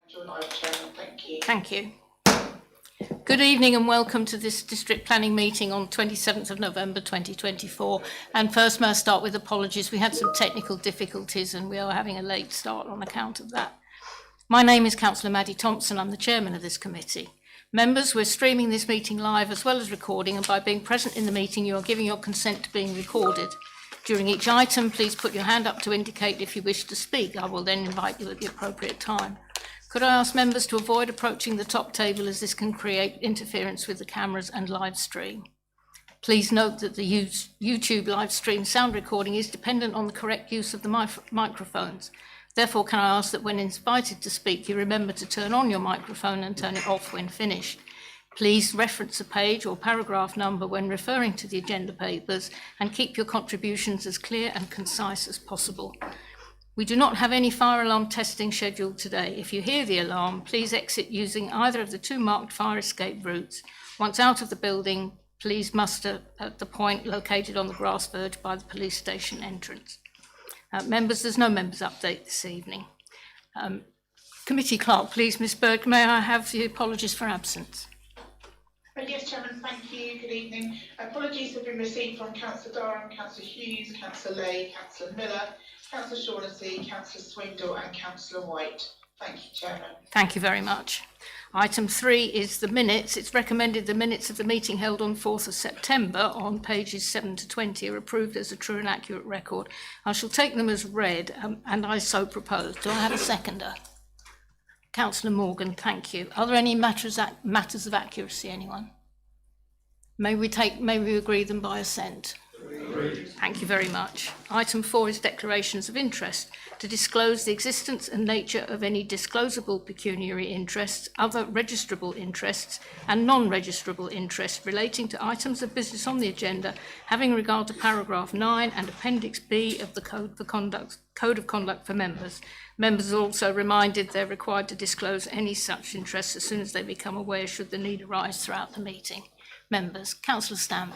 Chairman. Thank you. Thank you. Good evening and welcome to this district planning meeting on 27th of November 2024. And first, may I start with apologies. We had some technical difficulties and we are having a late start on account of that. My name is Councillor Maddie Thompson. I'm the chairman of this committee. Members, we're streaming this meeting live as well as recording, and by being present in the meeting, you are giving your consent to being recorded. During each item, please put your hand up to indicate if you wish to speak. I will then invite you at the appropriate time. Could I ask members to avoid approaching the top table, as this can create interference with the cameras and live stream. Please note that the YouTube live stream sound recording is dependent on the correct use of the microphones. Therefore, can I ask that when invited to speak, you remember to turn on your microphone and turn it off when finished. Please reference a page or paragraph number when referring to the agenda papers and keep your contributions as clear and concise as possible. We do not have any fire alarm testing scheduled today. If you hear the alarm, please exit using either of the two marked fire escape routes. Once out of the building, please muster at the point located on the grass verge by the police station entrance. Members, there's no members update this evening. Committee clerk, please, Ms Berg, may I have the apologies for absence? Yes, Chairman, thank you. Good evening. Apologies have been received from Councillor Durham, Councillor Hughes, Councillor Lay, Councillor Miller, Councillor Shaughnessy, Councillor Swindle and Councillor White. Thank you, Chairman. Thank you very much. Item 3 is the minutes. It's recommended the minutes of the meeting held on 4th of September on pages 7 to 20 are approved as a true and accurate record. I shall take them as read and I so propose. Do I have a seconder? Councillor Morgan, thank you. Are there any matters of accuracy, anyone? May we agree them by assent? Agreed. Thank you very much. Item 4 is declarations of interest. To disclose the existence and nature of any disclosable pecuniary interests, other registrable interests and non-registrable interests relating to items of business on the agenda, having regard to paragraph 9 and appendix B of the Code of Conduct for members. Members are also reminded they're required to disclose any such interests as soon as they become aware, should the need arise throughout the meeting. Members, Councillor Stanley.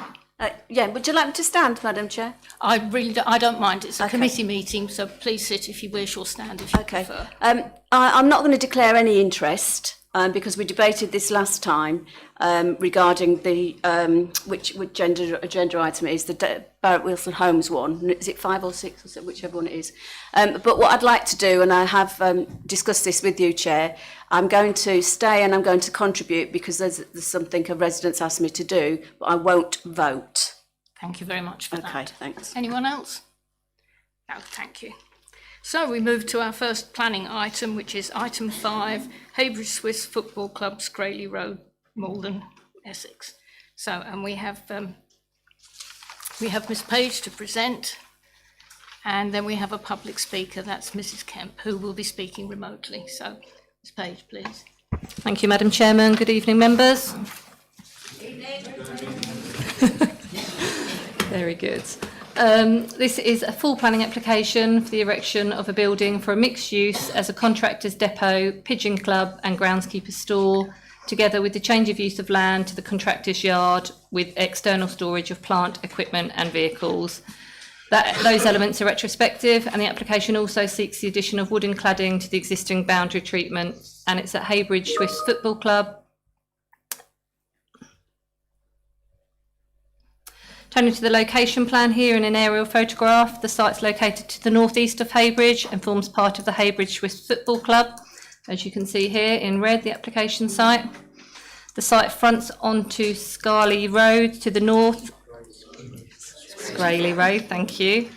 Yeah, would you like me to stand, Madam Chair? I don't mind. It's a committee meeting, so please sit if you wish or stand if you prefer. I'm not going to declare any interest because we debated this last time regarding the which agenda item it is, the Barrett Wilson Homes one. Is it 5 or 6 or so, whichever one it is? But what I'd like to do, and I have discussed this with you, Chair, I'm going to stay and I'm going to contribute because there's something a resident's asked me to do, but I won't vote. Thank you very much for that. Okay, thanks. Anyone else? No, thank you. So we move to our first planning item, which is item 5, Heybridge Swiss Football Club, Scraley Road, Maldon, Essex. So, and we have Miss Page to present, and then we have a public speaker, that's Mrs Kemp, who will be speaking remotely. So, Ms Page, please. Thank you, Madam Chairman. Good evening, members. Good evening. Very good. This is a full planning application for the erection of a building for a mixed use as a contractor's depot, pigeon club and groundskeeper stall, together with the change of use of land to the contractor's yard with external storage of plant, equipment and vehicles. Those elements are retrospective, and the application also seeks the addition of wooden cladding to the existing boundary treatment, and it's at Heybridge Swiss Football Club. Turning to the location plan here in an aerial photograph, the site's located to the northeast of Heybridge and forms part of the Heybridge Swiss Football Club, as you can see here in red, the application site. The site fronts onto Scraley Road to the north. Scraley Road, thank you.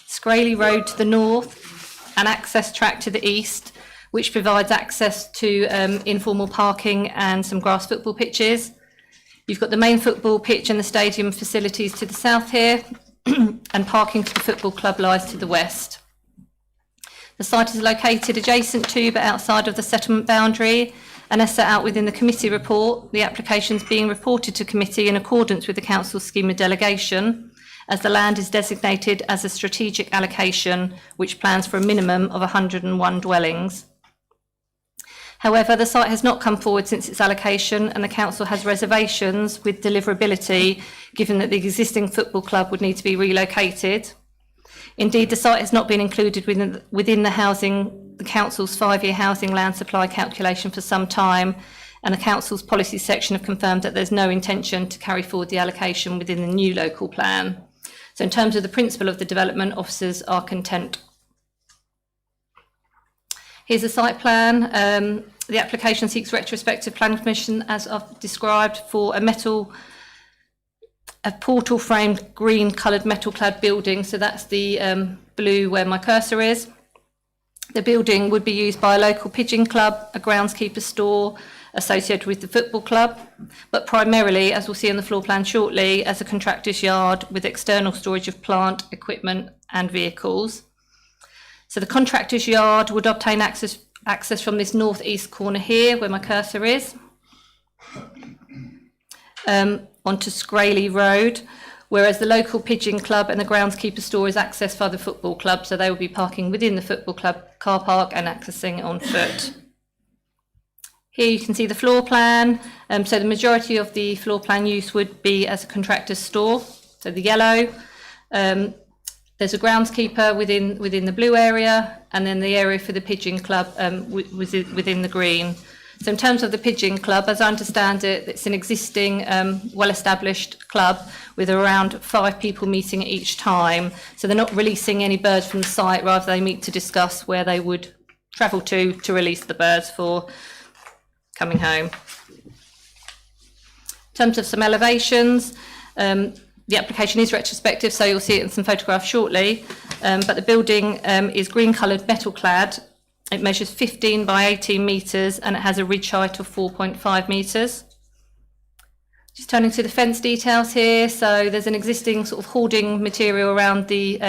Scraley Road to the north, an access track to the east, which provides access to informal parking and some grass football pitches. You've got the main football pitch and the stadium facilities to the south here, and parking for the football club lies to the west. The site is located adjacent to but outside of the settlement boundary, and as set out within the committee report, the application is being reported to committee in accordance with the council's scheme of delegation, as the land is designated as a strategic allocation which plans for a minimum of 101 dwellings. However, the site has not come forward since its allocation, and the council has reservations with deliverability, given that the existing football club would need to be relocated. Indeed, the site has not been included within the housing the council's 5-year housing land supply calculation for some time, and the council's policy section have confirmed that there's no intention to carry forward the allocation within the new local plan. So in terms of the principle of the development, officers are content. Here's a site plan. The application seeks retrospective planning permission, as I've described, for a portal framed green coloured metal clad building. So that's the blue where my cursor is. The building would be used by a local pigeon club, a groundskeeper store associated with the football club, but primarily, as we'll see on the floor plan shortly, as a contractor's yard with external storage of plant, equipment and vehicles. So the contractor's yard would obtain access from this northeast corner here, where my cursor is, onto Scraley Road, whereas the local pigeon club and the groundskeeper store is accessed by the football club, so they will be parking within the football club car park and accessing on foot. Here you can see the floor plan. So the majority of the floor plan use would be as a contractor's store, so the yellow. There's a groundskeeper within the blue area, and then the area for the pigeon club within the green. So in terms of the pigeon club, as I understand it, it's an existing well-established club with around 5 people meeting at each time. So they're not releasing any birds from the site, rather they meet to discuss where they would travel to release the birds for coming home. In terms of some elevations, the application is retrospective, so you'll see it in some photographs shortly, but the building is green coloured metal clad. It measures 15 by 18 metres and it has a ridge height of 4.5 metres. Just turning to the fence details here, so there's an existing sort of hoarding material around the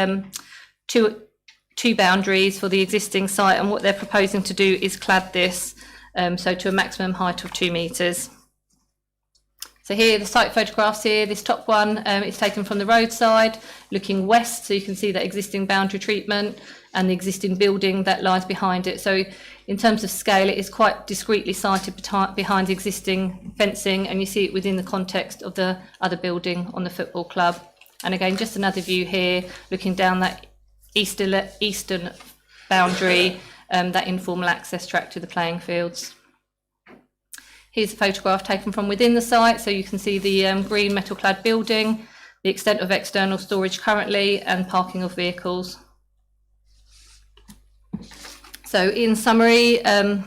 two boundaries for the existing site, and what they're proposing to do is clad this so to a maximum height of 2 metres. So here, the site photographs here, this top one is taken from the roadside, looking west, so you can see that existing boundary treatment and the existing building that lies behind it. So in terms of scale, it is quite discreetly sited behind the existing fencing, and you see it within the context of the other building on the football club. And again, just another view here, looking down that eastern boundary, that informal access track to the playing fields. Here's a photograph taken from within the site, so you can see the green metal clad building, the extent of external storage currently, and parking of vehicles. So in summary, the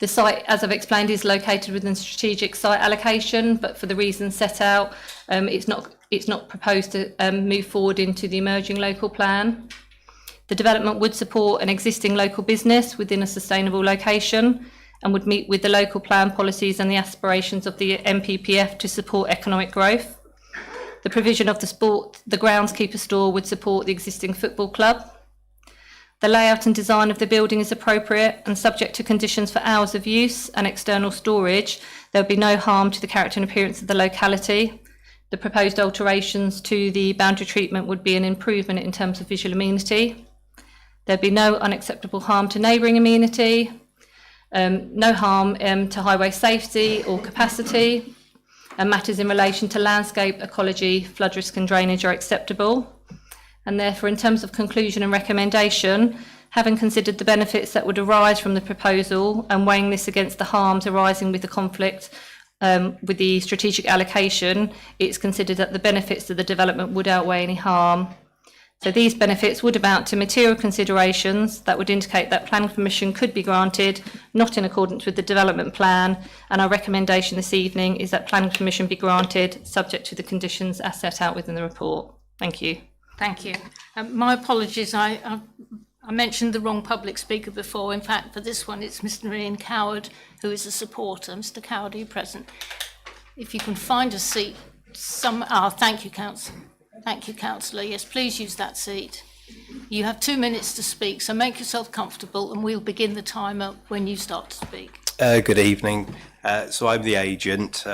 site, as I've explained, is located within strategic site allocation, but for the reasons set out, it's not proposed to move forward into the emerging local plan. The development would support an existing local business within a sustainable location and would meet with the local plan policies and the aspirations of the MPPF to support economic growth. The provision of the groundskeeper store would support the existing football club. The layout and design of the building is appropriate and subject to conditions for hours of use and external storage. There would be no harm to the character and appearance of the locality. The proposed alterations to the boundary treatment would be an improvement in terms of visual amenity. There'd be no unacceptable harm to neighbouring amenity, no harm to highway safety or capacity, and matters in relation to landscape, ecology, flood risk and drainage are acceptable. And therefore, in terms of conclusion and recommendation, having considered the benefits that would arise from the proposal and weighing this against the harms arising with the conflict with the strategic allocation, it's considered that the benefits to the development would outweigh any harm. So these benefits would amount to material considerations that would indicate that planning permission could be granted, not in accordance with the development plan, and our recommendation this evening is that planning permission be granted, subject to the conditions as set out within the report. Thank you. Thank you. My apologies, I mentioned the wrong public speaker before. In fact, for this one, it's Mr. Ian Coward, who is a supporter. Mr. Coward, are you present? If you can find a seat, thank you, Councillor. Thank you, Councillor. Yes, please use that seat. You have 2 minutes to speak, so make yourself comfortable and we'll begin the timer when you start to speak. Good evening. So I'm the agent.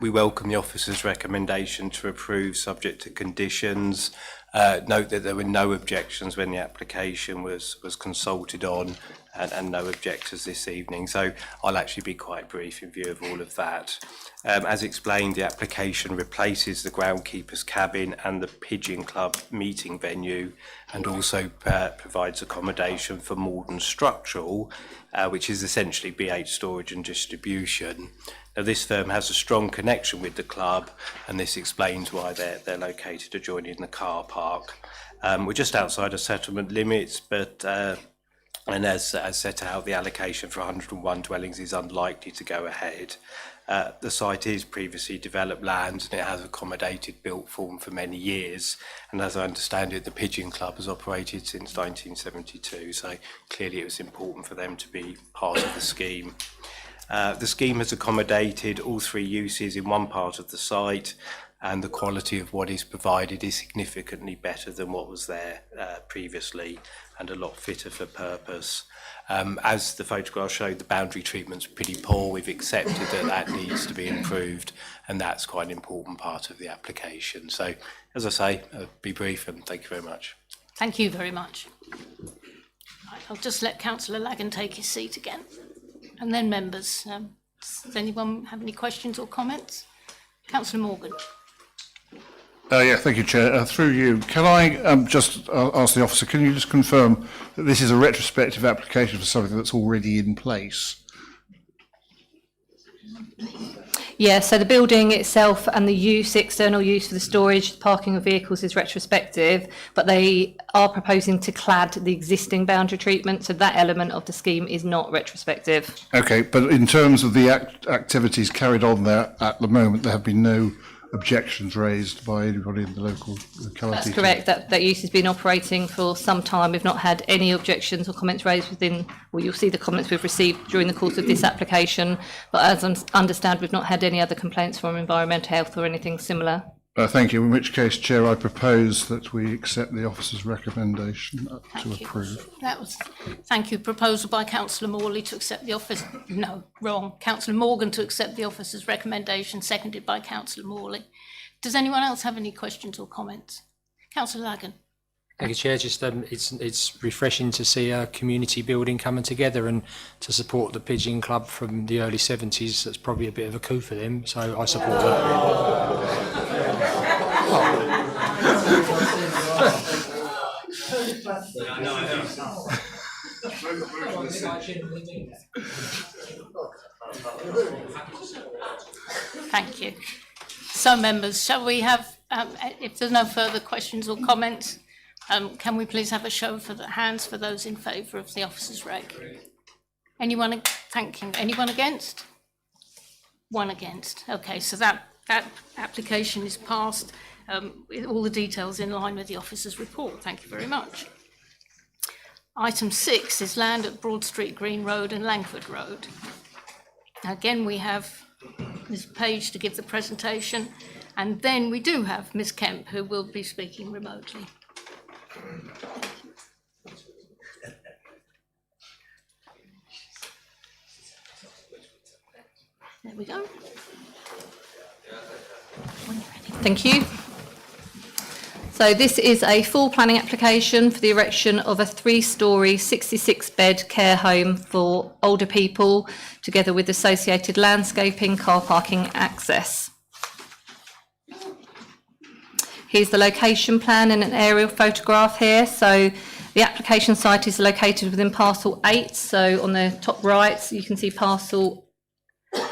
We welcome the officer's recommendation to approve subject to conditions. Note that there were no objections when the application was consulted on, and no objectors this evening. So I'll actually be quite brief in view of all of that. As explained, the application replaces the groundkeeper's cabin and the Pigeon Club meeting venue, and also provides accommodation for Maldon Structural, which is essentially BH storage and distribution. Now, this firm has a strong connection with the club, and this explains why they're located adjoining the car park. We're just outside of settlement limits, but and as set out, the allocation for 101 dwellings is unlikely to go ahead. The site is previously developed land, and it has accommodated built form for many years. And as I understand it, the Pigeon Club has operated since 1972, so clearly it was important for them to be part of the scheme. The scheme has accommodated all three uses in one part of the site, and the quality of what is provided is significantly better than what was there previously, and a lot fitter for purpose. As the photograph showed, the boundary treatment's pretty poor. We've accepted that needs to be improved, and that's quite an important part of the application. So, as I say, be brief, and thank you very much. Thank you very much. Right, I'll just let Councillor Lagan take his seat again. And then members. Does anyone have any questions or comments? Councillor Morgan. Yeah, thank you, Chair. Through you, can I just ask the officer, can you just confirm that this is a retrospective application for something that's already in place? Yeah, so the building itself and the use, external use for the storage, parking of vehicles is retrospective, but they are proposing to clad the existing boundary treatment, so that element of the scheme is not retrospective. Okay, but in terms of the activities carried on there at the moment, there have been no objections raised by anybody in the local locality? That's correct. That use has been operating for some time. We've not had any objections or comments raised within, well, you'll see the comments we've received during the course of this application, but as I understand, we've not had any other complaints from environmental health or anything similar. Thank you. In which case, Chair, I propose that we accept the officer's recommendation to approve. Thank you. Proposal by Councillor Morley to accept the office. No, wrong. Councillor Morgan to accept the officer's recommendation, seconded by Councillor Morley. Does anyone else have any questions or comments? Councillor Lagan. Thank you, Chair. Just it's refreshing to see a community building coming together and to support the Pigeon Club from the early 70s. That's probably a bit of a coup for them, so I support that. Thank you. So, members, shall we have, if there's no further questions or comments, can we please have a show of the hands for those in favour of the officer's reg? Anyone? Thank you. Anyone against? One against. Okay, so that application is passed with all the details in line with the officer's report. Thank you very much. Item 6 is land at Broad Street Green Road and Langford Road. Again, we have Ms. Page to give the presentation, and then we do have Ms. Kemp, who will be speaking remotely. There we go. Thank you. So this is a full planning application for the erection of a 3-storey 66-bed care home for older people, together with associated landscaping, car parking, access. Here's the location plan and an aerial photograph here. So the application site is located within parcel 8. So on the top right, you can see parcel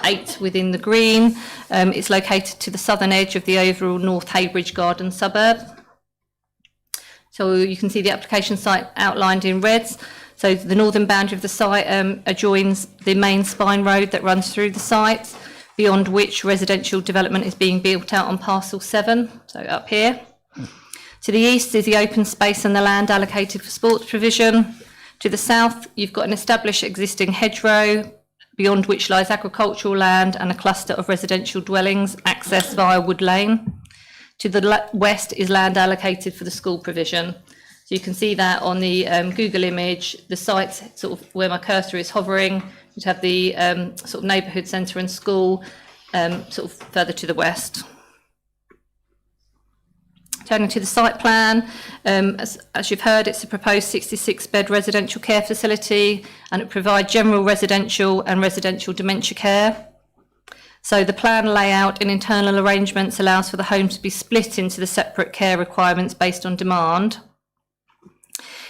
8 within the green. It's located to the southern edge of the overall North Heybridge garden suburb. So you can see the application site outlined in reds. So the northern boundary of the site adjoins the main spine road that runs through the site, beyond which residential development is being built out on parcel 7, so up here. To the east is the open space and the land allocated for sports provision. To the south, you've got an established existing hedgerow, beyond which lies agricultural land and a cluster of residential dwellings, accessed via Wood Lane. To the west is land allocated for the school provision. So you can see that on the Google image, the site sort of where my cursor is hovering, you'd have the sort of neighbourhood centre and school sort of further to the west. Turning to the site plan, as you've heard, it's a proposed 66-bed residential care facility, and it provides general residential and residential dementia care. So the plan layout and internal arrangements allows for the home to be split into the separate care requirements based on demand.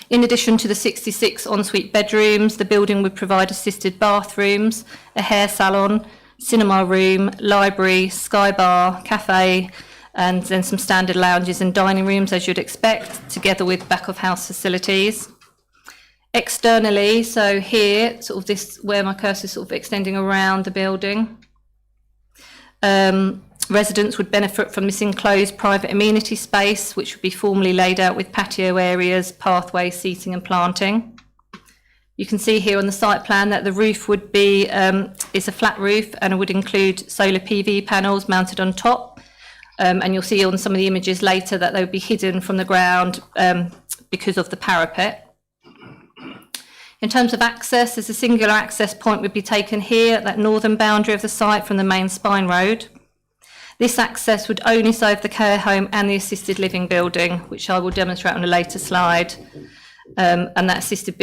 In addition to the 66 ensuite bedrooms, the building would provide assisted bathrooms, a hair salon, cinema room, library, sky bar, cafe, and then some standard lounges and dining rooms, as you'd expect, together with back-of-house facilities. Externally, so here, sort of this, where my cursor is sort of extending around the building, residents would benefit from this enclosed private amenity space, which would be formally laid out with patio areas, pathways, seating and planting. You can see here on the site plan that the roof would be, is a flat roof, and it would include solar PV panels mounted on top. And you'll see on some of the images later that they would be hidden from the ground because of the parapet. In terms of access, there's a singular access point would be taken here at that northern boundary of the site from the main spine road. This access would only serve the care home and the assisted living building, which I will demonstrate on a later slide. And that assisted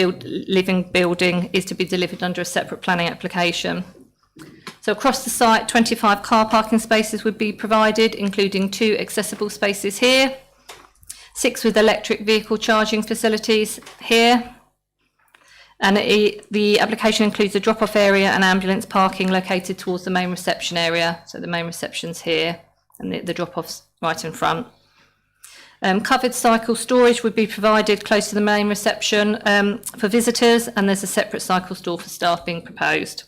living building is to be delivered under a separate planning application. So across the site, 25 car parking spaces would be provided, including 2 accessible spaces here, 6 with electric vehicle charging facilities here. And the application includes a drop-off area and ambulance parking located towards the main reception area. So the main reception's here and the drop-off's right in front. Covered cycle storage would be provided close to the main reception for visitors, and there's a separate cycle store for staff being proposed.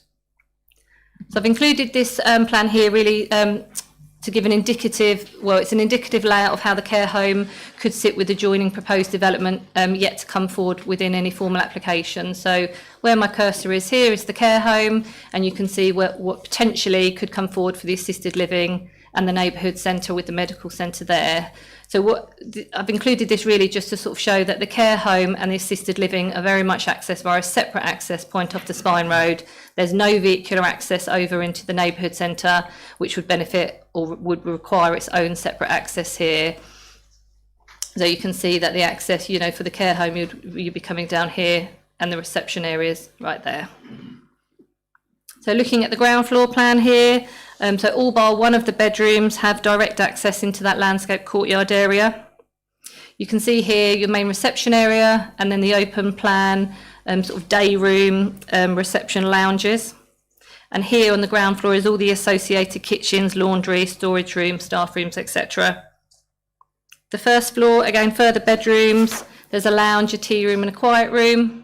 So I've included this plan here really to give an indicative, well, it's an indicative layout of how the care home could sit with adjoining proposed development yet to come forward within any formal application. So where my cursor is here is the care home, and you can see what potentially could come forward for the assisted living and the neighbourhood centre with the medical centre there. So I've included this really just to sort of show that the care home and the assisted living are very much accessed via a separate access point off the spine road. There's no vehicular access over into the neighbourhood centre, which would benefit or would require its own separate access here. So you can see that the access, you know, for the care home, you'd be coming down here, and the reception areas right there. So looking at the ground floor plan here, so all bar one of the bedrooms have direct access into that landscape courtyard area. You can see here your main reception area, and then the open plan sort of day room, reception lounges. And here on the ground floor is all the associated kitchens, laundry, storage rooms, staff rooms, etc. The first floor, again, further bedrooms. There's a lounge, a tea room and a quiet room.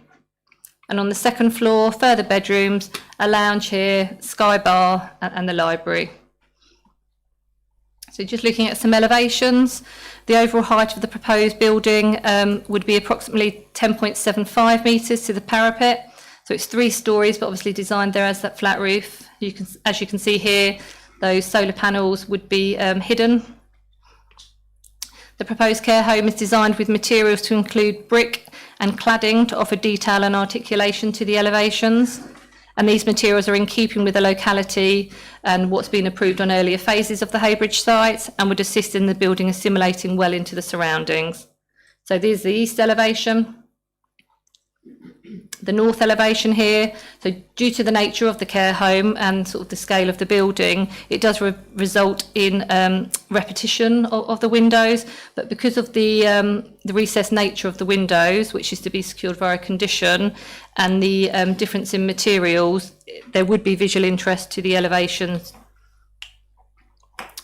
And on the second floor, further bedrooms, a lounge here, sky bar and the library. So just looking at some elevations, the overall height of the proposed building would be approximately 10.75 metres to the parapet. So it's 3 stories, but obviously designed there as that flat roof. As you can see here, those solar panels would be hidden. The proposed care home is designed with materials to include brick and cladding to offer detail and articulation to the elevations. And these materials are in keeping with the locality and what's been approved on earlier phases of the Heybridge site, and would assist in the building assimilating well into the surroundings. So there's the east elevation. The north elevation here, so due to the nature of the care home and sort of the scale of the building, it does result in repetition of the windows, but because of the recessed nature of the windows, which is to be secured via condition, and the difference in materials, there would be visual interest to the elevations.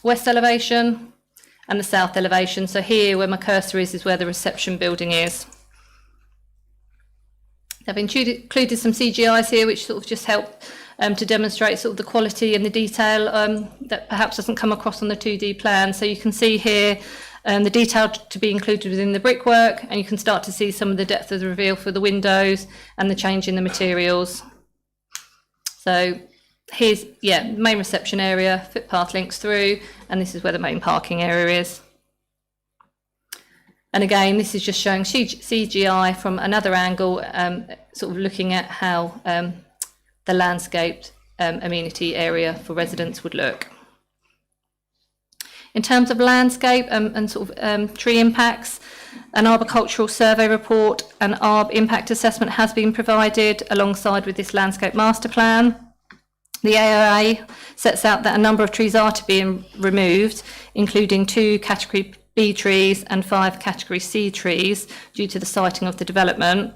West elevation and the south elevation, so here where my cursor is where the reception building is. I've included some CGIs here which sort of just help to demonstrate sort of the quality and the detail that perhaps doesn't come across on the 2D plan. So you can see here the detail to be included within the brickwork, and you can start to see some of the depth of the reveal for the windows and the change in the materials. So here's, main reception area, footpath links through, and this is where the main parking area is. And again, this is just showing CGI from another angle, sort of looking at how the landscaped amenity area for residents would look. In terms of landscape and sort of tree impacts, an arboricultural survey report and ARB impact assessment has been provided alongside with this landscape master plan. The AOA sets out that a number of trees are to be removed, including 2 category B trees and 5 category C trees due to the siting of the development.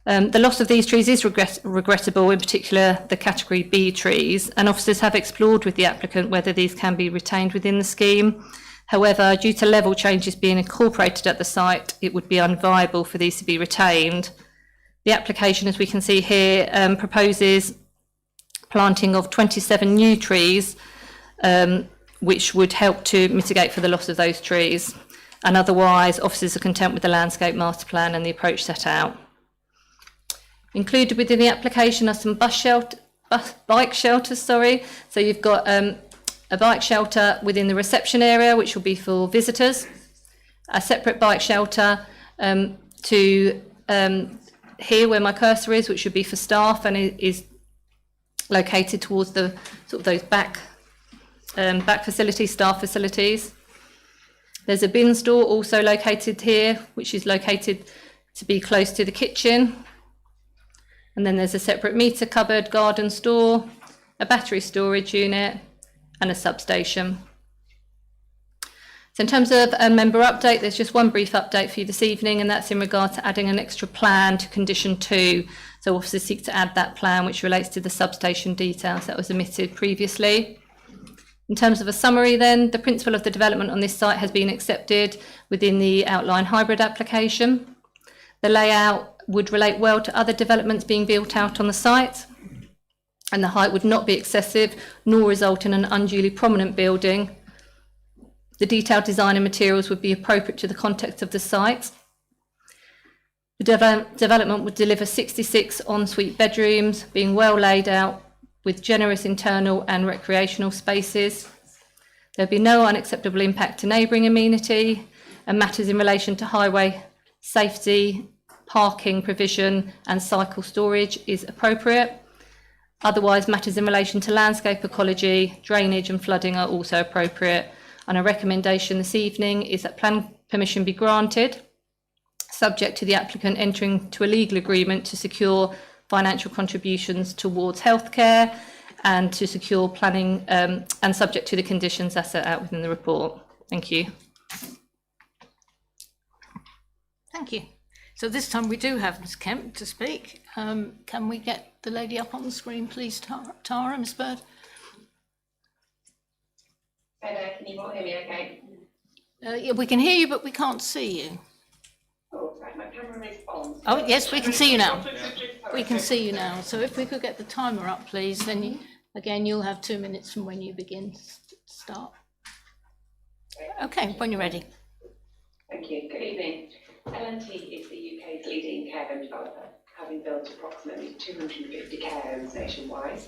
The loss of these trees is regrettable, in particular the category B trees, and officers have explored with the applicant whether these can be retained within the scheme. However, due to level changes being incorporated at the site, it would be unviable for these to be retained. The application, as we can see here, proposes planting of 27 new trees, which would help to mitigate for the loss of those trees. And otherwise, officers are content with the landscape master plan and the approach set out. Included within the application are some bike shelters. So you've got a bike shelter within the reception area, which will be for visitors, a separate bike shelter to here where my cursor is, which would be for staff, and it is located towards the sort of those back facilities, staff facilities. There's a bin store also located here, which is located to be close to the kitchen. And then there's a separate meter cupboard, garden store, a battery storage unit, and a substation. So in terms of a member update, there's just one brief update for you this evening, and that's in regard to adding an extra plan to condition 2. So officers seek to add that plan, which relates to the substation details that was omitted previously. In terms of a summary then, the principle of the development on this site has been accepted within the outline hybrid application. The layout would relate well to other developments being built out on the site, and the height would not be excessive nor result in an unduly prominent building. The detailed design and materials would be appropriate to the context of the site. The development would deliver 66 ensuite bedrooms, being well laid out with generous internal and recreational spaces. There'd be no unacceptable impact to neighbouring amenity, and matters in relation to highway safety, parking provision and cycle storage is appropriate. Otherwise, matters in relation to landscape ecology, drainage and flooding are also appropriate. And a recommendation this evening is that plan permission be granted, subject to the applicant entering to a legal agreement to secure financial contributions towards healthcare and to secure planning and subject to the conditions as set out within the report. Thank you. Thank you. So this time we do have Ms Kemp to speak. Can we get the lady up on the screen, please, Tara, Ms Bird? Hi there, can you all hear me okay? Yeah, we can hear you, but we can't see you. Oh, right, my camera is on. Oh, yes, we can see you now. We can see you now. So if we could get the timer up, please, then again, you'll have 2 minutes from when you begin to start. Okay, when you're ready. Thank you. Good evening. L&T is the UK's leading care home developer, having built approximately 250 care homes nationwide.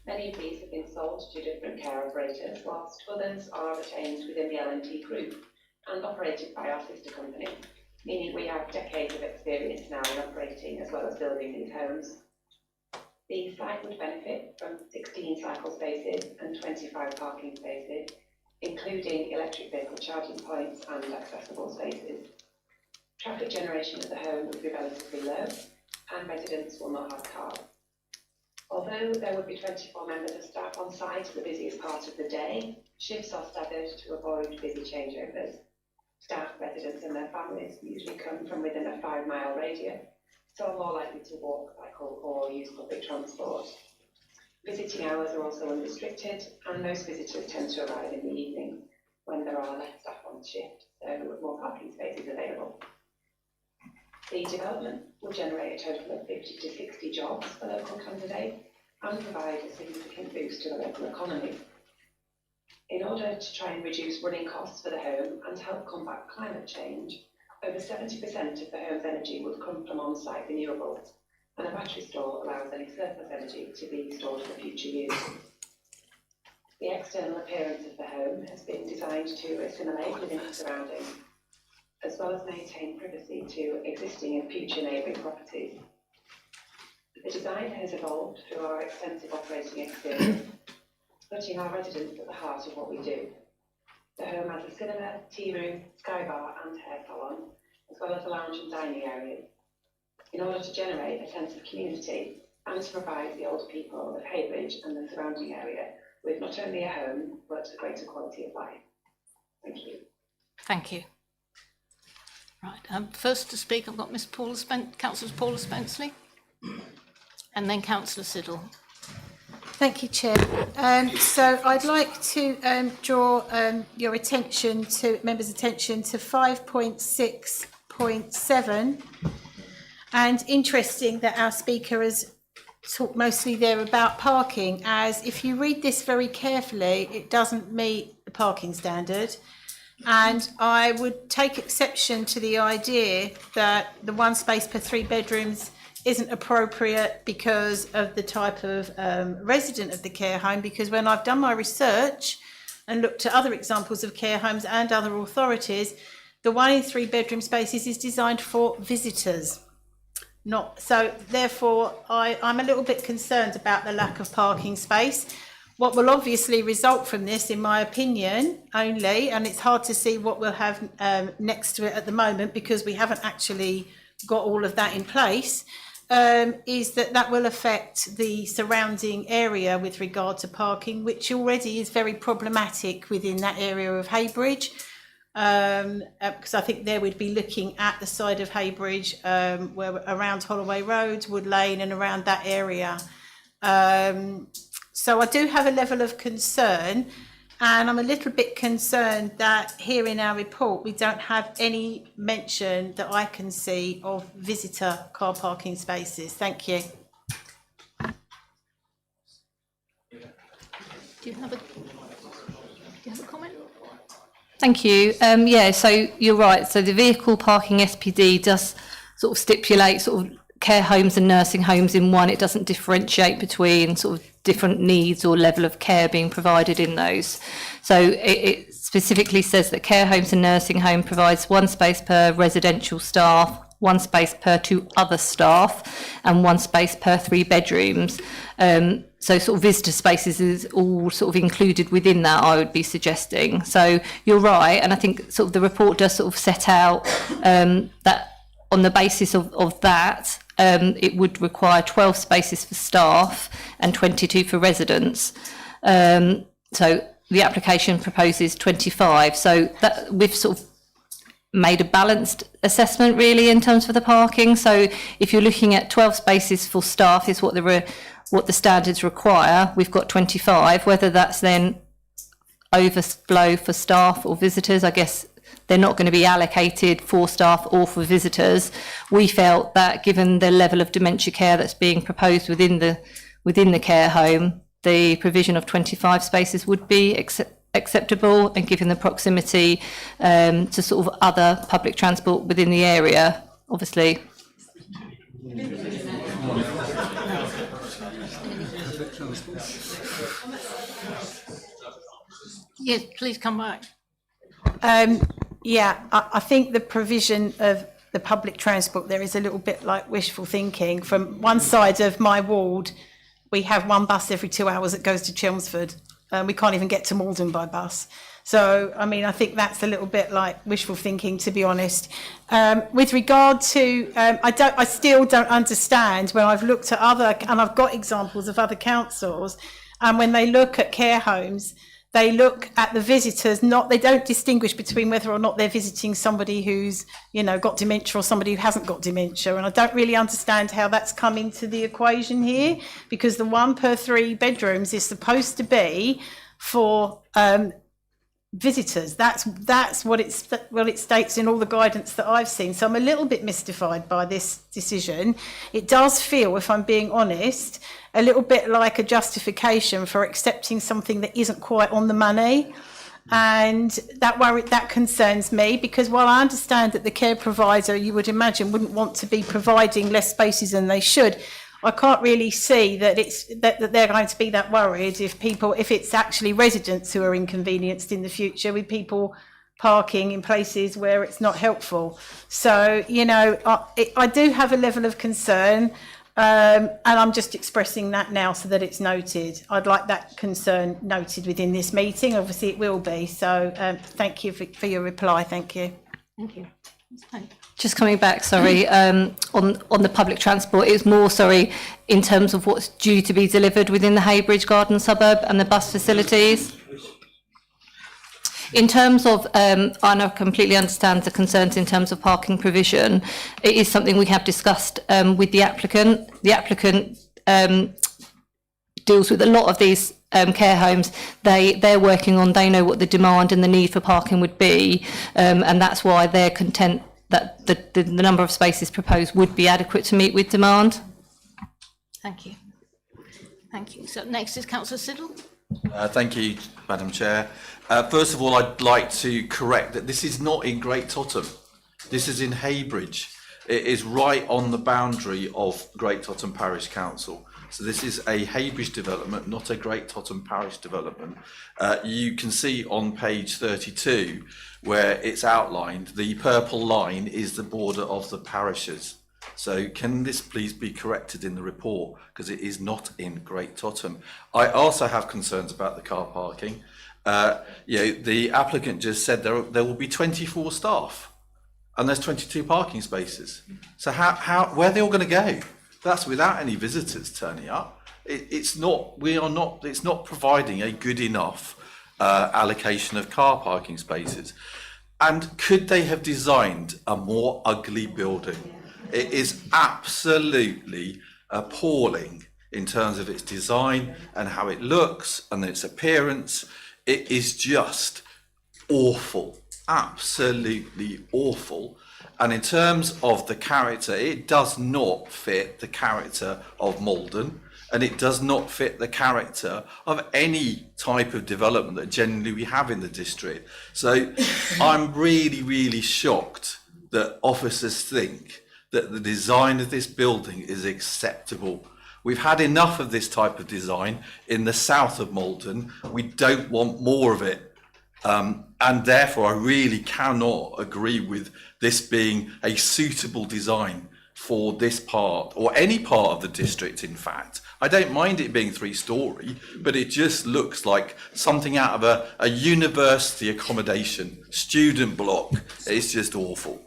Many of these have been sold to different care operators, whilst others are retained within the L&T group and operated by our sister company, meaning we have decades of experience now in operating as well as building these homes. The site would benefit from 16 cycle spaces and 25 parking spaces, including electric vehicle charging points and accessible spaces. Traffic generation at the home would be relatively low, and residents will not have cars. Although there would be 24 members of staff on site at the busiest part of the day, shifts are staggered to avoid busy changeovers. Staff, residents and their families usually come from within a 5-mile radius, so are more likely to walk, cycle or use public transport. Visiting hours are also unrestricted, and most visitors tend to arrive in the evening when there are less staff on shift, so more parking spaces available. The development will generate a total of 50 to 60 jobs for local candidates and provide a significant boost to the local economy. In order to try and reduce running costs for the home and help combat climate change, over 70% of the home's energy would come from on-site renewables, and a battery store allows any surplus energy to be stored for future use. The external appearance of the home has been designed to assimilate within its surroundings, as well as maintain privacy to existing and future neighbouring properties. The design has evolved through our extensive operating experience, putting our residents at the heart of what we do. The home has a cinema, tea room, sky bar and hair salon, as well as a lounge and dining areas, in order to generate a sense of community and to provide the older people of Heybridge and the surrounding area with not only a home, but a greater quality of life. Thank you. Thank you. Right, first to speak, I've got Councillor Paula Spenceley, and then Councillor Siddle. Thank you, Chair. So I'd like to draw your attention to, members' attention to 5.6.7. And interesting that our speaker has talked mostly there about parking, as if you read this very carefully, it doesn't meet the parking standard. And I would take exception to the idea that the 1 space per 3 bedrooms isn't appropriate because of the type of resident of the care home, because when I've done my research and looked at other examples of care homes and other authorities, the 1 in 3 bedroom spaces is designed for visitors. So therefore I'm a little bit concerned about the lack of parking space. What will obviously result from this, in my opinion only, and it's hard to see what we'll have next to it at the moment because we haven't actually got all of that in place, is that will affect the surrounding area with regard to parking, which already is very problematic within that area of Heybridge. Because I think there we'd be looking at the side of Heybridge, where around Holloway Road, Wood Lane, and around that area. So I do have a level of concern, and I'm a little bit concerned that here in our report we don't have any mention that I can see of visitor car parking spaces. Thank you. Do you have a comment? Thank you. Yeah, so you're right. So the vehicle parking SPD does sort of stipulate sort of care homes and nursing homes in one. It doesn't differentiate between sort of different needs or level of care being provided in those. So it specifically says that care homes and nursing home provides 1 space per residential staff, 1 space per 2 other staff, and 1 space per 3 bedrooms. So sort of visitor spaces is all sort of included within that, I would be suggesting. So you're right, and I think sort of the report does sort of set out that on the basis of that, it would require 12 spaces for staff and 22 for residents. So the application proposes 25. So that we've sort of made a balanced assessment really in terms of the parking. So if you're looking at 12 spaces for staff is what the standards require, we've got 25. Whether that's then overflow for staff or visitors, I guess they're not going to be allocated for staff or for visitors. We felt that given the level of dementia care that's being proposed within the care home, the provision of 25 spaces would be acceptable, and given the proximity to sort of other public transport within the area, obviously. Yes, please come back. Yeah, I think the provision of the public transport there is a little bit like wishful thinking. From one side of my ward, we have 1 bus every 2 hours that goes to Chelmsford. We can't even get to Maldon by bus. So, I mean, I think that's a little bit like wishful thinking, to be honest. With regard to, I still don't understand when I've looked at other, and I've got examples of other councils, and when they look at care homes, they look at the visitors, they don't distinguish between whether or not they're visiting somebody who's, got dementia or somebody who hasn't got dementia. And I don't really understand how that's come into the equation here, because the 1 per 3 bedrooms is supposed to be for visitors. That's what it states in all the guidance that I've seen. So I'm a little bit mystified by this decision. It does feel, if I'm being honest, a little bit like a justification for accepting something that isn't quite on the money. And that concerns me, because while I understand that the care provider, you would imagine, wouldn't want to be providing less spaces than they should, I can't really see that that they're going to be that worried if it's actually residents who are inconvenienced in the future with people parking in places where it's not helpful. So, I do have a level of concern. And I'm just expressing that now so that it's noted. I'd like that concern noted within this meeting. Obviously, it will be. So thank you for your reply. Thank you. Thank you. Just coming back, sorry, on the public transport, it's more, sorry, in terms of what's due to be delivered within the Heybridge garden suburb and the bus facilities. In terms of, and I completely understand the concerns in terms of parking provision, it is something we have discussed with the applicant. The applicant deals with a lot of these care homes. They're working on, they know what the demand and the need for parking would be, and that's why they're content that the number of spaces proposed would be adequate to meet with demand. Thank you. Thank you. So next is Councillor Siddle. Thank you, Madam Chair. First of all, I'd like to correct that this is not in Great Totham. This is in Heybridge. It is right on the boundary of Great Totham Parish Council. So this is a Heybridge development, not a Great Totham Parish development. You can see on page 32 where it's outlined, the purple line is the border of the parishes. So can this please be corrected in the report, because it is not in Great Totham. I also have concerns about the car parking. The applicant just said there will be 24 staff and there's 22 parking spaces. So where are they all going to go? That's without any visitors turning up. It's not providing a good enough allocation of car parking spaces. And could they have designed a more ugly building? It is absolutely appalling in terms of its design and how it looks and its appearance. It is just awful, absolutely awful. And in terms of the character, it does not fit the character of Maldon, and it does not fit the character of any type of development that generally we have in the district. So I'm really, really shocked that officers think that the design of this building is acceptable. We've had enough of this type of design in the south of Maldon. We don't want more of it. And therefore, I really cannot agree with this being a suitable design for this part, or any part of the district, in fact. I don't mind it being 3-storey, but it just looks like something out of a university accommodation, student block. It's just awful.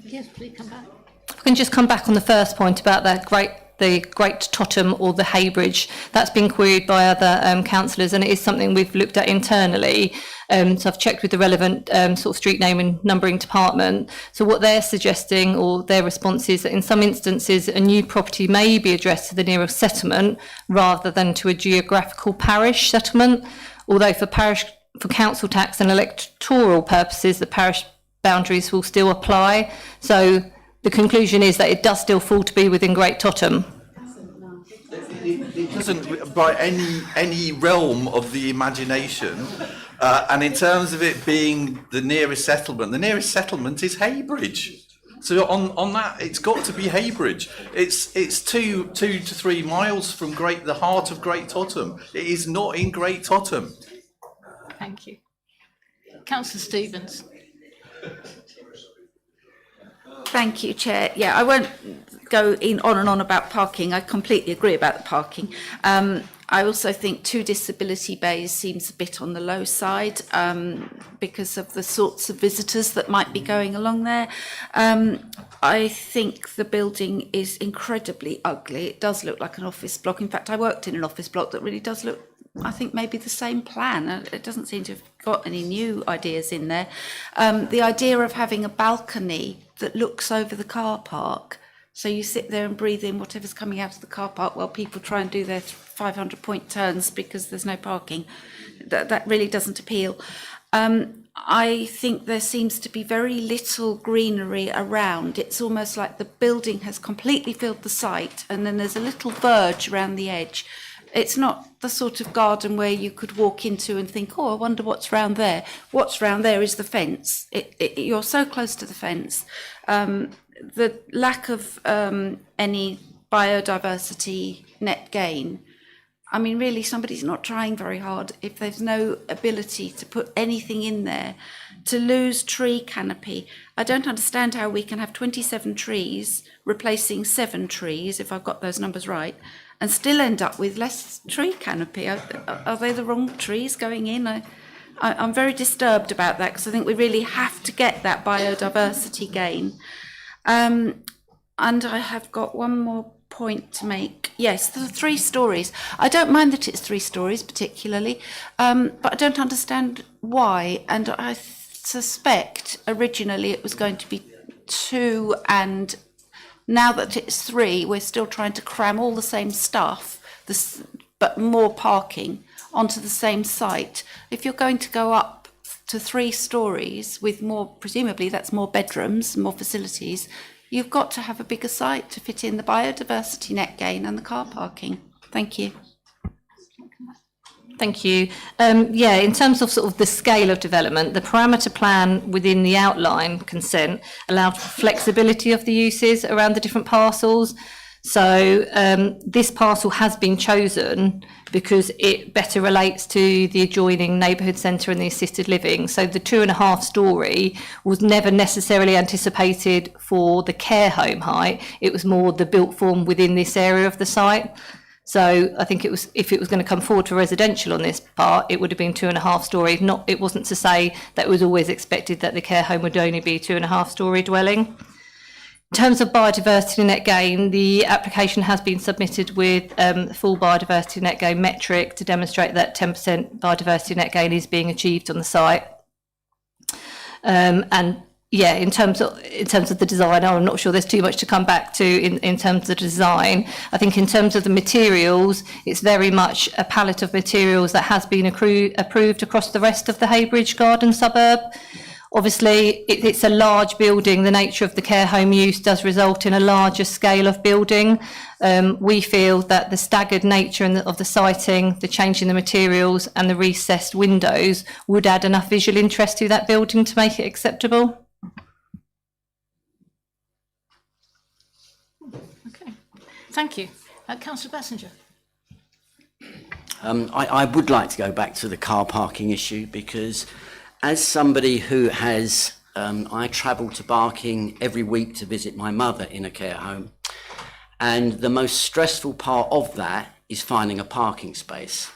Yes, please come back. I can just come back on the first point about the Great Totham or the Heybridge. That's been queried by other councillors, and it is something we've looked at internally. So I've checked with the relevant sort of street name and numbering department. So what they're suggesting, or their response, is that in some instances a new property may be addressed to the nearest settlement rather than to a geographical parish settlement. Although for council tax and electoral purposes, the parish boundaries will still apply. So the conclusion is that it does still fall to be within Great Totham. It doesn't, by any realm of the imagination. And in terms of it being the nearest settlement is Heybridge. So on that, it's got to be Heybridge. It's 2 to 3 miles from the heart of Great Totham. It is not in Great Totham. Thank you. Councillor Stevens. Thank you, Chair. Yeah, I won't go on and on about parking. I completely agree about the parking. I also think 2 disability bays seems a bit on the low side because of the sorts of visitors that might be going along there. I think the building is incredibly ugly. It does look like an office block. In fact, I worked in an office block that really does look, I think, maybe the same plan. It doesn't seem to have got any new ideas in there. The idea of having a balcony that looks over the car park, so you sit there and breathe in whatever's coming out of the car park while people try and do their 500-point turns because there's no parking. That really doesn't appeal. I think there seems to be very little greenery around. It's almost like the building has completely filled the site, and then there's a little verge around the edge. It's not the sort of garden where you could walk into and think, oh, I wonder what's round there. What's round there is the fence. You're so close to the fence. The lack of any biodiversity net gain, I mean, really, somebody's not trying very hard if there's no ability to put anything in there. To lose tree canopy, I don't understand how we can have 27 trees replacing 7 trees, if I've got those numbers right, and still end up with less tree canopy. Are they the wrong trees going in? I'm very disturbed about that, because I think we really have to get that biodiversity gain. And I have got one more point to make. Yes, the 3 stories. I don't mind that it's 3 stories particularly, but I don't understand why. And I suspect originally it was going to be 2, and now that it's 3, we're still trying to cram all the same stuff, but more parking onto the same site. If you're going to go up to 3 stories with more, presumably that's more bedrooms, more facilities, you've got to have a bigger site to fit in the biodiversity net gain and the car parking. Thank you. Thank you. Yeah, in terms of sort of the scale of development, the parameter plan within the outline consent allowed flexibility of the uses around the different parcels. So this parcel has been chosen because it better relates to the adjoining neighbourhood centre and the assisted living. So the 2.5 storey was never necessarily anticipated for the care home height. It was more the built form within this area of the site. So I think it was, if it was going to come forward for residential on this part, it would have been 2.5 storey. It wasn't to say that it was always expected that the care home would only be 2.5 storey dwelling. In terms of biodiversity net gain, the application has been submitted with full biodiversity net gain metric to demonstrate that 10% biodiversity net gain is being achieved on the site. And yeah, in terms of the design, I'm not sure there's too much to come back to in terms of the design. I think in terms of the materials, it's very much a palette of materials that has been approved across the rest of the Heybridge garden suburb. Obviously, it's a large building. The nature of the care home use does result in a larger scale of building. We feel that the staggered nature of the siting, the change in the materials and the recessed windows would add enough visual interest to that building to make it acceptable. Okay, thank you. Councillor Passenger. I would like to go back to the car parking issue, because as somebody who has, I travel to Barking every week to visit my mother in a care home, and the most stressful part of that is finding a parking space.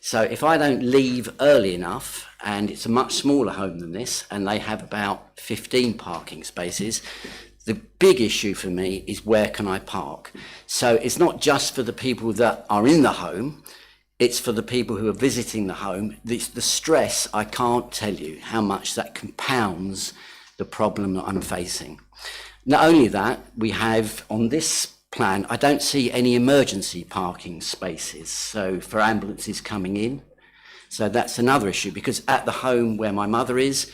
So if I don't leave early enough, and it's a much smaller home than this, and they have about 15 parking spaces, the big issue for me is where can I park? So it's not just for the people that are in the home, it's for the people who are visiting the home. The stress, I can't tell you how much that compounds the problem that I'm facing. Not only that, we have on this plan, I don't see any emergency parking spaces, so for ambulances coming in. So that's another issue, because at the home where my mother is,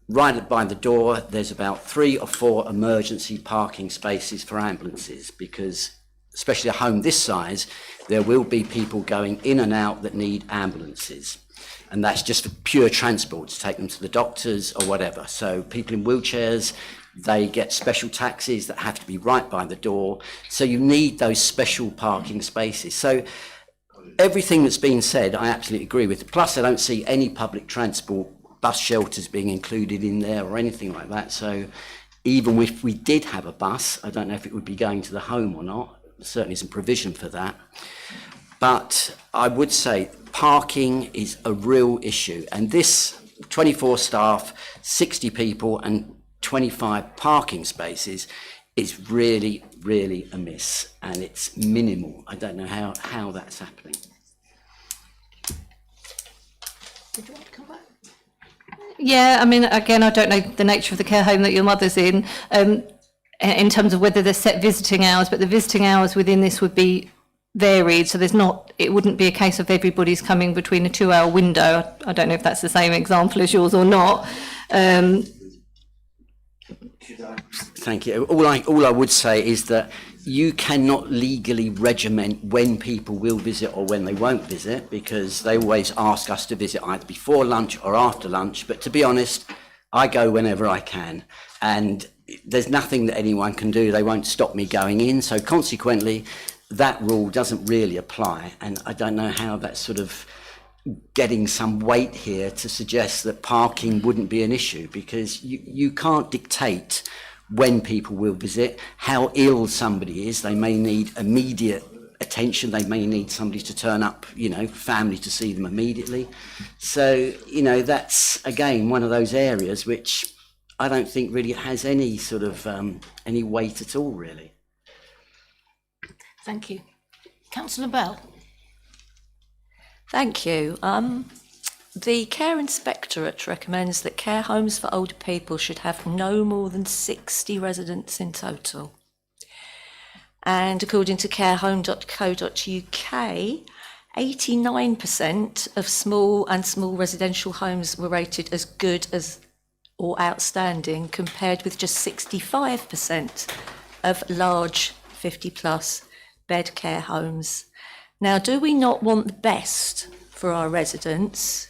right by the door, there's about 3 or 4 emergency parking spaces for ambulances, because especially a home this size, there will be people going in and out that need ambulances. And that's just for pure transport, to take them to the doctors or whatever. So people in wheelchairs, they get special taxis that have to be right by the door. So you need those special parking spaces. So everything that's been said, I absolutely agree with. Plus, I don't see any public transport bus shelters being included in there or anything like that. So even if we did have a bus, I don't know if it would be going to the home or not. Certainly some provision for that. But I would say parking is a real issue. And this 24 staff, 60 people and 25 parking spaces is really, really amiss. And it's minimal. I don't know how that's happening. Did you want to come back? Yeah, I mean, again, I don't know the nature of the care home that your mother's in terms of whether there's set visiting hours, but the visiting hours within this would be varied. So it wouldn't be a case of everybody's coming between a 2-hour window. I don't know if that's the same example as yours or not. Thank you. All I would say is that you cannot legally regiment when people will visit or when they won't visit, because they always ask us to visit either before lunch or after lunch. But to be honest, I go whenever I can, and there's nothing that anyone can do. They won't stop me going in. So consequently, that rule doesn't really apply, and I don't know how that's sort of getting some weight here to suggest that parking wouldn't be an issue, because you can't dictate when people will visit, how ill somebody is. They may need immediate attention, they may need somebody to turn up, family to see them immediately. So, that's again one of those areas which I don't think really has any sort of any weight at all, really. Thank you. Councillor Bell. Thank you. The Care Inspectorate recommends that care homes for older people should have no more than 60 residents in total. And according to carehome.co.uk, 89% of small residential homes were rated as good as or outstanding, compared with just 65% of large 50-plus bed care homes. Now, do we not want the best for our residents?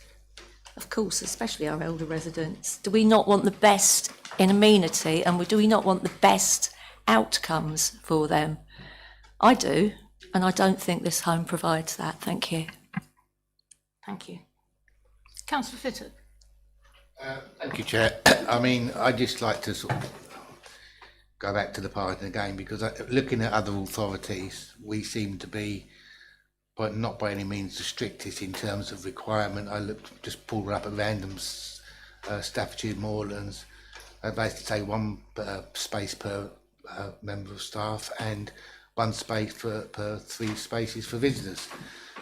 Of course, especially our older residents. Do we not want the best in amenity, and do we not want the best outcomes for them? I do, and I don't think this home provides that. Thank you. Thank you. Councillor Fitton. Thank you, Chair. I mean, I'd just like to sort of go back to the parking again, because looking at other authorities, we seem to be, but not by any means the strictest in terms of requirement. Just pulled up at random Staffordshire Moorlands. They basically say one space per member of staff and one space per 3 spaces for visitors.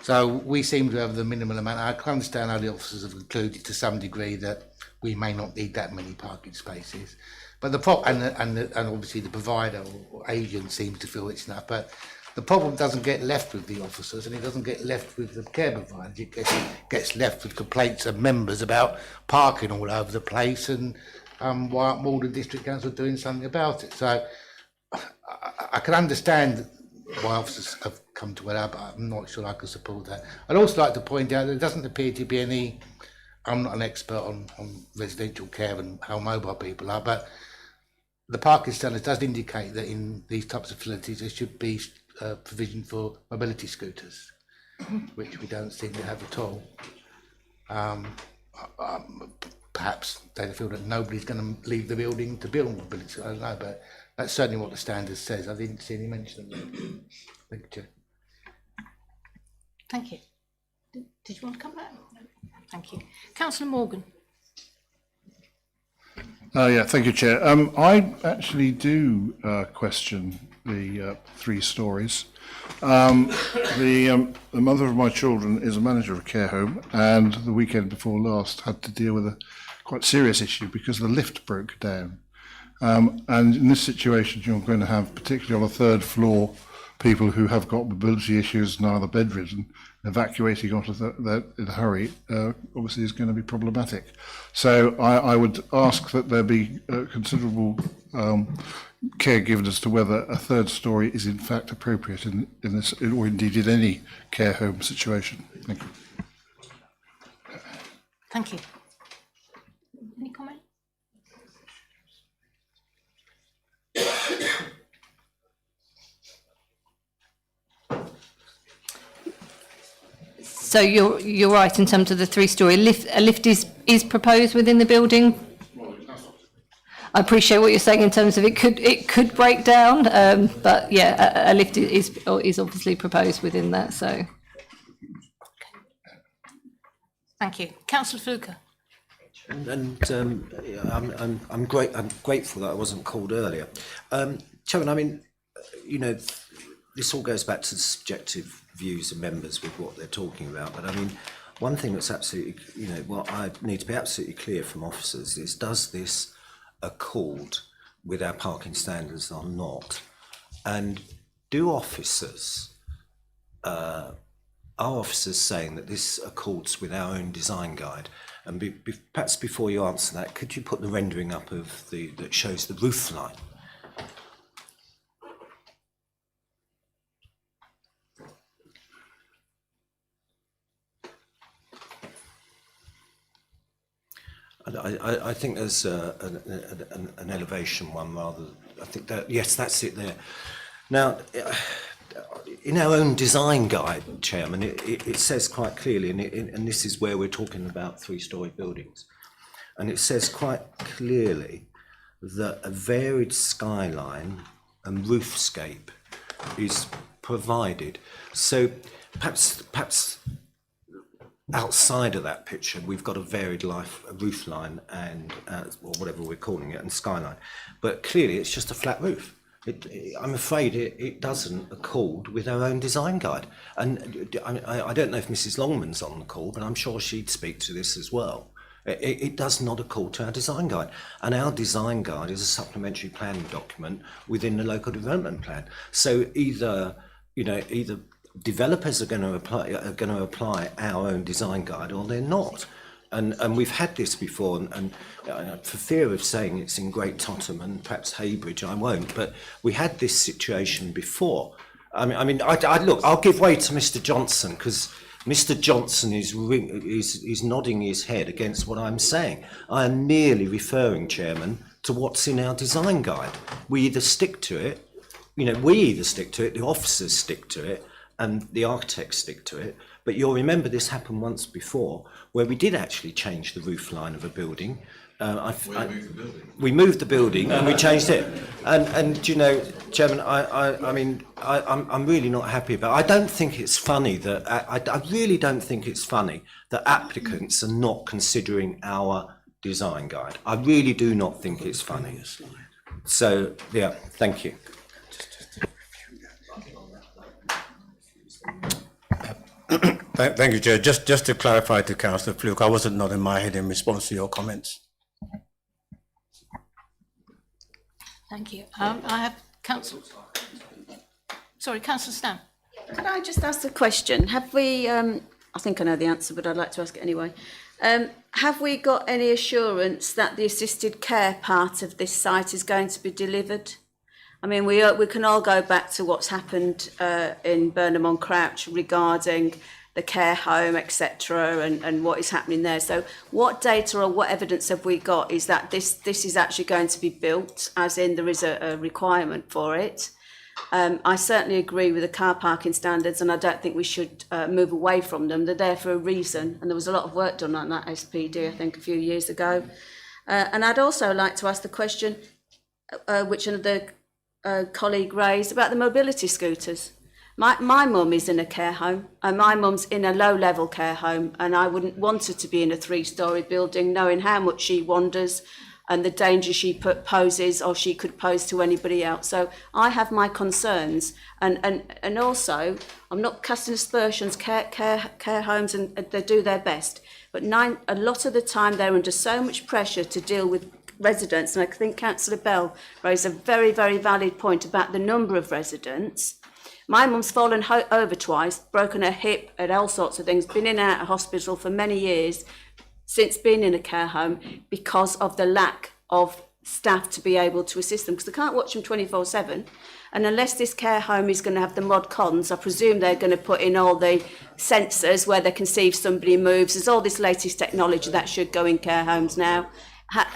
So we seem to have the minimal amount. I can understand how the officers have concluded to some degree that we may not need that many parking spaces, but and obviously the provider or agent seems to feel it's enough. But the problem doesn't get left with the officers, and it doesn't get left with the care providers. It gets left with complaints of members about parking all over the place, and why aren't Maldon District Council doing something about it? So I can understand why officers have come to where, but I'm not sure I can support that. I'd also like to point out that there doesn't appear to be any. I'm not an expert on residential care and how mobile people are, but the parking standards does indicate that in these types of facilities there should be provision for mobility scooters, which we don't seem to have at all. Perhaps they feel that nobody's going to leave the building to build mobility. I don't know, but that's certainly what the standard says. I didn't see any mention of that. Thank you, Chair. Thank you. Did you want to come back? No. Thank you. Councillor Morgan. Thank you, Chair. I actually do question the 3 stories. The mother of my children is a manager of a care home, and the weekend before last had to deal with a quite serious issue because the lift broke down. And in this situation, you're going to have, particularly on the 3rd floor, people who have got mobility issues and are either bedridden. Evacuating onto that in a hurry obviously is going to be problematic. So I would ask that there be considerable care given as to whether a 3rd story is in fact appropriate in this, or indeed in any care home situation. Thank you. Thank you. Any comment? So you're right in terms of the 3-storey lift. A lift is proposed within the building. I appreciate what you're saying in terms of it could break down, but yeah, a lift is obviously proposed within that. So, thank you, Councillor Fluker. And I'm grateful that I wasn't called earlier, Chairman. I mean, this all goes back to the subjective views of members with what they're talking about. But I mean, one thing that's absolutely, what I need to be absolutely clear from officers is, does this accord with our parking standards or not? And do officers, are officers saying that this accords with our own design guide? And perhaps before you answer that, could you put the rendering up of that shows the roof line? I think there's an elevation one rather. I think that, yes, that's it there. Now, in our own design guide, Chairman, it says quite clearly, and this is where we're talking about three-storey buildings, and it says quite clearly that a varied skyline and roofscape is provided. So perhaps outside of that picture, we've got a varied roof line and or whatever we're calling it, and skyline. But clearly, it's just a flat roof. I'm afraid it doesn't accord with our own design guide. And I don't know if Mrs. Longman's on the call, but I'm sure she'd speak to this as well. It does not accord to our design guide. And our design guide is a supplementary planning document within the local development plan. So either developers are going to apply our own design guide, or they're not. And we've had this before, and for fear of saying it's in Great Totham and perhaps Heybridge, I won't. But we had this situation before. I mean, look, I'll give way to Mr. Johnson, because Mr. Johnson is nodding his head against what I'm saying. I am merely referring, Chairman, to what's in our design guide. We either stick to it, the officers stick to it, and the architects stick to it. But you'll remember this happened once before, where we did actually change the roof line of a building. We moved the building and we changed it. And you know, Chairman, I'm really not happy about it. I don't think it's funny that I really don't think it's funny that applicants are not considering our design guide. I really do not think it's funny. So yeah, thank you. Thank you, Chair. Just to clarify to Councillor Fluke, I wasn't nodding my head in response to your comments. Thank you. I have Councillor Stamp. Could I just ask a question? Have we, I think I know the answer, but I'd like to ask it anyway. Have we got any assurance that the assisted care part of this site is going to be delivered? I mean, we can all go back to what's happened in Burnham-on-Crouch regarding the care home, etc., and what is happening there. So what data or what evidence have we got is that this is actually going to be built, as in there is a requirement for it? I certainly agree with the car parking standards, and I don't think we should move away from them. They're there for a reason, and there was a lot of work done on that SPD, I think, a few years ago. And I'd also like to ask the question, which another colleague raised, about the mobility scooters. My mum is in a care home, and my mum's in a low-level care home, and I wouldn't want her to be in a three-storey building, knowing how much she wanders and the danger she poses, or she could pose to anybody else. So I have my concerns, and also I'm not casting aspersions. Care homes, and they do their best, but a lot of the time they're under so much pressure to deal with residents, and I think Councillor Bell raised a very, very valid point about the number of residents. My mum's fallen over twice, broken her hip, and all sorts of things, been in and out of hospital for many years since being in a care home because of the lack of staff to be able to assist them, because they can't watch them 24/7. And unless this care home is going to have the mod cons, I presume they're going to put in all the sensors where they can see if somebody moves. There's all this latest technology that should go in care homes now.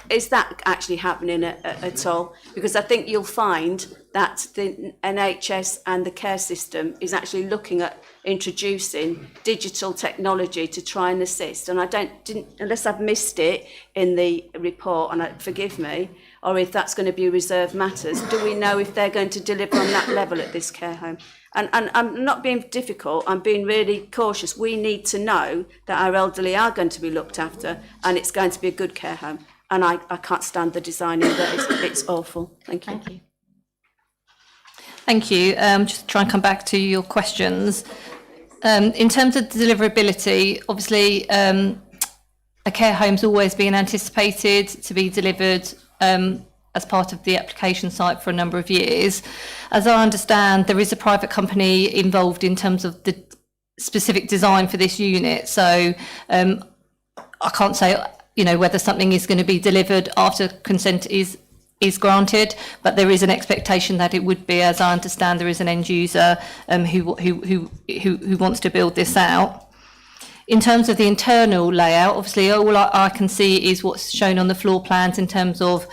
Is that actually happening at all? Because I think you'll find that the NHS and the care system is actually looking at introducing digital technology to try and assist. And I didn't, unless I've missed it in the report, and forgive me, or if that's going to be reserved matters, do we know if they're going to deliver on that level at this care home? And I'm not being difficult, I'm being really cautious. We need to know that our elderly are going to be looked after, and it's going to be a good care home. And I can't stand the design either. It's awful. Thank you. Thank you. Thank you. Just to try and come back to your questions. In terms of deliverability, obviously, a care home's always been anticipated to be delivered as part of the application site for a number of years. As I understand, there is a private company involved in terms of the specific design for this unit. So I can't say, you know, whether something is going to be delivered after consent is granted, but there is an expectation that it would be. As I understand, there is an end user who wants to build this out. In terms of the internal layout, obviously all I can see is what's shown on the floor plans in terms of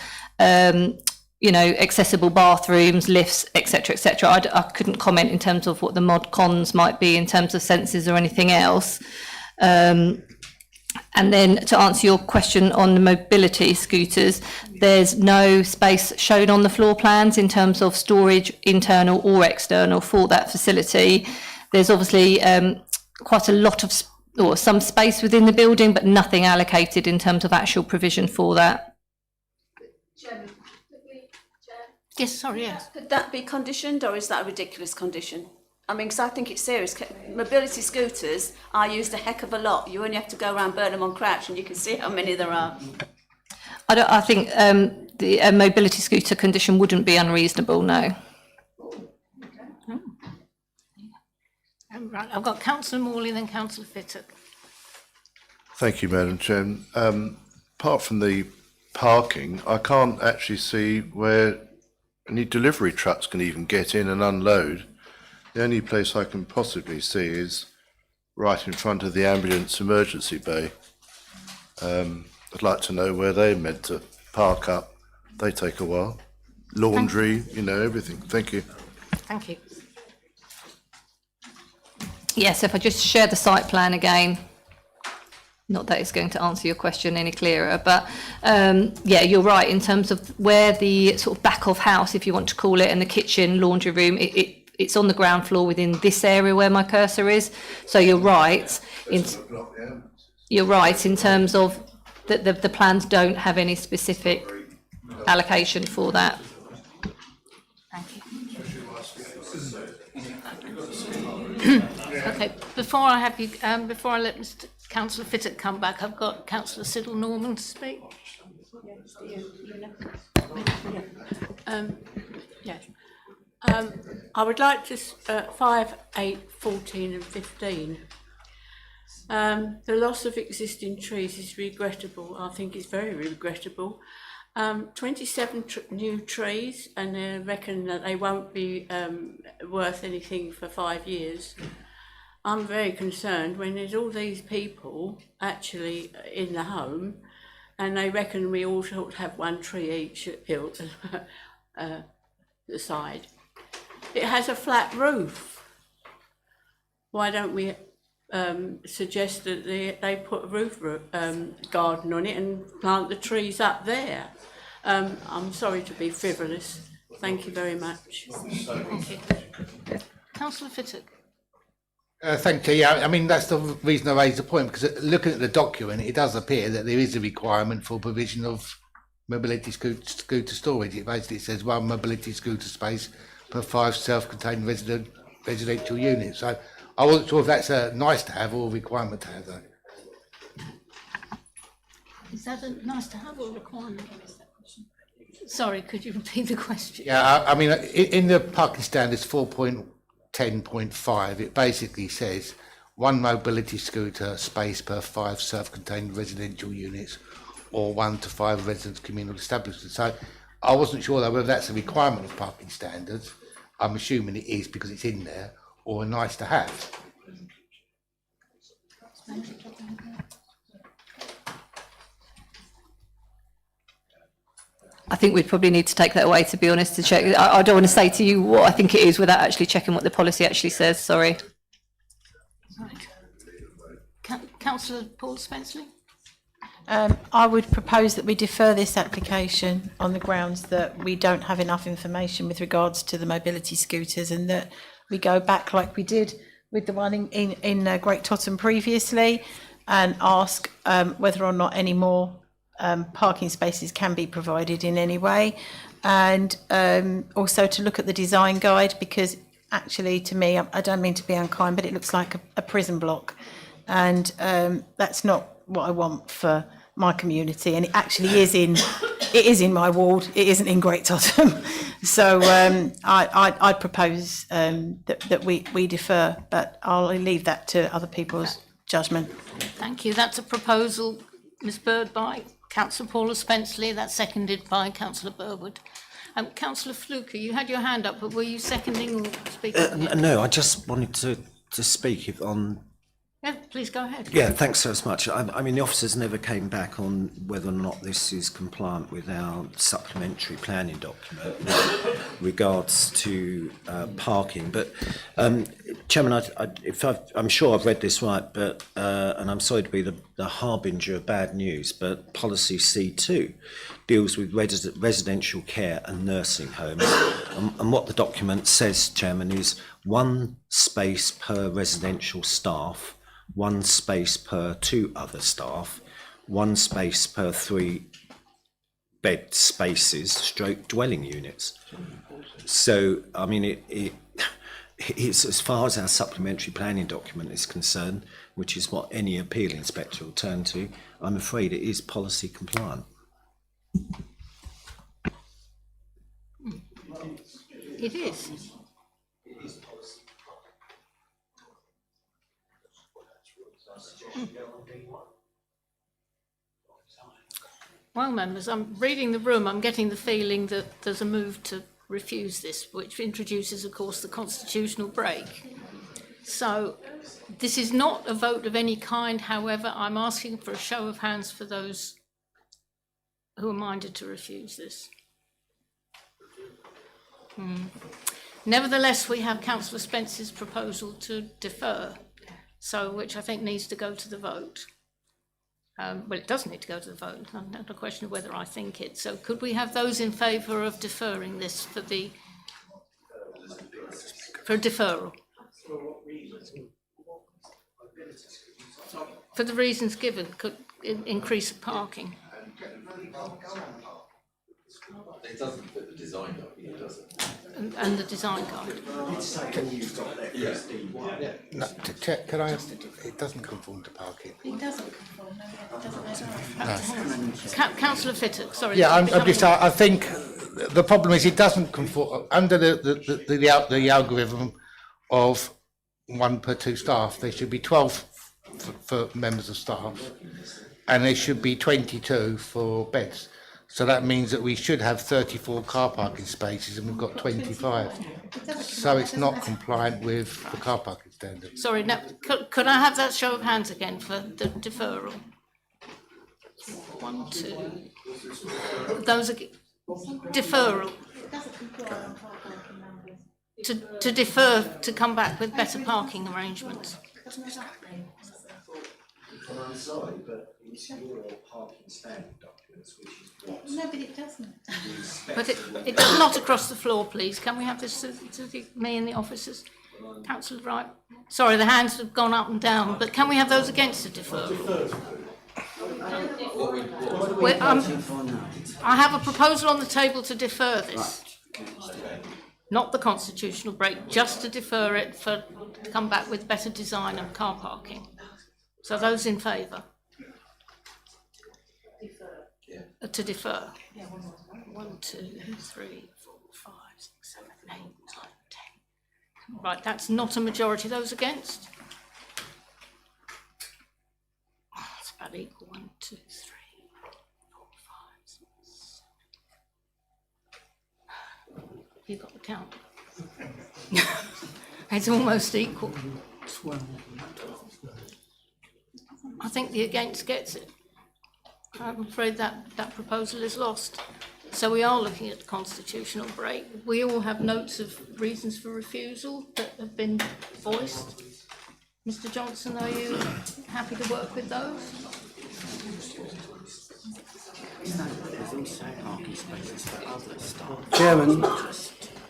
accessible bathrooms, lifts, etc., etc. I couldn't comment in terms of what the mod cons might be in terms of sensors or anything else. And then to answer your question on the mobility scooters, there's no space shown on the floor plans in terms of storage, internal or external, for that facility. There's obviously quite a lot of or some space within the building, but nothing allocated in terms of actual provision for that. Yes, sorry, yes. Could that be conditioned, or is that a ridiculous condition? I mean, because I think it's serious. Mobility scooters are used a heck of a lot. You only have to go around Burnham-on-Crouch and you can see how many there are. I think the mobility scooter condition wouldn't be unreasonable, no. Right, I've got Councillor Morley, then Councillor Fittock. Thank you, Madam Chair. Apart from the parking, I can't actually see where any delivery trucks can even get in and unload. The only place I can possibly see is right in front of the ambulance emergency bay. I'd like to know where they're meant to park up. They take a while. Laundry, everything. Thank you. Thank you. Yes, if I just share the site plan again, not that it's going to answer your question any clearer, but yeah, you're right in terms of where the sort of back of house, if you want to call it, and the kitchen, laundry room, it's on the ground floor within this area where my cursor is. So you're right in terms of that the plans don't have any specific allocation for that. Thank you. Okay, before I let Mr. Councillor Fittock come back, I've got Councillor Siddle Norman to speak. I would like to 5, 8, 14 and 15. The loss of existing trees is regrettable. I think it's very regrettable. 27 new trees, and they reckon that they won't be worth anything for 5 years. I'm very concerned when there's all these people actually in the home, and they reckon we all should have 1 tree each built the side. It has a flat roof. Why don't we suggest that they put a roof garden on it and plant the trees up there? I'm sorry to be frivolous. Thank you very much. Thank you. Councillor Fittock. Thank you. Yeah, I mean, that's the reason I raised the point, because looking at the document, it does appear that there is a requirement for provision of mobility scooter storage. It basically says 1 mobility scooter space per 5 self-contained residential units. So I wasn't sure if that's a nice to have or a requirement to have, though. Is that a nice to have or a requirement? Sorry, could you repeat the question? Yeah, I mean, in the parking standards 4.10.5, it basically says 1 mobility scooter space per 5 self-contained residential units or 1 to 5 residence communal establishments. So I wasn't sure though whether that's a requirement of parking standards. I'm assuming it is because it's in there, or a nice to have. I think we'd probably need to take that away, to be honest, to check. I don't want to say to you what I think it is without actually checking what the policy actually says. Sorry. Right. Councillor Paul Spenceley. I would propose that we defer this application on the grounds that we don't have enough information with regards to the mobility scooters, and that we go back like we did with the one in Great Totham previously, and ask whether or not any more parking spaces can be provided in any way, and also to look at the design guide, because actually to me, I don't mean to be unkind, but it looks like a prison block, and that's not what I want for my community, and it actually is in my ward. It isn't in Great Totham. So I'd propose that we defer, but I'll leave that to other people's judgment. Thank you. That's a proposal, Ms Bird, by Councillor Paula Spenceley. That's seconded by Councillor Burwood. Councillor Fluker, you had your hand up, but were you seconding or speaking? No, I just wanted to speak on Yeah, please go ahead. Yeah, thanks so much. I mean, the officers never came back on whether or not this is compliant with our supplementary planning document with regards to parking. But, Chairman, I'm sure I've read this right, but and I'm sorry to be the harbinger of bad news, but policy C2 deals with residential care and nursing homes. And what the document says, Chairman, is 1 space per residential staff, 1 space per 2 other staff, 1 space per 3 bed spaces stroke dwelling units. So, I mean, it's as far as our supplementary planning document is concerned, which is what any appeal inspector will turn to, I'm afraid it is policy compliant. It is. Well, members, I'm reading the room. I'm getting the feeling that there's a move to refuse this, which introduces, of course, the constitutional break. So this is not a vote of any kind. However, I'm asking for a show of hands for those who are minded to refuse this. Nevertheless, we have Councillor Spence's proposal to defer, so which I think needs to go to the vote. Well, it does need to go to the vote, not a question of whether I think it. So could we have those in favour of deferring this for deferral? For the reasons given, could increase parking. It doesn't fit the design document, does it? And the design guide. No, can I ask, it doesn't conform to parking. It doesn't conform, no, it doesn't. Councillor Fittock, sorry. Yeah, I think the problem is it doesn't conform, under the algorithm of 1 per 2 staff, there should be 12 for members of staff, and there should be 22 for beds. So that means that we should have 34 car parking spaces and we've got 25. So it's not compliant with the car parking standard. Sorry, now, could I have that show of hands again for the deferral? 1, 2. Those are deferral. To defer to come back with better parking arrangements. Well, I'm sorry, but it's your parking standard documents, which is what... No, but it doesn't. But it does not across the floor, please. Can we have this to me and the officers? Councillor Wright. Sorry, the hands have gone up and down, but can we have those against the deferral? I have a proposal on the table to defer this. Not the constitutional break, just to defer it to come back with better design and car parking. So those in favour? To defer. 1, 2, 3, 4, 5, 6, 7, 8, 9, 10. Right, that's not a majority. Those against? It's about equal. 1, 2, 3, 4, 5, 6. You've got the count. It's almost equal. 12. I think the against gets it. I'm afraid that proposal is lost. So we are looking at the constitutional break. We all have notes of reasons for refusal that have been voiced. Mr. Johnson, are you happy to work with those?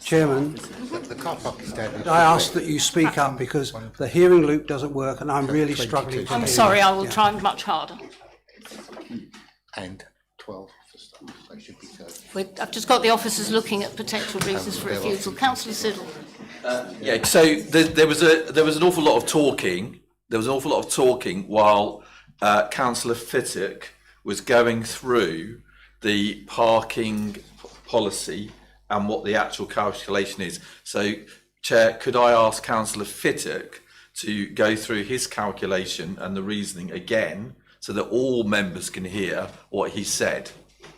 Chairman, the car parking standard. I ask that you speak up because the hearing loop doesn't work and I'm really struggling to hear. I'm sorry, I will try much harder. And 12 for staff, so it should be 30. I've just got the officers looking at potential reasons for refusal. Councillor Siddle. Yeah, so there was an awful lot of talking. There was an awful lot of talking while Councillor Fittock was going through the parking policy and what the actual calculation is. So, Chair, could I ask Councillor Fittock to go through his calculation and the reasoning again, so that all members can hear what he said?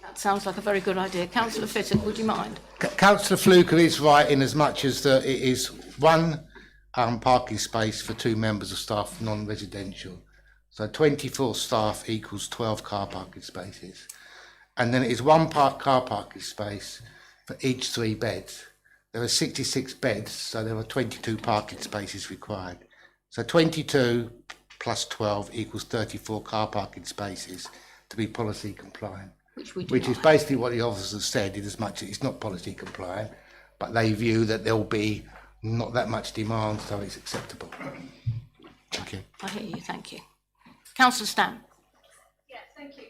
That sounds like a very good idea. Councillor Fittock, would you mind? Councillor Fluker is right in as much as that it is 1 parking space for 2 members of staff non-residential. So 24 staff equals 12 car parking spaces. And then it is 1 car parking space for each 3 beds. There are 66 beds, so there are 22 parking spaces required. So 22 plus 12 equals 34 car parking spaces to be policy compliant. Which is basically what the officers said, in as much as it's not policy compliant, but they view that there'll be not that much demand, so it's acceptable. Thank you. I hear you, thank you. Councillor Stamp. Yeah, thank you.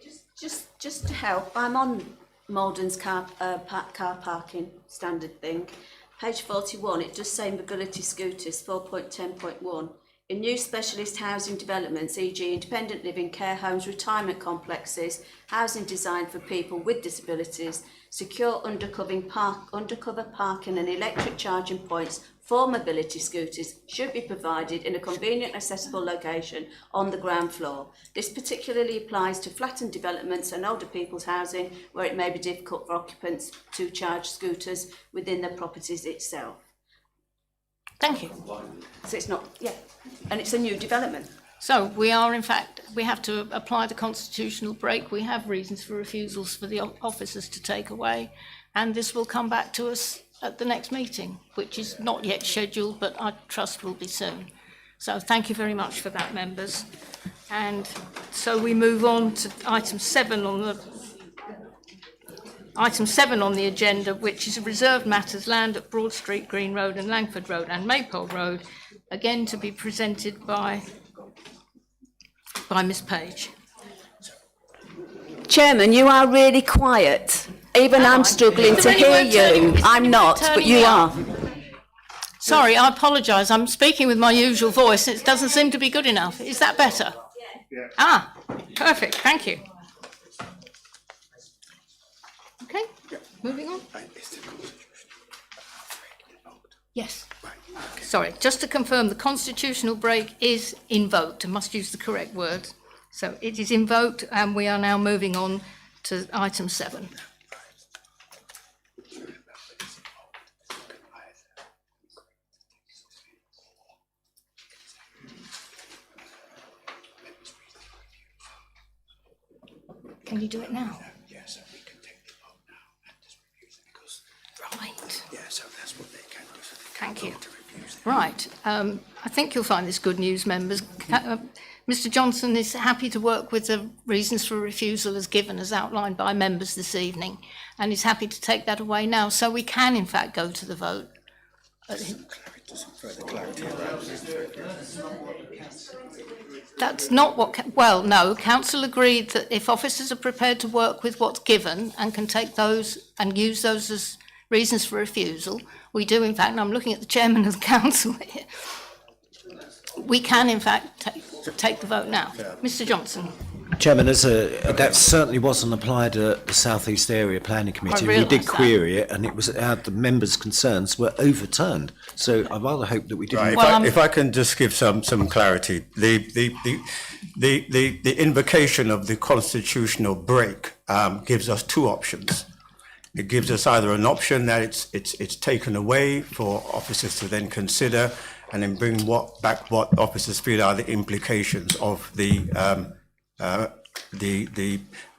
Just to help, I'm on Maldon's car parking standard thing. Page 41, it does say mobility scooters, 4.10.1. In new specialist housing developments, e.g. independent living, care homes, retirement complexes, housing designed for people with disabilities, secure undercover parking and electric charging points for mobility scooters should be provided in a convenient accessible location on the ground floor. This particularly applies to flattened developments and older people's housing where it may be difficult for occupants to charge scooters within the properties itself. Thank you. So it's not, yeah, and it's a new development. So we are, in fact, we have to apply the constitutional break. We have reasons for refusals for the officers to take away, and this will come back to us at the next meeting, which is not yet scheduled, but I trust will be soon. So thank you very much for that, members. And so we move on to item 7 on the agenda, which is reserved matters, land at Broad Street, Green Road and Langford Road and Maypole Road, again to be presented by Miss Page. Chairman, you are really quiet. Even I'm struggling to hear you. I'm not, but you are. Sorry, I apologise. I'm speaking with my usual voice. It doesn't seem to be good enough. Is that better? Yeah. Ah, perfect. Thank you. Okay, moving on. Yes. Sorry, just to confirm, the constitutional break is invoked. I must use the correct word. So it is invoked, and we are now moving on to item 7. Can you do it now? Yes, we can take the vote now and just refuse it because. Right. Yeah, so that's what they can do. So they can Thank you. vote to refuse it. Right. I think you'll find this good news, members. Mr. Johnson is happy to work with the reasons for refusal as given, as outlined by members this evening, and is happy to take that away now. So we can, in fact, go to the vote. That's not what, well, no, council agreed that if officers are prepared to work with what's given and can take those and use those as reasons for refusal, we do, in fact, and I'm looking at the chairman of the council here, we can, in fact, take the vote now. Mr. Johnson. Chairman, that certainly wasn't applied at the South East Area Planning Committee. We did that. query it, and it was the members' concerns were overturned. So I rather hope that we didn't. Right, if I can just give some clarity, the invocation of the constitutional break gives us 2 options. It gives us either an option that it's taken away for officers to then consider and then bring back what officers feel are the implications of the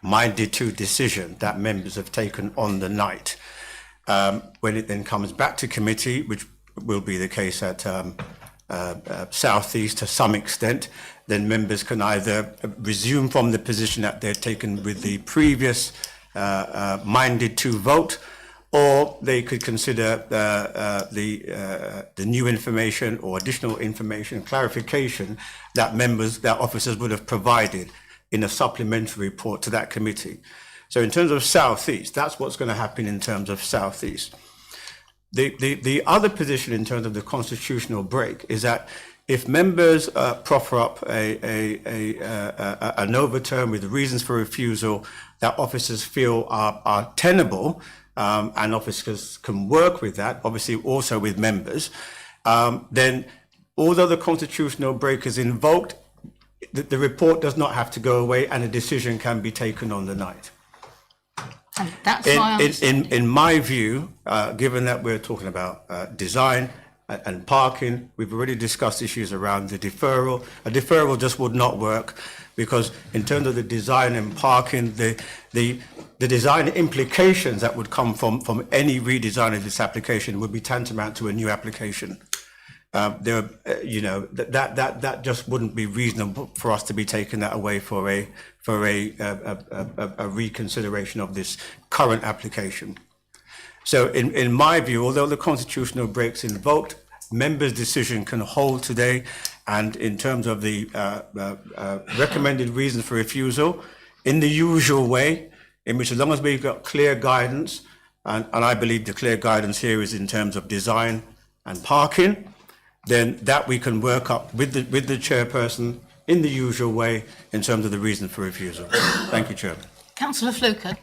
minded to decision that members have taken on the night. When it then comes back to committee, which will be the case at South East to some extent, then members can either resume from the position that they're taken with the previous minded to vote, or they could consider the new information or additional information, clarification that officers would have provided in a supplementary report to that committee. So in terms of South East, that's what's going to happen in terms of South East. The other position in terms of the constitutional break is that if members proffer up an overturn with reasons for refusal that officers feel are tenable, and officers can work with that, obviously also with members, then although the constitutional break is invoked, the report does not have to go away and a decision can be taken on the night. And that's my in my view, given that we're talking about design, and parking. We've already discussed issues around the deferral. A deferral just would not work because in terms of the design and parking, the design implications that would come from any redesign of this application would be tantamount to a new application. That just wouldn't be reasonable for us to be taking that away for a reconsideration of this current application. So in my view, although the constitutional break's invoked, members' decision can hold today, and in terms of the recommended reasons for refusal, in the usual way, in which as long as we've got clear guidance, and I believe the clear guidance here is in terms of design and parking, then that we can work up with the chairperson in the usual way in terms of the reason for refusal. Thank you, Chairman. Councillor Fluker.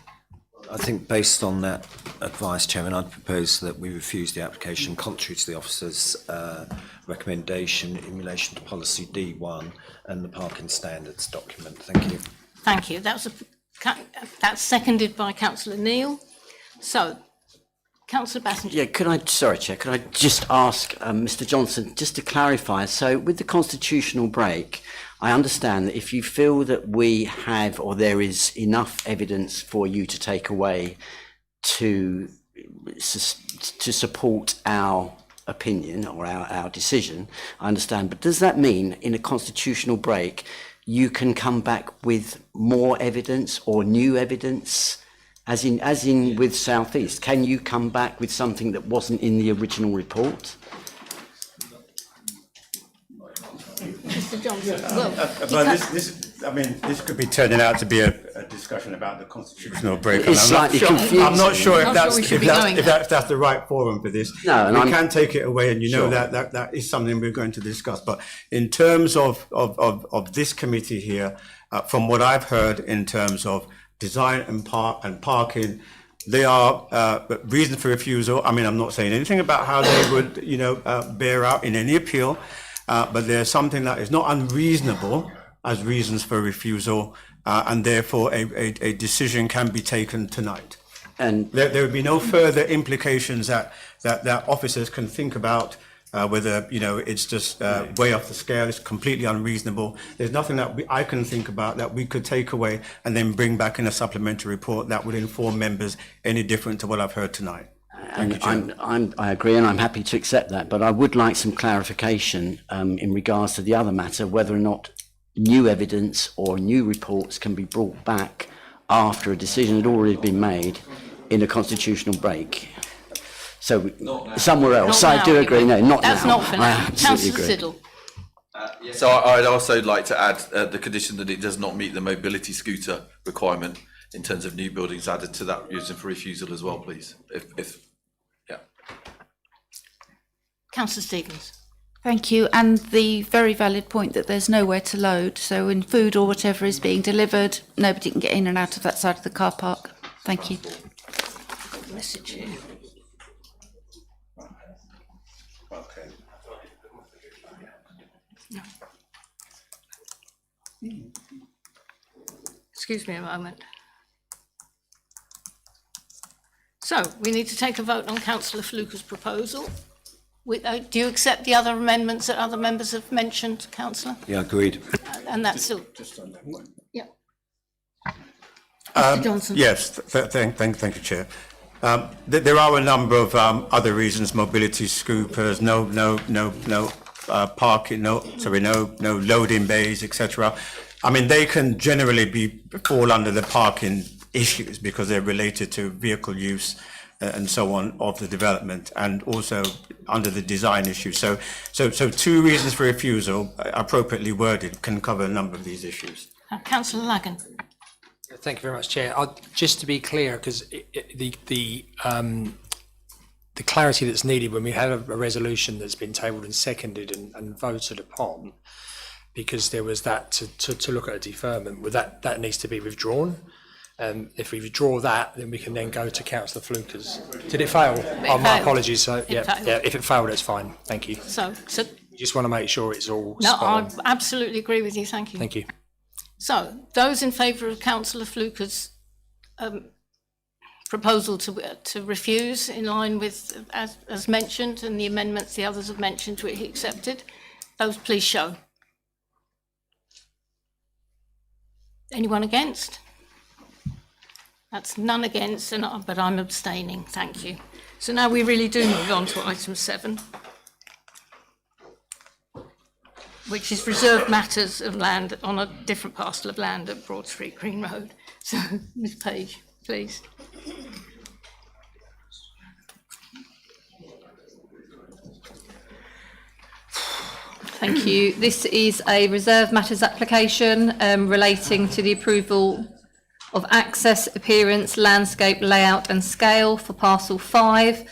I think based on that advice, Chairman, I'd propose that we refuse the application contrary to the officer's recommendation in relation to policy D1 and the parking standards document. Thank you. Thank you. That's seconded by Councillor Neal. So, Councillor Bassinger. Yeah, sorry, Chair, could I just ask Mr. Johnson, just to clarify, so with the constitutional break, I understand that if you feel that we have or there is enough evidence for you to take away to support our opinion or our decision, I understand, but does that mean in a constitutional break you can come back with more evidence or new evidence? As in with South East, can you come back with something that wasn't in the original report? Mr. Johnson. This could be turning out to be a discussion about the constitutional break. It's slightly confusing. I'm not sure if that's the right forum for this. No, we can take it away, and sure. that is something we're going to discuss. But in terms of this committee here, from what I've heard in terms of design and parking, they are reason for refusal. I mean, I'm not saying anything about how they would, bear out in any appeal, but there's something that is not unreasonable as reasons for refusal, and therefore a decision can be taken tonight. And there would be no further implications that officers can think about. Whether it's just way off the scale, it's completely unreasonable. There's nothing that I can think about that we could take away and then bring back in a supplementary report that would inform members any different to what I've heard tonight. And I agree, and I'm happy to accept that. But I would like some clarification in regards to the other matter, whether or not new evidence or new reports can be brought back after a decision had already been made in a constitutional break. So somewhere else, I do agree. No, not now. That's not for now. Councillor Siddle. So I'd also like to add the condition that it does not meet the mobility scooter requirement in terms of new buildings added to that reason for refusal as well, please. Councillor Stevens. Thank you. And the very valid point that there's nowhere to load. So when food or whatever is being delivered, nobody can get in and out of that side of the car park. Thank you. Message here. Okay. No. Excuse me a moment. So we need to take a vote on Councillor Fluker's proposal. Do you accept the other amendments that other members have mentioned, Councillor? Yeah, agreed. And that's still. Yeah. Mr. Johnson. Yes, thank you, Chair. There are a number of other reasons: mobility scoopers, no parking, no loading bays, etc. I mean, they can generally fall under the parking issues because they're related to vehicle use and so on of the development, and also under the design issue. So two reasons for refusal, appropriately worded, can cover a number of these issues. Councillor Lagan. Thank you very much, Chair. Just to be clear, because the clarity that's needed when we have a resolution that's been tabled and seconded and voted upon, because there was that to look at a deferment, that needs to be withdrawn. If we withdraw that, then we can then go to Councillor Fluker's. Did it fail? My apologies. So yeah, if it failed, that's fine. Thank you. So just want to make sure it's all. No, I absolutely agree with you. Thank you. Thank you. So those in favour of Councillor Fluker's proposal to refuse in line with, as mentioned, and the amendments the others have mentioned which he accepted? Those please show. Anyone against? That's none against, but I'm abstaining. Thank you. So now we really do move on to item 7, which is reserved matters of land on a different parcel of land at Broad Street Green Road. So, Ms Page, please. Thank you. This is a reserved matters application relating to the approval of access, appearance, landscape, layout and scale for parcel 5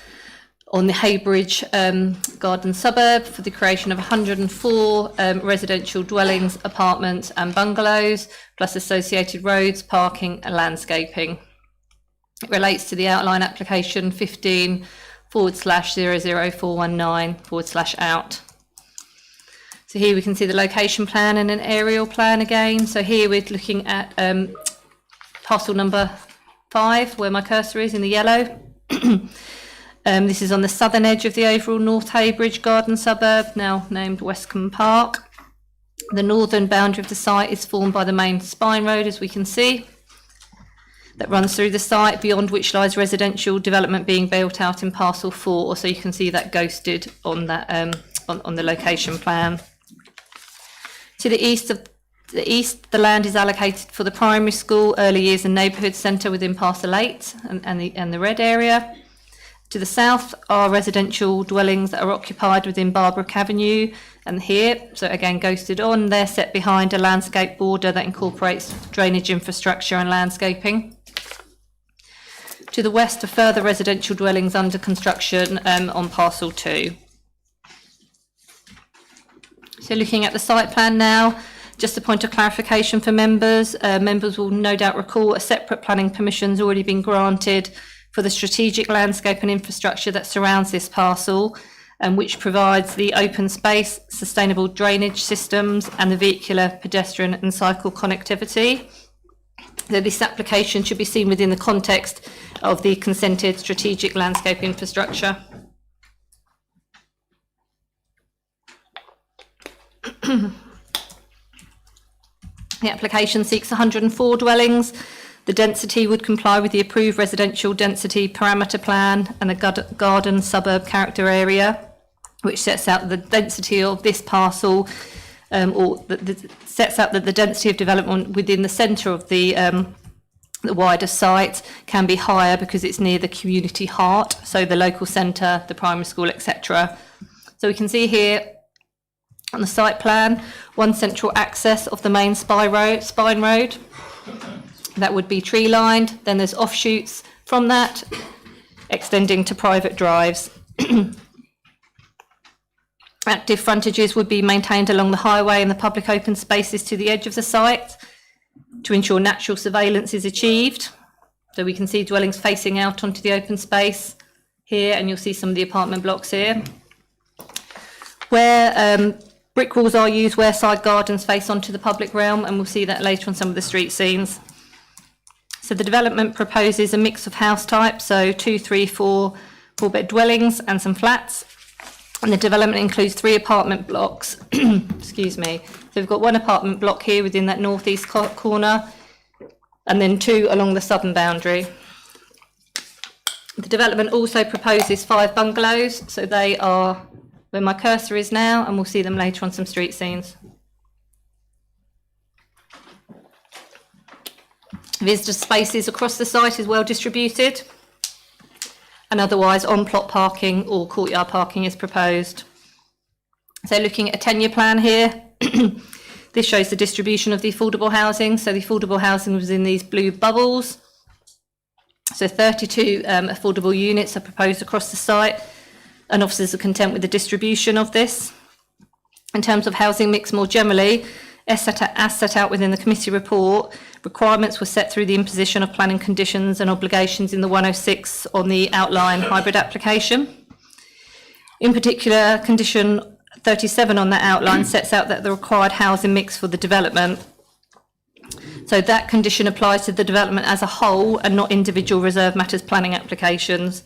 on the Heybridge garden suburb for the creation of 104 residential dwellings, apartments and bungalows, plus associated roads, parking and landscaping. It relates to the outline application 15/00419/out. So here we can see the location plan and an aerial plan again. So here we're looking at parcel number 5, where my cursor is in the yellow. This is on the southern edge of the overall North Heybridge garden suburb, now named Westcombe Park. The northern boundary of the site is formed by the main spine road, as we can see, that runs through the site, beyond which lies residential development being built out in parcel 4. So you can see that ghosted on that on the location plan. To the east, the land is allocated for the primary school, early years and neighbourhood centre within parcel 8 and the red area. To the south are residential dwellings that are occupied within Barbrook Avenue and here, so again ghosted on, they're set behind a landscape border that incorporates drainage infrastructure and landscaping. To the west are further residential dwellings under construction on parcel 2. So looking at the site plan now, just a point of clarification for members. Members will no doubt recall a separate planning permission's already been granted for the strategic landscape and infrastructure that surrounds this parcel, and which provides the open space, sustainable drainage systems and the vehicular, pedestrian and cycle connectivity. So this application should be seen within the context of the consented strategic landscape infrastructure. The application seeks 104 dwellings. The density would comply with the approved residential density parameter plan and the garden suburb character area, which sets out the density of this parcel, sets out that the density of development within the centre of the wider site can be higher because it's near the community heart, so the local centre, the primary school, etc. So we can see here on the site plan, one central access of the main spine road. That would be tree lined. Then there's offshoots from that, extending to private drives. Active frontages would be maintained along the highway and the public open spaces to the edge of the site to ensure natural surveillance is achieved. So we can see dwellings facing out onto the open space here, and you'll see some of the apartment blocks here. Where brick walls are used, where side gardens face onto the public realm, and we'll see that later on some of the street scenes. So the development proposes a mix of house types, so 2, 3, 4 4-bed dwellings and some flats. And the development includes 3 apartment blocks. Excuse me. So we've got 1 apartment block here within that northeast corner, and then 2 along the southern boundary. The development also proposes 5 bungalows, so they are where my cursor is now, and we'll see them later on some street scenes. Visitor spaces across the site is well distributed, and otherwise on-plot parking or courtyard parking is proposed. So looking at a 10-year plan here, this shows the distribution of the affordable housing. So the affordable housing was in these blue bubbles. So 32 affordable units are proposed across the site, and officers are content with the distribution of this. In terms of housing mix more generally, as set out within the committee report, requirements were set through the imposition of planning conditions and obligations in the 106 on the outline hybrid application. In particular, condition 37 on that outline sets out that the required housing mix for the development So that condition applies to the development as a whole and not individual reserve matters planning applications.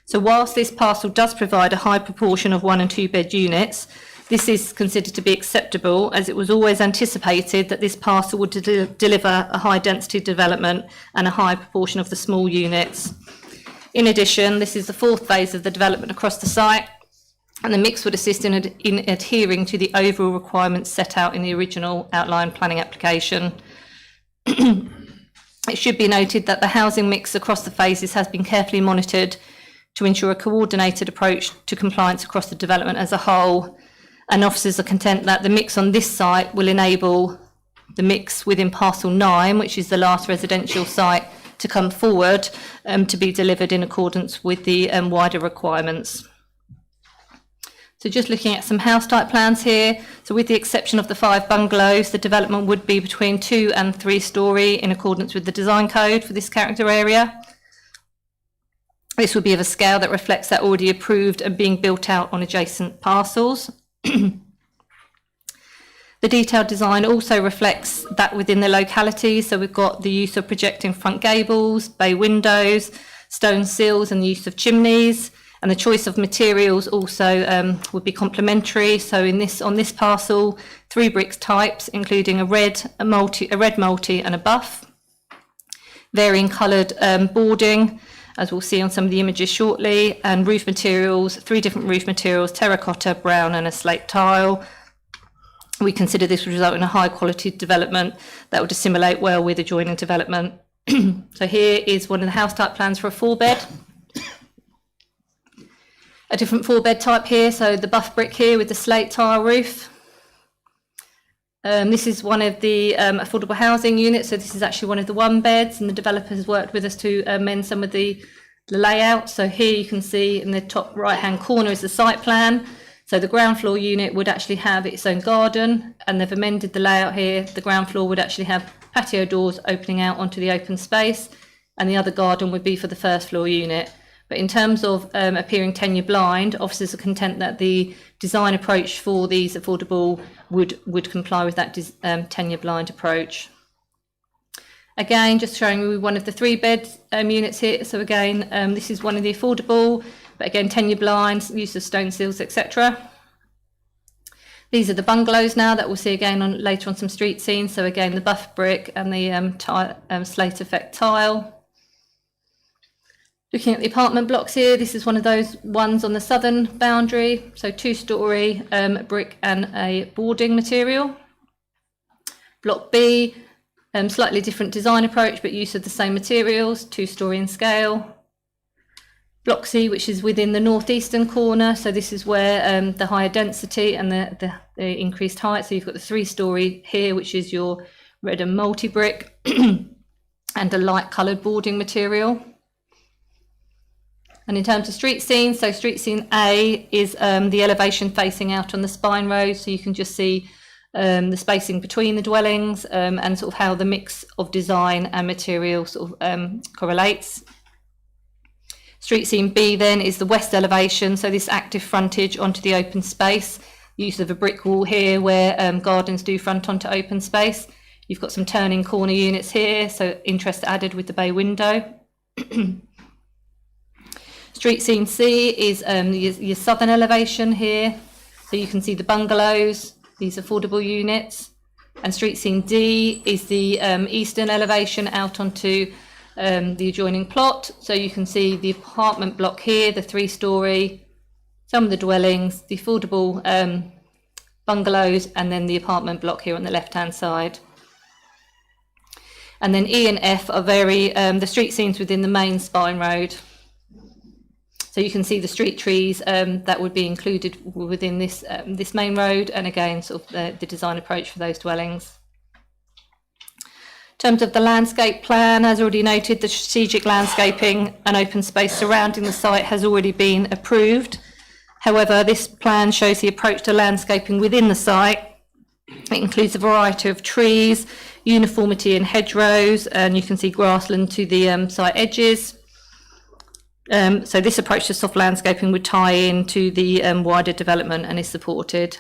So whilst this parcel does provide a high proportion of 1 and 2 bed units, this is considered to be acceptable as it was always anticipated that this parcel would deliver a high density development and a high proportion of the small units. In addition, this is the 4th phase of the development across the site, and the mix would assist in adhering to the overall requirements set out in the original outline planning application. It should be noted that the housing mix across the phases has been carefully monitored to ensure a coordinated approach to compliance across the development as a whole, and officers are content that the mix on this site will enable the mix within parcel 9, which is the last residential site to come forward, to be delivered in accordance with the wider requirements. So just looking at some house type plans here, so with the exception of the 5 bungalows, the development would be between 2 and 3 storey in accordance with the design code for this character area. This would be of a scale that reflects that already approved and being built out on adjacent parcels. The detailed design also reflects that within the locality, so we've got the use of projecting front gables, bay windows, stone sills and the use of chimneys, and the choice of materials also would be complementary. So on this parcel, 3 bricks types, including a red multi and a buff, varying coloured boarding, as we'll see on some of the images shortly, and roof materials, 3 different roof materials, terracotta, brown and a slate tile. We consider this would result in a high quality development that would assimilate well with adjoining development. So here is one of the house type plans for a 4-bed. A different 4-bed type here, so the buff brick here with the slate tile roof. This is one of the affordable housing units, so this is actually one of the 1-beds, and the developer has worked with us to amend some of the layout. So here you can see in the top right hand corner is the site plan. So the ground floor unit would actually have its own garden, and they've amended the layout here. The ground floor would actually have patio doors opening out onto the open space, and the other garden would be for the first floor unit. But in terms of appearing tenure blind, officers are content that the design approach for these affordable would comply with that tenure blind approach. Again, just showing you one of the 3-bed units here. So again, this is one of the affordable, but again, tenure blind, use of stone sills, etc. These are the bungalows now that we'll see again later on some street scenes. So again, the buff brick and the slate effect tile. Looking at the apartment blocks here, this is one of those ones on the southern boundary, so 2-storey brick and a boarding material. Block B, slightly different design approach, but use of the same materials, 2-storey in scale. Block C, which is within the northeastern corner, so this is where the higher density and the increased height, so you've got the 3-storey here, which is your red and multi-brick, and a light coloured boarding material. And in terms of street scene, so street scene A is the elevation facing out on the spine road, so you can just see the spacing between the dwellings and sort of how the mix of design and material sort of correlates. Street scene B then is the west elevation, so this active frontage onto the open space, use of a brick wall here where gardens do front onto open space. You've got some turning corner units here, so interest added with the bay window. Street scene C is your southern elevation here, so you can see the bungalows, these affordable units, and street scene D is the eastern elevation out onto the adjoining plot, so you can see the apartment block here, the 3-storey, some of the dwellings, the affordable bungalows, and then the apartment block here on the left hand side. And then E and F are the street scenes within the main spine road. So you can see the street trees that would be included within this main road, and again, sort of the design approach for those dwellings. In terms of the landscape plan, as already noted, the strategic landscaping and open space surrounding the site has already been approved. However, this plan shows the approach to landscaping within the site. It includes a variety of trees, uniformity in hedgerows, and you can see grassland to the site edges. So this approach to soft landscaping would tie into the wider development and is supported.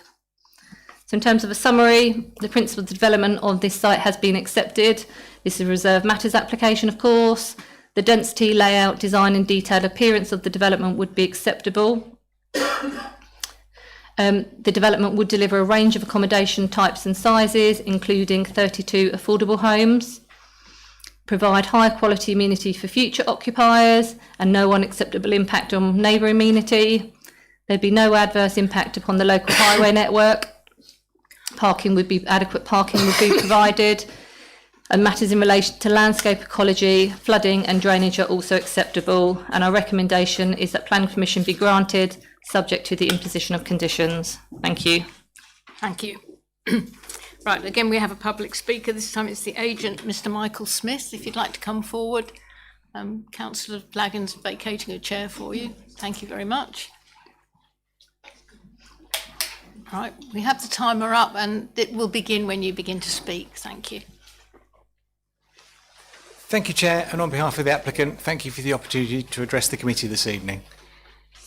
So in terms of a summary, the principle of the development of this site has been accepted. This is a reserve matters application, of course. The density, layout, design and detailed appearance of the development would be acceptable. The development would deliver a range of accommodation types and sizes, including 32 affordable homes, provide high quality amenity for future occupiers and no unacceptable impact on neighbour amenity. There'd be no adverse impact upon the local highway network. Adequate parking would be provided. And matters in relation to landscape ecology, flooding and drainage are also acceptable. And our recommendation is that planning permission be granted, subject to the imposition of conditions. Thank you. Thank you. Right, again, we have a public speaker. This time it's the agent, Mr. Michael Smith. If you'd like to come forward. Councillor Blaggen's vacating a chair for you. Thank you very much. Right, we have the timer up and it will begin when you begin to speak. Thank you. Thank you, Chair, and on behalf of the applicant, thank you for the opportunity to address the committee this evening.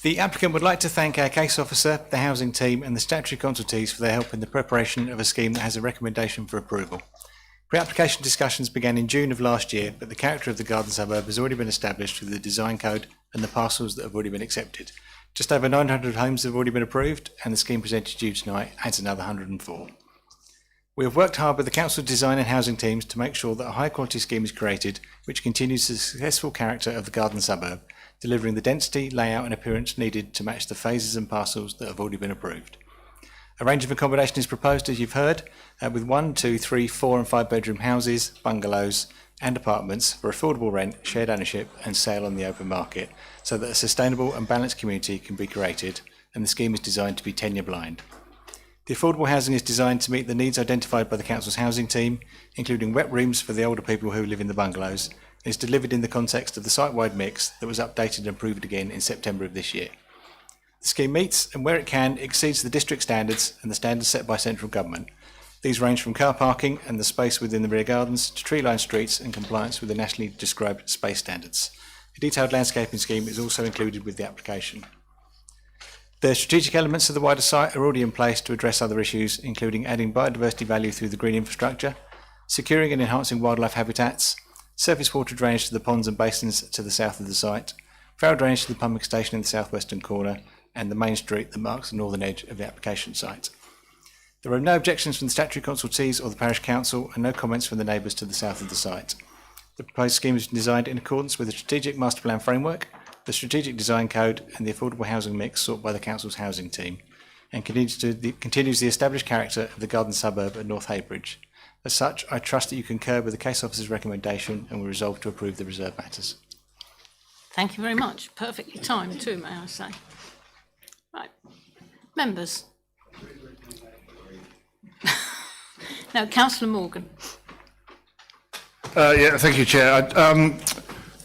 The applicant would like to thank our case officer, the housing team and the statutory consultees for their help in the preparation of a scheme that has a recommendation for approval. Pre-application discussions began in June of last year, but the character of the garden suburb has already been established through the design code and the parcels that have already been accepted. Just over 900 homes have already been approved, and the scheme presented to you tonight adds another 104. We have worked hard with the council design and housing teams to make sure that a high quality scheme is created which continues the successful character of the garden suburb, delivering the density, layout and appearance needed to match the phases and parcels that have already been approved. A range of accommodation is proposed, as you've heard, with 1, 2, 3, 4 and 5 bedroom houses, bungalows and apartments for affordable rent, shared ownership and sale on the open market, so that a sustainable and balanced community can be created, and the scheme is designed to be tenure blind. The affordable housing is designed to meet the needs identified by the council's housing team, including wet rooms for the older people who live in the bungalows, and is delivered in the context of the site-wide mix that was updated and approved again in September of this year. The scheme meets, and where it can, exceeds the district standards and the standards set by central government. These range from car parking and the space within the rear gardens to tree-lined streets and compliance with the nationally described space standards. A detailed landscaping scheme is also included with the application. The strategic elements of the wider site are already in place to address other issues, including adding biodiversity value through the green infrastructure, securing and enhancing wildlife habitats, surface water drainage to the ponds and basins to the south of the site, foul drainage to the pumping station in the southwestern corner, and the main street that marks the northern edge of the application site. There are no objections from the statutory consultees or the parish council, and no comments from the neighbours to the south of the site. The proposed scheme is designed in accordance with the strategic master plan framework, the strategic design code and the affordable housing mix sought by the council's housing team, and continues the established character of the garden suburb at North Heybridge. As such, I trust that you concur with the case officer's recommendation and will resolve to approve the reserve matters. Thank you very much. Perfectly timed too, may I say. Right. Members. Now, Councillor Morgan. Thank you, Chair.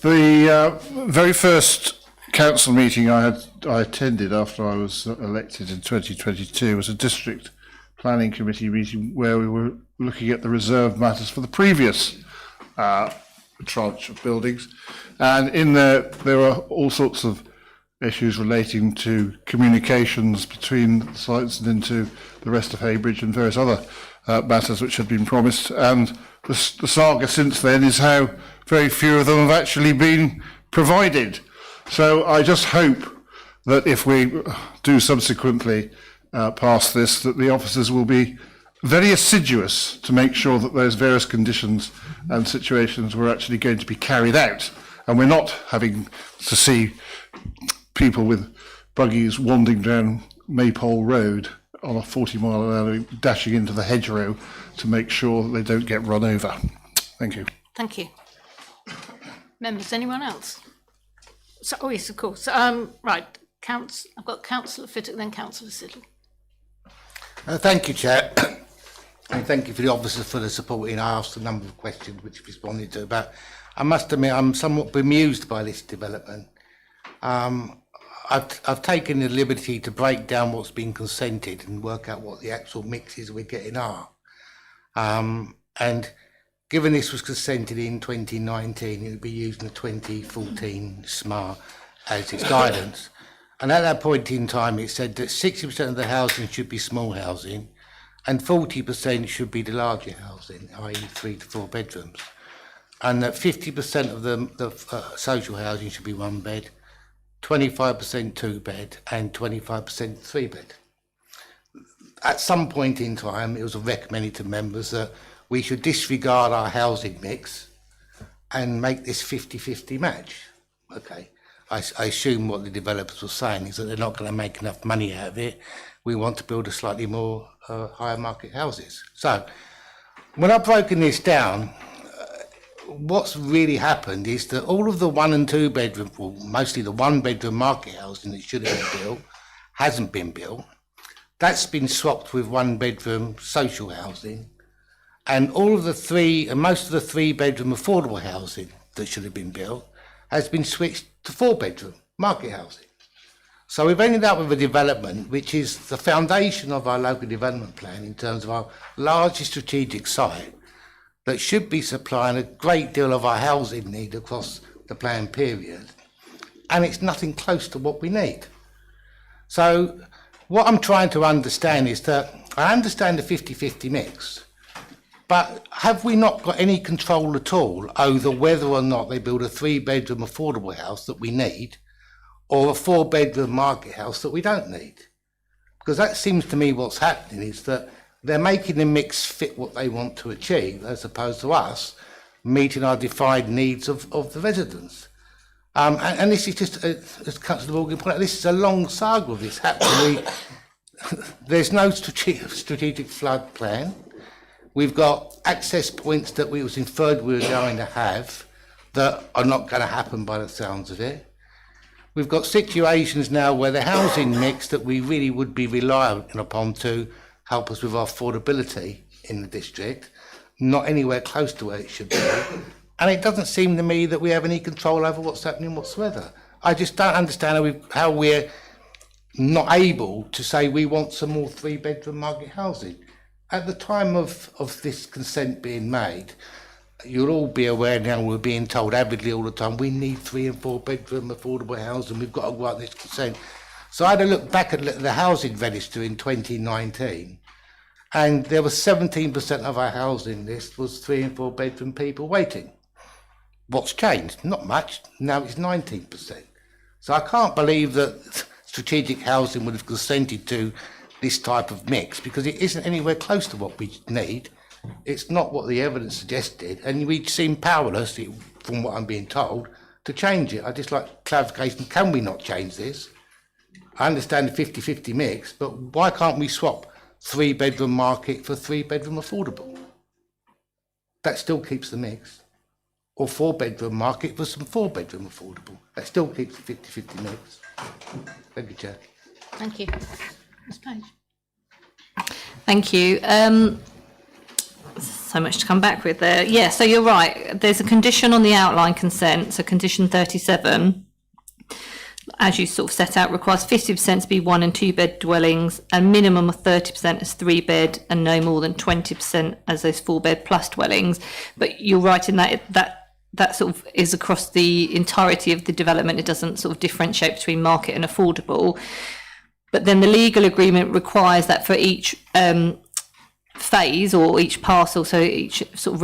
The very first council meeting I attended after I was elected in 2022 was a district planning committee meeting where we were looking at the reserve matters for the previous tranche of buildings, and in there were all sorts of issues relating to communications between the sites and into the rest of Heybridge and various other matters which had been promised, and the saga since then is how very few of them have actually been provided. So I just hope that if we do subsequently pass this, that the officers will be very assiduous to make sure that those various conditions and situations were actually going to be carried out, and we're not having to see people with buggies wandering down Maypole Road on a 40-mile-an-hour dashing into the hedgerow to make sure that they don't get run over. Thank you. Thank you. Members, anyone else? So, oh yes, of course. Right, I've got Councillor Fittock, then Councillor Siddle. Thank you, Chair. And thank you for the officers for the support. I asked a number of questions which responded to, but I must admit I'm somewhat bemused by this development. I've taken the liberty to break down what's been consented and work out what the actual mixes we're getting are. And given this was consented in 2019, it would be using the 2014 SMAR as its guidance. And at that point in time, it said that 60% of the housing should be small housing and 40% should be the larger housing, i.e. 3 to 4 bedrooms, and that 50% of the social housing should be 1 bed, 25% 2 bed, and 25% 3 bed. At some point in time, it was recommended to members that we should disregard our housing mix and make this 50-50 match. Okay, I assume what the developers were saying is that they're not going to make enough money out of it. We want to build a slightly more higher market houses. So when I've broken this down, what's really happened is that all of the 1 and 2 bedroom, well, mostly the 1 bedroom market housing that should have been built, hasn't been built. That's been swapped with 1 bedroom social housing, and all of the 3 and most of the 3 bedroom affordable housing that should have been built has been switched to 4 bedroom market housing. So we've ended up with a development which is the foundation of our local development plan in terms of our largest strategic site that should be supplying a great deal of our housing need across the planned period, and it's nothing close to what we need. So what I'm trying to understand is that I understand the 50-50 mix, but have we not got any control at all over whether or not they build a 3 bedroom affordable house that we need or a 4 bedroom market house that we don't need? Because that seems to me what's happening is that they're making the mix fit what they want to achieve, as opposed to us meeting our defined needs of the residents. And this is just, as Councillor Morgan pointed out, this is a long saga of this happening. There's no strategic flood plan. We've got access points that we was inferred we were going to have that are not going to happen by the sounds of it. We've got situations now where the housing mix that we really would be relying upon to help us with our affordability in the district, not anywhere close to where it should be. And it doesn't seem to me that we have any control over what's happening whatsoever. I just don't understand how we're not able to say we want some more 3 bedroom market housing. At the time of this consent being made, you'll all be aware now we're being told avidly all the time, we need 3 and 4 bedroom affordable housing, we've got to grant this consent. So I had a look back at the housing register in 2019, and there was 17% of our housing list was 3 and 4 bedroom people waiting. What's changed? Not much. Now it's 19%. So I can't believe that strategic housing would have consented to this type of mix, because it isn't anywhere close to what we need. It's not what the evidence suggested, and we seem powerless, from what I'm being told, to change it. I'd just like clarification, can we not change this? I understand the 50-50 mix, but why can't we swap 3 bedroom market for 3 bedroom affordable? That still keeps the mix. Or 4 bedroom market for some 4 bedroom affordable. That still keeps the 50-50 mix. Thank you, Chair. Thank you. Ms. Page. Thank you. So much to come back with there. Yeah, so you're right. There's a condition on the outline consent, so condition 37, as you sort of set out, requires 50% to be 1 and 2 bed dwellings, a minimum of 30% as 3 bed, and no more than 20% as those 4 bed plus dwellings. But you're right in that sort of is across the entirety of the development. It doesn't sort of differentiate between market and affordable. But then the legal agreement requires that for each phase or each parcel, so each sort of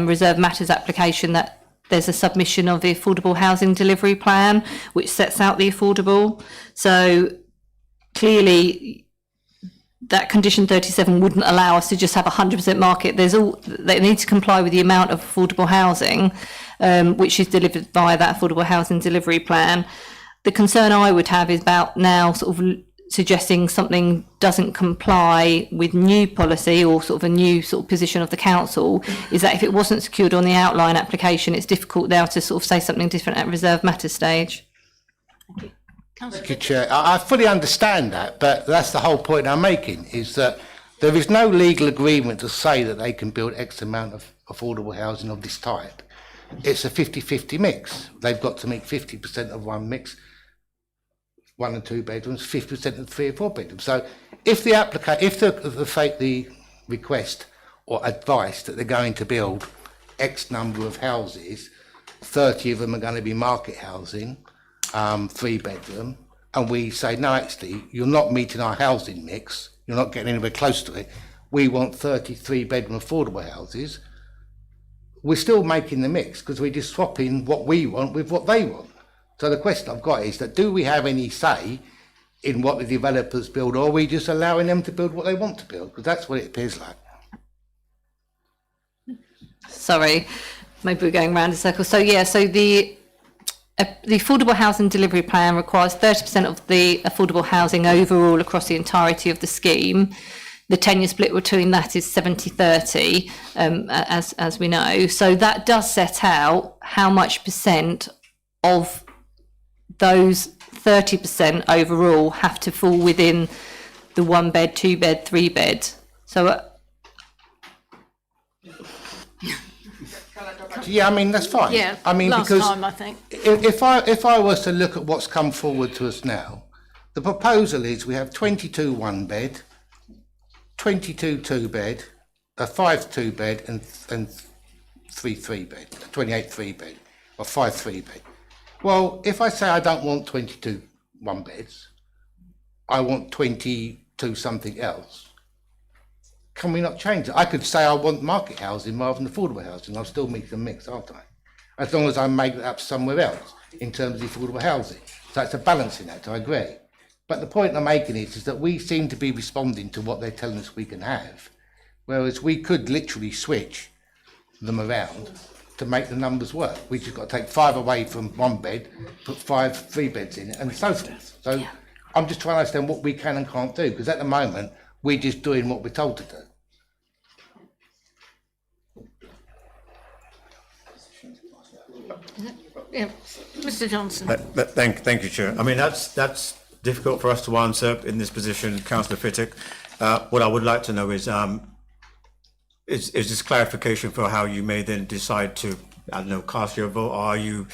reserve matters application, that there's a submission of the affordable housing delivery plan, which sets out the affordable. So clearly that condition 37 wouldn't allow us to just have 100% market. They need to comply with the amount of affordable housing, which is delivered via that affordable housing delivery plan. The concern I would have is about now sort of suggesting something doesn't comply with new policy or sort of a new sort of position of the council, is that if it wasn't secured on the outline application, it's difficult now to sort of say something different at reserve matter stage. Thank you, Chair. I fully understand that, but that's the whole point I'm making, is that there is no legal agreement to say that they can build X amount of affordable housing of this type. It's a 50-50 mix. They've got to make 50% of one mix, 1 and 2 bedrooms, 50% of 3 and 4 bedrooms. So if the request or advice that they're going to build X number of houses, 30 of them are going to be market housing, 3 bedroom, and we say, no, actually, you're not meeting our housing mix, you're not getting anywhere close to it, we want 33 bedroom affordable houses, we're still making the mix because we're just swapping what we want with what they want. So the question I've got is that do we have any say in what the developers build, or are we just allowing them to build what they want to build? Because that's what it appears like. Sorry, maybe we're going round in circles. So yeah, so the affordable housing delivery plan requires 30% of the affordable housing overall across the entirety of the scheme. The 10-year split between that is 70-30, as we know. So that does set out how much percent of those 30% overall have to fall within the 1 bed, 2 bed, 3 bed. So yeah, I mean that's fine. Yeah, I mean last because time, I think. if I was to look at what's come forward to us now, the proposal is we have 22 1 bed, 22 2 bed, a 5 2 bed, and 3 3 bed, 28 3 bed, or 5 3 bed. Well, if I say I don't want 22 1 beds, I want 22 something else. Can we not change it? I could say I want market housing rather than affordable housing. I'll still make the mix, aren't I? As long as I make that up somewhere else in terms of affordable housing. So it's a balancing act, I agree. But the point I'm making is that we seem to be responding to what they're telling us we can have, whereas we could literally switch them around to make the numbers work. We just got to take 5 away from 1 bed, put 5 3 beds in it, and so forth. So I'm just trying to understand what we can and can't do, because at the moment we're just doing what we're told to do. Yeah, Mr. Johnson. Thank you, Chair. I mean, that's difficult for us to answer in this position, Councillor Fittick. What I would like to know is this clarification for how you may then decide to, I don't know, cast your vote? Or are you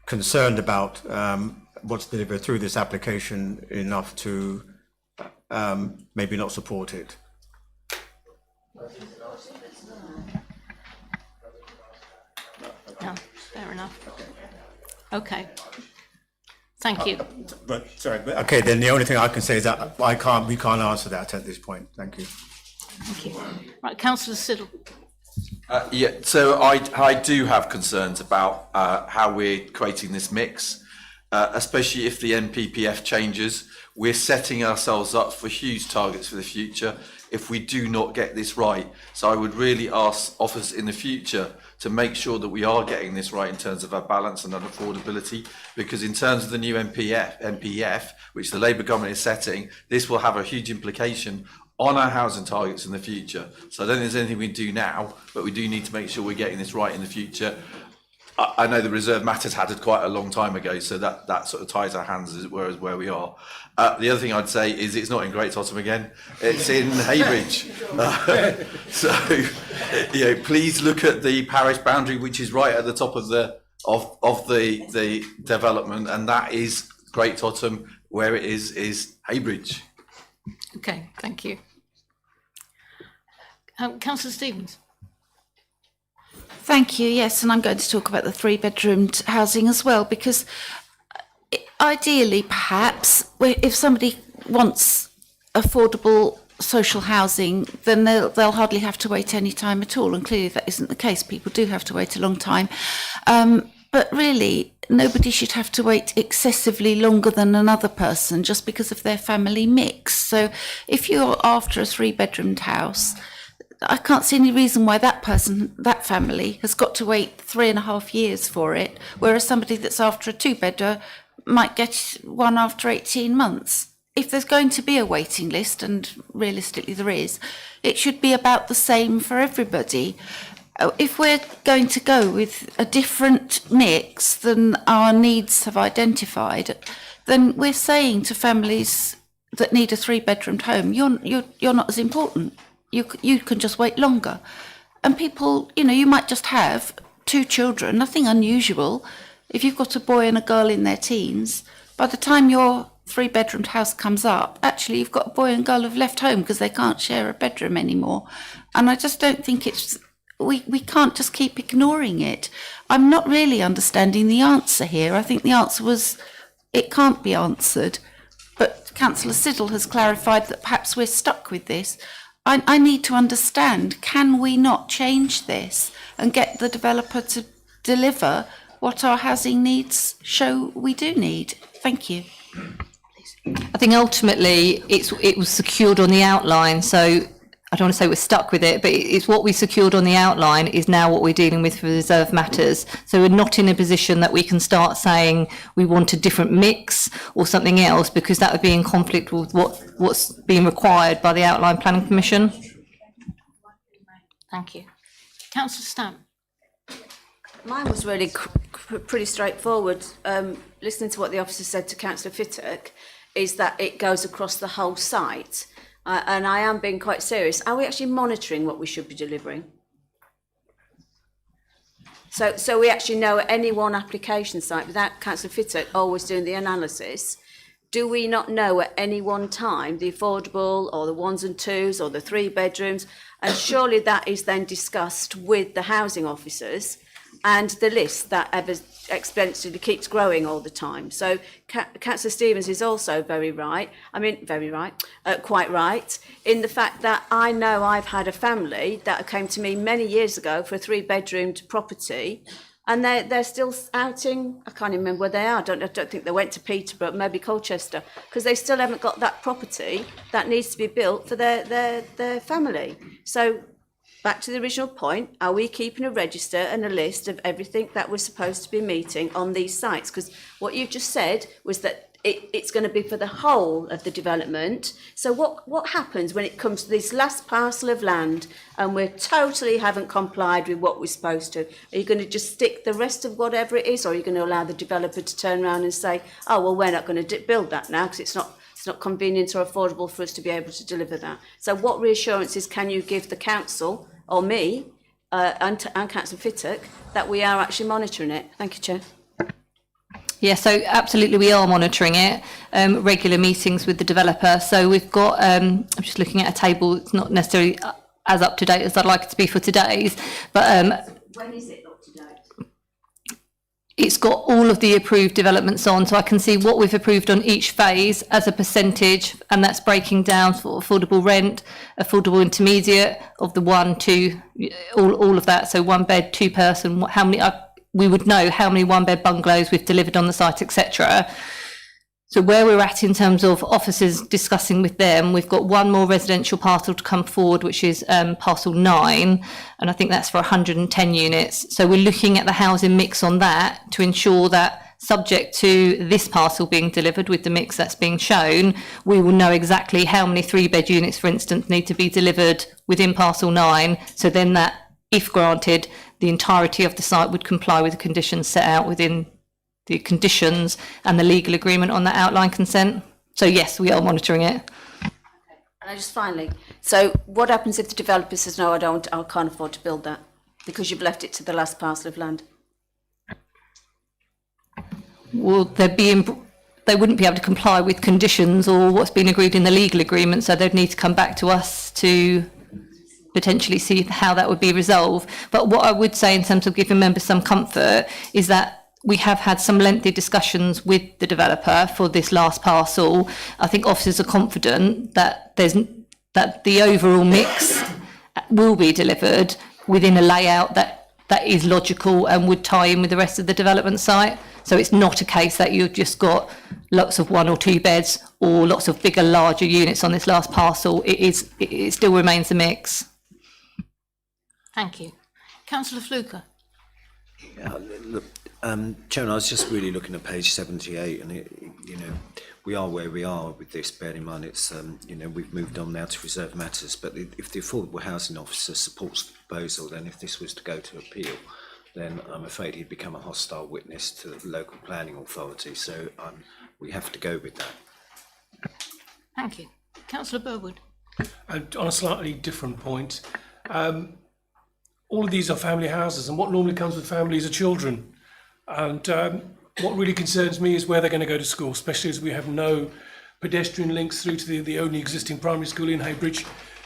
concerned about what's delivered through this application enough to maybe not support it? Yeah, fair enough. Okay. Thank you. But sorry, but okay, then the only thing I can say is that we can't answer that at this point. Thank you. Thank you. Right, Councillor Siddle. Yeah, so I do have concerns about how we're creating this mix, especially if the NPPF changes. We're setting ourselves up for huge targets for the future if we do not get this right. So I would really ask officers in the future to make sure that we are getting this right in terms of our balance and our affordability, because in terms of the new NPF, which the Labour government is setting, this will have a huge implication on our housing targets in the future. So I don't think there's anything we can do now, but we do need to make sure we're getting this right in the future. I know the Reserve Matters had it quite a long time ago, so that sort of ties our hands, as it were, as where we are. The other thing I'd say is it's not in Great Totham again, it's in Heybridge. So, please look at the parish boundary, which is right at the top of the development, and that is Great Totham. Where it is Heybridge. Okay, thank you. Councillor Stevens. Thank you. Yes, and I'm going to talk about the 3-bedroomed housing as well, because ideally, perhaps, if somebody wants affordable social housing, then they'll hardly have to wait any time at all. And clearly that isn't the case. People do have to wait a long time. But really, nobody should have to wait excessively longer than another person just because of their family mix. So if you're after a 3-bedroomed house, I can't see any reason why that family has got to wait 3.5 years for it, whereas somebody that's after a 2-bedder might get one after 18 months. If there's going to be a waiting list, and realistically there is, it should be about the same for everybody. If we're going to go with a different mix than our needs have identified, then we're saying to families that need a 3-bedroomed home, you're not as important. You can just wait longer. And people, you might just have 2 children, nothing unusual. If you've got a boy and a girl in their teens, by the time your 3-bedroomed house comes up, actually you've got a boy and girl who've left home because they can't share a bedroom anymore. And I just don't think we can't just keep ignoring it. I'm not really understanding the answer here. I think the answer was it can't be answered. But Councillor Siddle has clarified that perhaps we're stuck with this. I need to understand, can we not change this and get the developer to deliver what our housing needs show we do need? Thank you. I think ultimately it was secured on the outline, so I don't want to say we're stuck with it, but it's what we secured on the outline is now what we're dealing with for reserve matters. So we're not in a position that we can start saying we want a different mix or something else, because that would be in conflict with what's being required by the Outline Planning Commission. Thank you. Councillor Stamp. Mine was really pretty straightforward. Listening to what the officer said to Councillor Fittock, is that it goes across the whole site. And I am being quite serious. Are we actually monitoring what we should be delivering? So we actually know at any one application site, without Councillor Fittock always doing the analysis, do we not know at any one time the affordable or the 1s and 2s or the 3 bedrooms? And surely that is then discussed with the housing officers, and the list that ever exponentially keeps growing all the time. So Councillor Stevens is also quite right, in the fact that I know I've had a family that came to me many years ago for a 3-bedroomed property, and they're still outing, I can't even remember where they are, I don't think they went to Peterborough, maybe Colchester, because they still haven't got that property that needs to be built for their family. So back to the original point, are we keeping a register and a list of everything that we're supposed to be meeting on these sites? Because what you just said was that it's going to be for the whole of the development. So what happens when it comes to this last parcel of land and we totally haven't complied with what we're supposed to? Are you going to just stick the rest of whatever it is, or are you going to allow the developer to turn around and say, oh, well, we're not going to build that now because it's not convenient or affordable for us to be able to deliver that? So what reassurances can you give the council or me and Councillor Fittock that we are actually monitoring it? Thank you, Chair. Yeah, so absolutely we are monitoring it, regular meetings with the developer. So we've got, I'm just looking at a table, it's not necessarily as up to date as I'd like it to be for today's, but when is it up to date? It's got all of the approved developments on, so I can see what we've approved on each phase as a percentage, and that's breaking down for affordable rent, affordable intermediate of the 1, 2, all of that. So 1 bed, 2 person, how many, we would know how many 1-bed bungalows we've delivered on the site, etc. So where we're at in terms of officers discussing with them, we've got 1 more residential parcel to come forward, which is parcel 9, and I think that's for 110 units. So we're looking at the housing mix on that to ensure that, subject to this parcel being delivered with the mix that's being shown, we will know exactly how many 3-bed units, for instance, need to be delivered within parcel 9. So then that, if granted, the entirety of the site would comply with the conditions set out within the conditions and the legal agreement on that outline consent. So yes, we are monitoring it. And just finally, so what happens if the developer says, no, I can't afford to build that because you've left it to the last parcel of land? Well, they wouldn't be able to comply with conditions or what's been agreed in the legal agreement, so they'd need to come back to us to potentially see how that would be resolved. But what I would say in terms of giving members some comfort is that we have had some lengthy discussions with the developer for this last parcel. I think officers are confident that the overall mix will be delivered within a layout that is logical and would tie in with the rest of the development site. So it's not a case that you've just got lots of 1 or 2 beds or lots of bigger, larger units on this last parcel. It still remains a mix. Thank you. Councillor Fluker. Look, Chairman, I was just really looking at page 78, and we are where we are with this. Bearing in mind, it's we've moved on now to reserve matters. But if the affordable housing officer supports the proposal, then if this was to go to appeal, then I'm afraid he'd become a hostile witness to the local planning authority. So we have to go with that. Thank you. Councillor Burwood. On a slightly different point, all of these are family houses, and what normally comes with families are children. And what really concerns me is where they're going to go to school, especially as we have no pedestrian links through to the only existing primary school in Heybridge.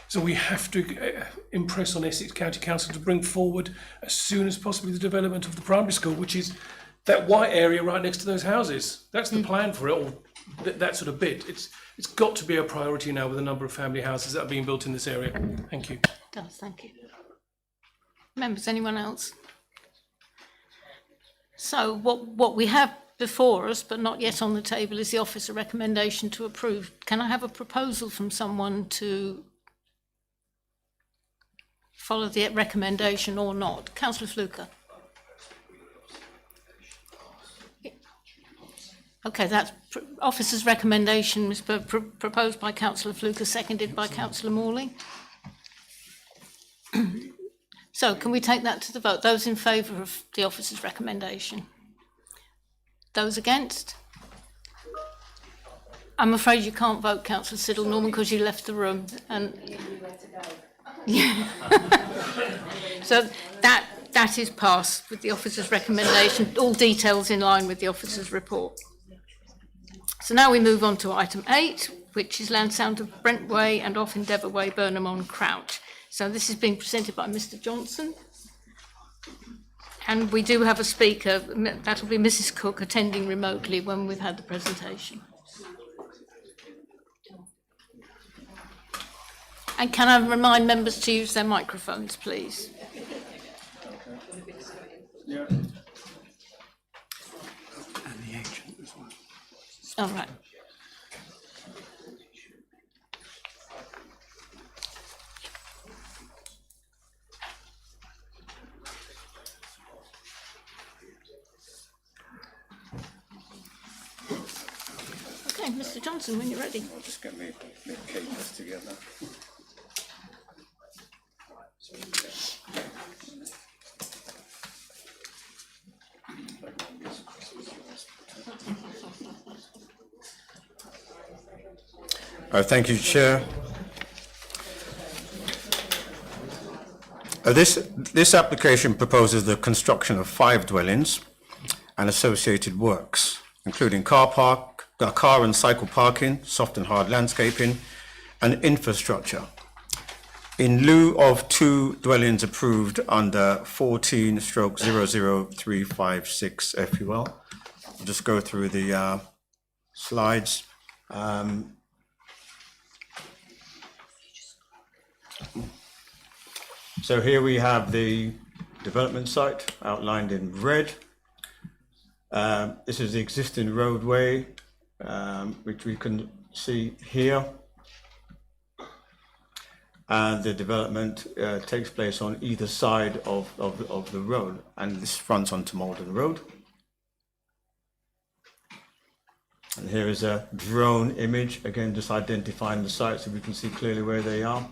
So we have to impress on Essex County Council to bring forward as soon as possible the development of the primary school, which is that white area right next to those houses. That's the plan for it, or that sort of bit. It's got to be a priority now with the number of family houses that are being built in this area. Thank you. It does, thank you. Members, anyone else? So what we have before us, but not yet on the table, is the officer recommendation to approve. Can I have a proposal from someone to follow the recommendation or not? Councillor Fluker. Okay, that's officer's recommendation was proposed by Councillor Fluker, seconded by Councillor Morley. So can we take that to the vote? Those in favour of the officer's recommendation? Those against? I'm afraid you can't vote, Councillor Siddle, Norman, because you left the room. And so that is passed with the officer's recommendation, all details in line with the officer's report. So now we move on to item 8, which is land south of Brent Way and off Endeavour Way, BurnhamOn-Crouch. So this is being presented by Mr. Johnson. And we do have a speaker, that'll be Mrs. Cook, attending remotely when we've had the presentation. And can I remind members to use their microphones, please? Yeah. And the agent as well. All right. Okay, Mr. Johnson, when you're ready. I'll just get me papers together. Thank you, Chair. This application proposes the construction of 5 dwellings and associated works, including car and cycle parking, soft and hard landscaping, and infrastructure. In lieu of 2 dwellings approved under 14/00356 FUL, I'll just go through the slides. So here we have the development site outlined in red. This is the existing roadway, which we can see here. And the development takes place on either side of the road, and this fronts onto Maldon Road. And here is a drone image, again just identifying the site so we can see clearly where they are.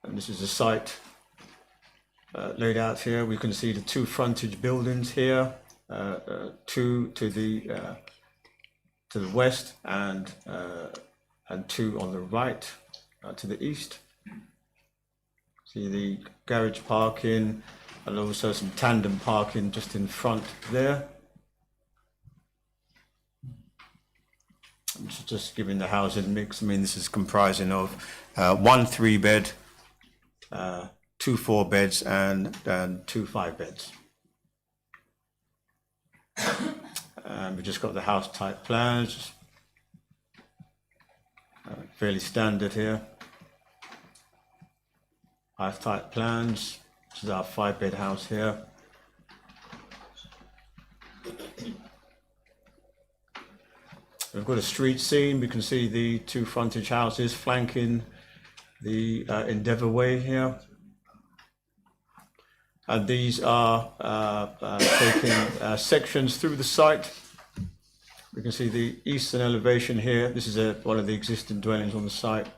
And this is the site laid out here. We can see the 2 frontage buildings here, 2 to the west and 2 on the right to the east. See the garage parking and also some tandem parking just in front there. I'm just giving the housing mix. I mean, this is comprising of 1 3-bed, 2 4-beds and 2 5-beds. We've just got the house type plans, fairly standard here. House type plans. This is our 5-bed house here. We've got a street scene. We can see the 2 frontage houses flanking the Endeavour Way here. And these are taking sections through the site. We can see the eastern elevation here. This is one of the existing dwellings on the site,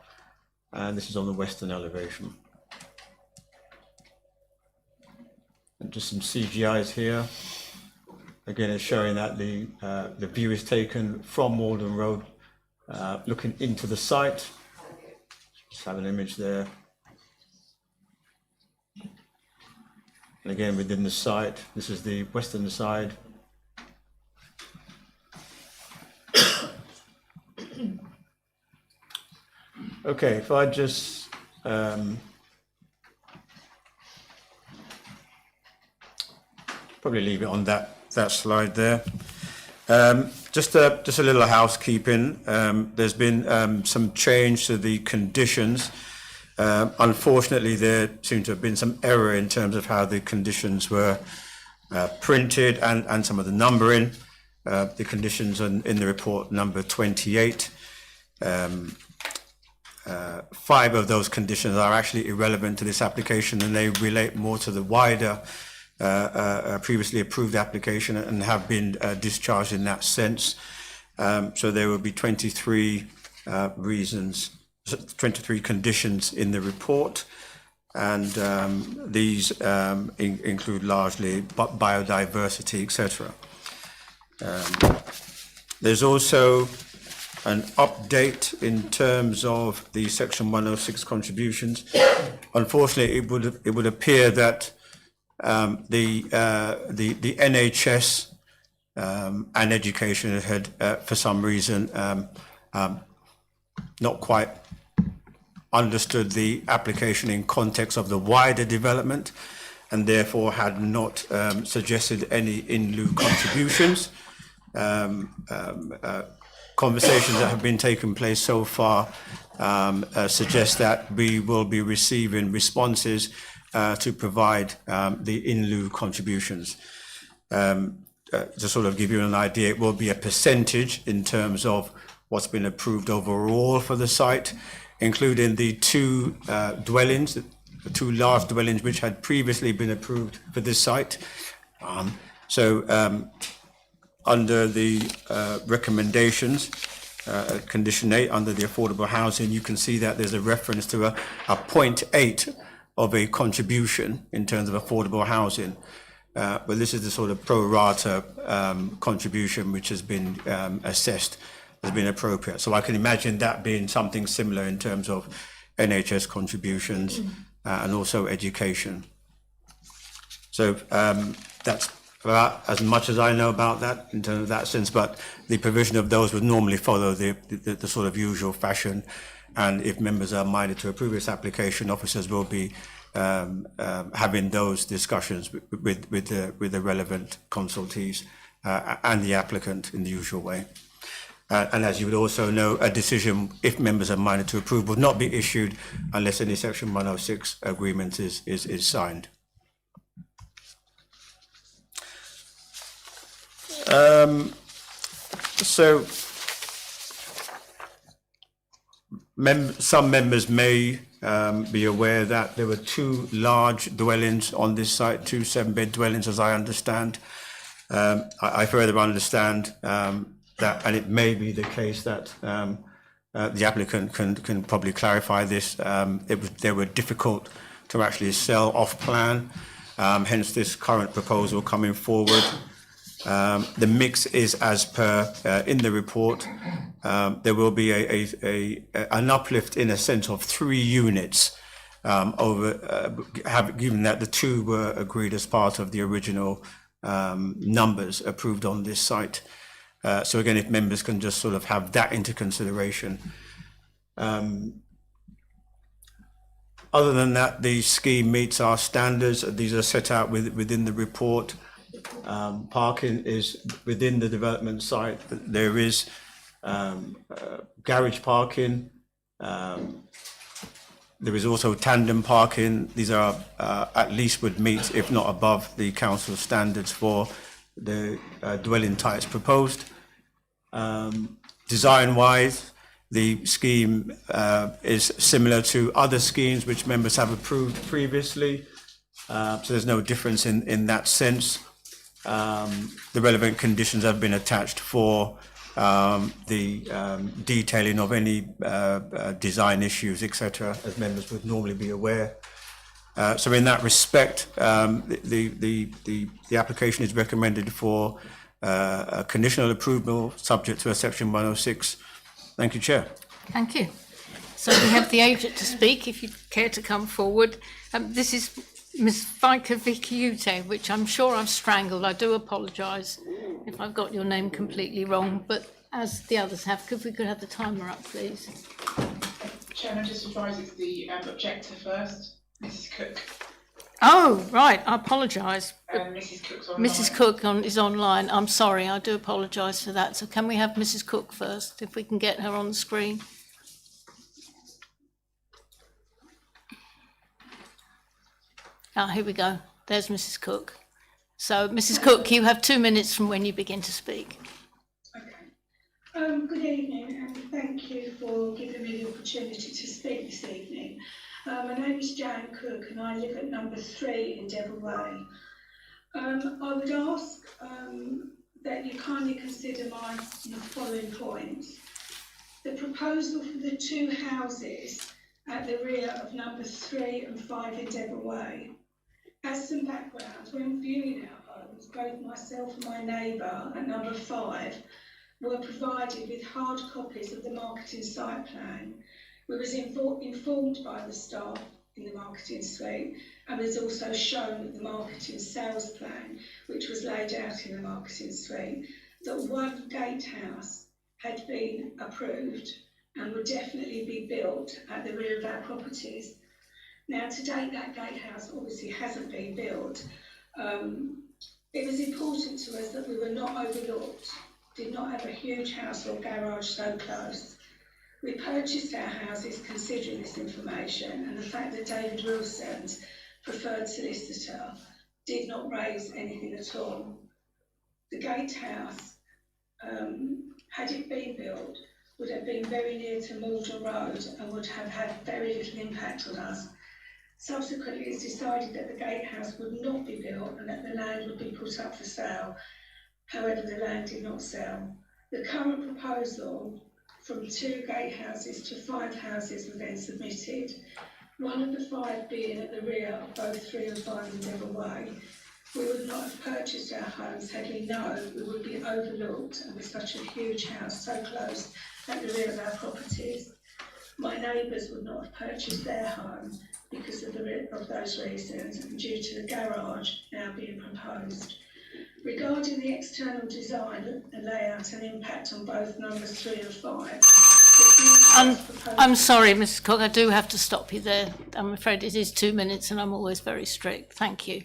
and this is on the western elevation. And just some CGIs here. Again, it's showing that the view is taken from Maldon Road, looking into the site. Just have an image there. And again, within the site, this is the western side. Okay, if I just probably leave it on that slide there. Just a little housekeeping. There's been some change to the conditions. Unfortunately, there seemed to have been some error in terms of how the conditions were printed and some of the numbering. The conditions in the report number 28. 5 of those conditions are actually irrelevant to this application, and they relate more to the wider previously approved application and have been discharged in that sense. So there will be 23 reasons, 23 conditions in the report, and these include largely biodiversity, etc. There's also an update in terms of the Section 106 contributions. Unfortunately, it would appear that the NHS and education had, for some reason, not quite understood the application in context of the wider development, and therefore had not suggested any in lieu contributions. Conversations that have been taking place so far suggest that we will be receiving responses to provide the in lieu contributions. To sort of give you an idea, it will be a percentage in terms of what's been approved overall for the site, including the 2 dwellings, the 2 large dwellings which had previously been approved for this site. Under the recommendations, condition 8, under the affordable housing, you can see that there's a reference to a 0.8 of a contribution in terms of affordable housing. But this is the sort of pro rata contribution which has been assessed as being appropriate. So I can imagine that being something similar in terms of NHS contributions and also education. So that's about as much as I know about that in terms of that sense, but the provision of those would normally follow the sort of usual fashion. And if members are minded to approve this application, officers will be having those discussions with the relevant consultees and the applicant in the usual way. And as you would also know, a decision, if members are minded to approve, would not be issued unless any Section 106 agreement is signed. So some members may be aware that there were 2 large dwellings on this site, 2 7-bed dwellings, as I understand. I further understand that, and it may be the case that the applicant can probably clarify this. They were difficult to actually sell off plan, hence this current proposal coming forward. The mix is as per in the report. There will be an uplift in a sense of 3 units given that the 2 were agreed as part of the original numbers approved on this site. So again, if members can just sort of have that into consideration. Other than that, the scheme meets our standards. These are set out within the report. Parking is within the development site. There is garage parking. There is also tandem parking. These are at least would meet, if not above, the council standards for the dwelling types proposed. Design-wise, the scheme is similar to other schemes which members have approved previously. So there's no difference in that sense. The relevant conditions have been attached for the detailing of any design issues, etc., as members would normally be aware. So in that respect, the application is recommended for a conditional approval subject to a Section 106. Thank you, Chair. Thank you. So we have the agent to speak, if you care to come forward. This is Ms. Vikavikiute, which I'm sure I've strangled. I do apologise if I've got your name completely wrong, but as the others have, if we could have the timer up, please. Chairman, just advise it's the objector first, Mrs. Cook. Oh, right, I apologise. Mrs Cook's online. Mrs Cook is online. I'm sorry, I do apologise for that. So can we have Mrs Cook first, if we can get her on the screen? Ah, here we go. There's Mrs Cook. So, Mrs Cook, you have 2 minutes from when you begin to speak. Good evening, and thank you for giving me the opportunity to speak this evening. My name is Jan Cook, and I live at number 3 Endeavour Way. I would ask that you kindly consider my following points. The proposal for the 2 houses at the rear of number 3 and 5 Endeavour Way. As some background, when viewing our homes, both myself and my neighbour at number 5 were provided with hard copies of the marketing site plan. We was informed by the staff in the marketing suite, and was also shown the marketing sales plan, which was laid out in the marketing suite, that one gatehouse had been approved and would definitely be built at the rear of our properties. Now, to date, that gatehouse obviously hasn't been built. It was important to us that we were not overlooked, did not have a huge house or garage so close. We purchased our houses considering this information and the fact that David Wilson's preferred solicitor did not raise anything at all. The gatehouse, had it been built, would have been very near to Maldon Road and would have had very little impact on us. Subsequently, it's decided that the gatehouse would not be built and that the land would be put up for sale. However, the land did not sell. The current proposal from 2 gatehouses to 5 houses were then submitted. One of the 5 being at the rear of both 3 and 5 Endeavour Way. We would not have purchased our homes had we known we would be overlooked and with such a huge house so close at the rear of our properties. My neighbours would not have purchased their home because of those reasons and due to the garage now being proposed. Regarding the external design and layout and impact on both numbers 3 and 5. I'm sorry, Mrs Cook, I do have to stop you there. I'm afraid it is 2 minutes and I'm always very strict. Thank you.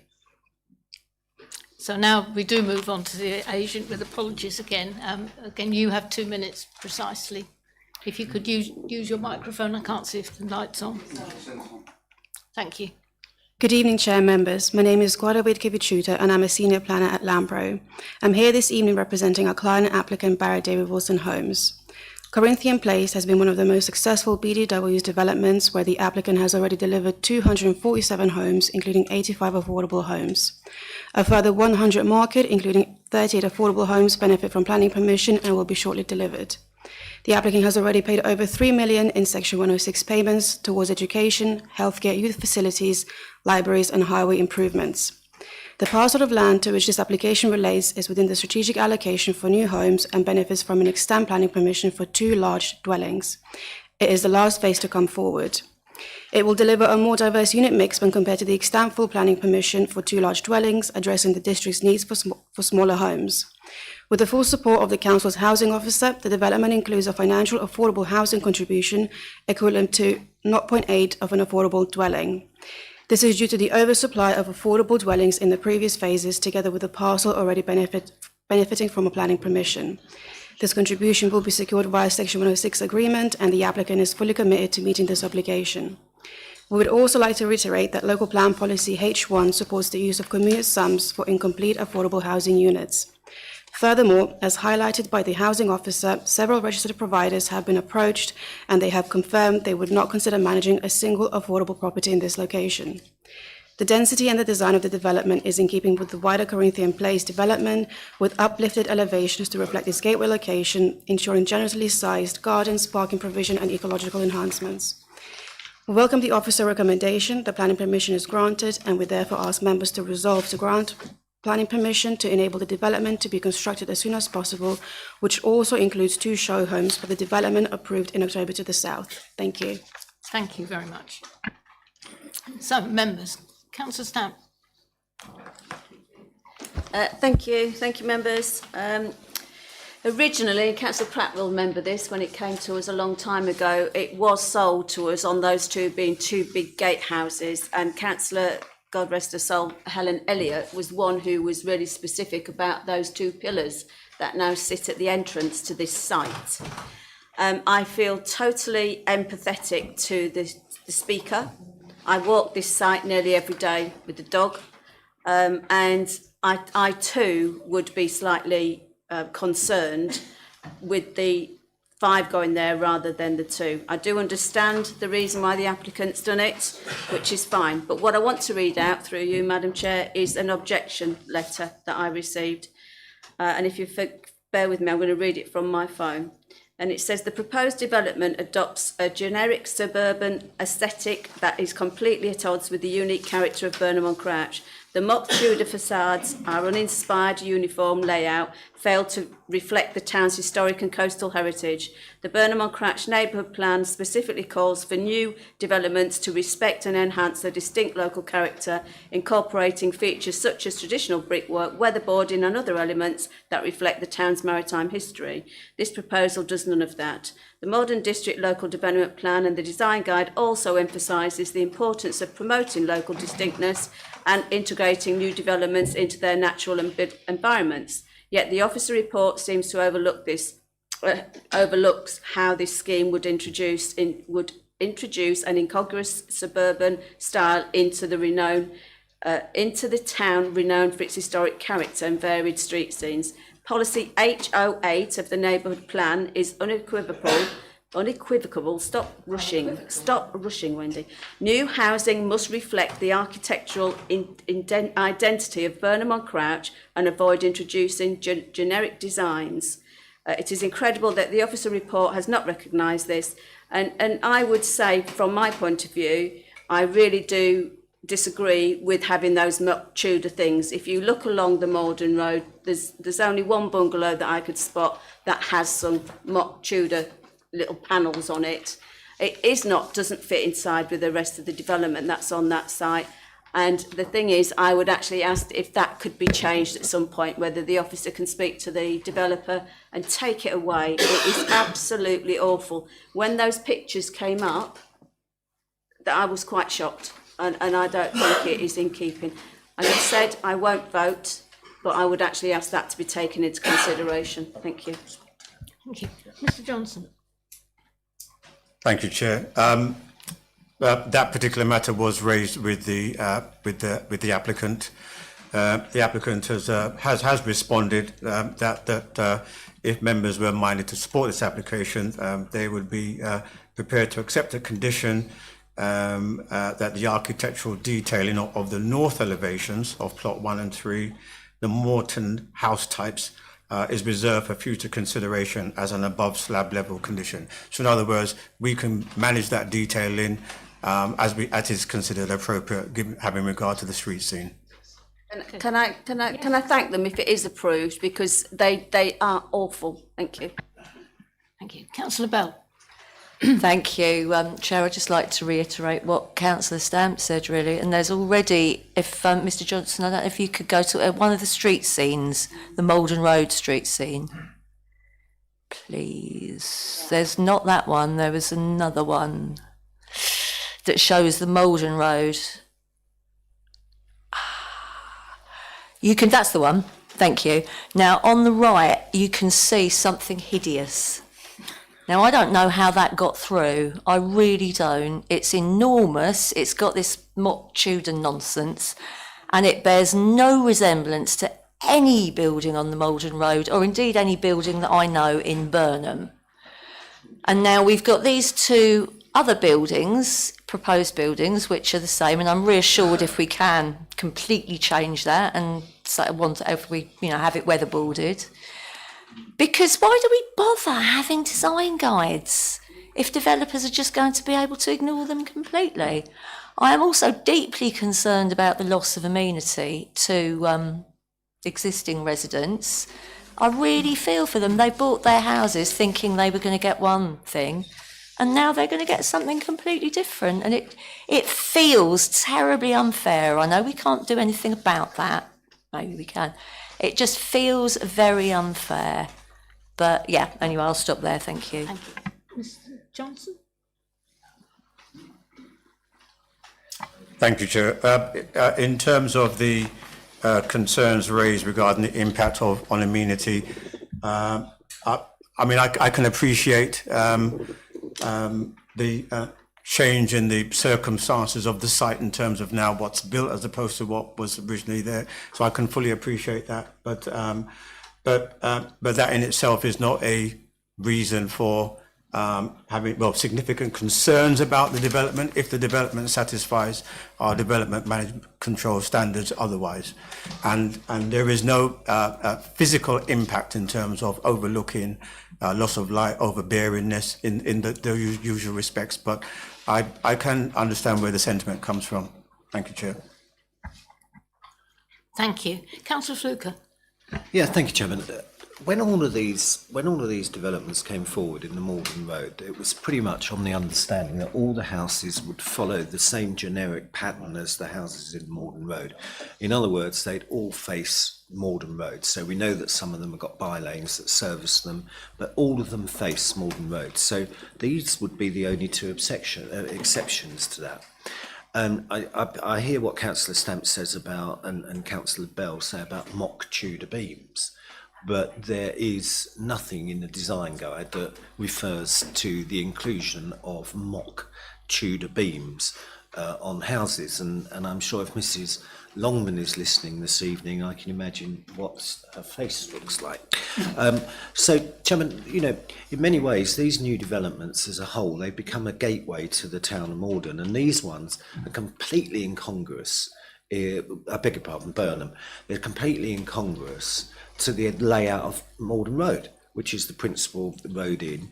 So now we do move on to the agent with apologies again. Again, you have 2 minutes precisely. If you could use your microphone, I can't see if the light's on. Thank you. Good evening, Chair members. My name is Guadalupe Kivichuta and I'm a senior planner at Lambro. I'm here this evening representing our client and applicant Barrett David Wilson Homes. Corinthian Place has been one of the most successful BDW's developments where the applicant has already delivered 247 homes, including 85 affordable homes. A further 100 market, including 38 affordable homes, benefit from planning permission and will be shortly delivered. The applicant has already paid over $3 million in Section 106 payments towards education, healthcare, youth facilities, libraries, and highway improvements. The parcel of land to which this application relates is within the strategic allocation for new homes and benefits from an extant planning permission for 2 large dwellings. It is the last phase to come forward. It will deliver a more diverse unit mix when compared to the extant full planning permission for 2 large dwellings, addressing the district's needs for smaller homes. With the full support of the Council's housing officer, the development includes a financial affordable housing contribution equivalent to 0.8 of an affordable dwelling. This is due to the oversupply of affordable dwellings in the previous phases, together with the parcel already benefiting from a planning permission. This contribution will be secured via Section 106 agreement, and the applicant is fully committed to meeting this obligation. We would also like to reiterate that Local Plan Policy H1 supports the use of community sums for incomplete affordable housing units. Furthermore, as highlighted by the housing officer, several registered providers have been approached and they have confirmed they would not consider managing a single affordable property in this location. The density and the design of the development is in keeping with the wider Corinthian Place development, with uplifted elevations to reflect its gateway location, ensuring generously sized gardens, parking provision, and ecological enhancements. We welcome the officer recommendation. The planning permission is granted, and we therefore ask members to resolve to grant planning permission to enable the development to be constructed as soon as possible, which also includes 2 show homes for the development approved in October to the south. Thank you. Thank you very much. So, members, Councillor Stamp. Thank you, members. Originally, Councillor Pratt will remember this, when it came to us a long time ago, it was sold to us on those 2 being 2 big gatehouses, and Councillor God rest her soul, Helen Elliott, was one who was really specific about those 2 pillars that now sit at the entrance to this site. I feel totally empathetic to the speaker. I walk this site nearly every day with the dog, and I too would be slightly concerned with the 5 going there rather than the 2. I do understand the reason why the applicant's done it, which is fine. But what I want to read out through you, Madam Chair, is an objection letter that I received. And if you bear with me, I'm going to read it from my phone. And it says, the proposed development adopts a generic suburban aesthetic that is completely at odds with the unique character of Burnham-on-Crouch. The mock Tudor facades, our uninspired uniform layout, fail to reflect the town's historic and coastal heritage. The Burnham-on-Crouch neighbourhood plan specifically calls for new developments to respect and enhance their distinct local character, incorporating features such as traditional brickwork, weatherboarding and other elements that reflect the town's maritime history. This proposal does none of that. The Maldon District Local Development Plan and the Design Guide also emphasises the importance of promoting local distinctness and integrating new developments into their natural environments. Yet the officer report seems to overlook this, overlooks how this scheme would introduce an incongruous suburban style into the town renowned for its historic character and varied street scenes. Policy H08 of the neighbourhood plan is unequivocal. Stop rushing, Wendy. New housing must reflect the architectural identity of Burnham-on-Crouch and avoid introducing generic designs. It is incredible that the officer report has not recognised this. And I would say, from my point of view, I really do disagree with having those mock Tudor things. If you look along the Maldon Road, there's only one bungalow that I could spot that has some mock Tudor little panels on it. It doesn't fit inside with the rest of the development that's on that site. And the thing is, I would actually ask if that could be changed at some point, whether the officer can speak to the developer and take it away. It is absolutely awful. When those pictures came up, that I was quite shocked, and I don't think it is in keeping. As I said, I won't vote, but I would actually ask that to be taken into consideration. Thank you. Thank you. Mr. Johnson. Thank you, Chair. That particular matter was raised with the applicant. The applicant has responded that if members were minded to support this application, they would be prepared to accept a condition that the architectural detailing of the north elevations of plot 1 and 3, the Morton house types, is reserved for future consideration as an above slab level condition. So in other words, we can manage that detailing as is considered appropriate, having regard to the street scene. Can I thank them if it is approved, because they are awful. Thank you. Thank you. Councillor Bell. Thank you, Chair. I'd just like to reiterate what Councillor Stamp said, really. And there's already, if Mr. Johnson, I don't know if you could go to one of the street scenes, the Maldon Road street scene, please. There's not that one. There was another one that shows the Maldon Road. You can. That's the one. Thank you. Now on the right, you can see something hideous. Now, I don't know how that got through. I really don't. It's enormous. It's got this mock Tudor nonsense, and it bears no resemblance to any building on the Maldon Road, or indeed any building that I know in Burnham. And now we've got these two other buildings, proposed buildings, which are the same, and I'm reassured if we can completely change that and have it weatherboarded. Because why do we bother having design guides if developers are just going to be able to ignore them completely? I am also deeply concerned about the loss of amenity to existing residents. I really feel for them. They bought their houses thinking they were going to get one thing, and now they're going to get something completely different. And it feels terribly unfair. I know we can't do anything about that. Maybe we can. It just feels very unfair. But yeah, anyway, I'll stop there. Thank you. Thank you. Mr. Johnson? Thank you, Chair. In terms of the concerns raised regarding the impact on amenity, I mean, I can appreciate the change in the circumstances of the site in terms of now what's built as opposed to what was originally there. So I can fully appreciate that. But that in itself is not a reason for having, well, significant concerns about the development if the development satisfies our development management control standards otherwise. And there is no physical impact in terms of overlooking loss of light, overbearingness in the usual respects. But I can understand where the sentiment comes from. Thank you, Chair. Thank you. Councillor Fluker. Yeah, thank you, Chairman. When all of these developments came forward in the Maldon Road, it was pretty much on the understanding that all the houses would follow the same generic pattern as the houses in Maldon Road. In other words, they'd all face Maldon Road. So we know that some of them have got by-lanes that service them, but all of them face Maldon Road. So these would be the only two exceptions to that. I hear what Councillor Stamp says about, and Councillor Bell say about mock Tudor beams. But there is nothing in the design guide that refers to the inclusion of mock Tudor beams on houses. And I'm sure if Mrs. Longman is listening this evening, I can imagine what her face looks like. So, Chairman, you know, in many ways, these new developments as a whole, they become a gateway to the town of Maldon. And these ones are completely incongruous. I beg your pardon, Burnham. They're completely incongruous to the layout of Maldon Road, which is the principal road in.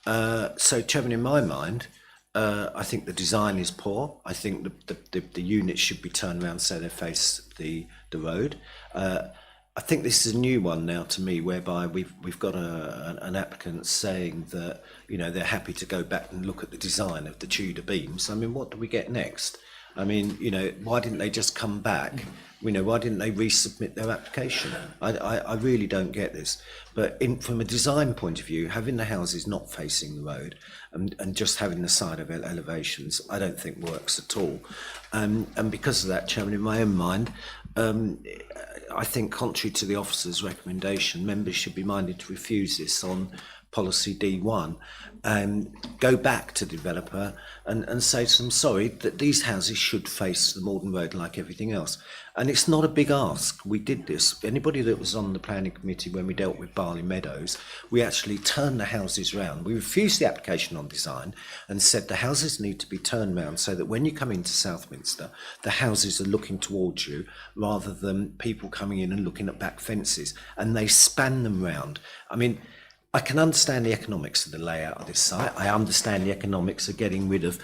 So, Chairman, in my mind, I think the design is poor. I think the units should be turned around so they face the road. I think this is a new one now to me, whereby we've got an applicant saying that, you know, they're happy to go back and look at the design of the Tudor beams. I mean, what do we get next? I mean, you know, why didn't they just come back? You know, why didn't they resubmit their application? I really don't get this. But from a design point of view, having the houses not facing the road and just having the side of elevations, I don't think works at all. And because of that, Chairman, in my own mind, I think contrary to the officer's recommendation, members should be minded to refuse this on policy D1 and go back to the developer and say to them, sorry, that these houses should face the Maldon Road like everything else. And it's not a big ask. We did this. Anybody that was on the planning committee when we dealt with Barley Meadows, we actually turned the houses round. We refused the application on design and said the houses need to be turned round so that when you come into Southminster, the houses are looking towards you rather than people coming in and looking at back fences. And they span them round. I mean, I can understand the economics of the layout of this site. I understand the economics of getting rid of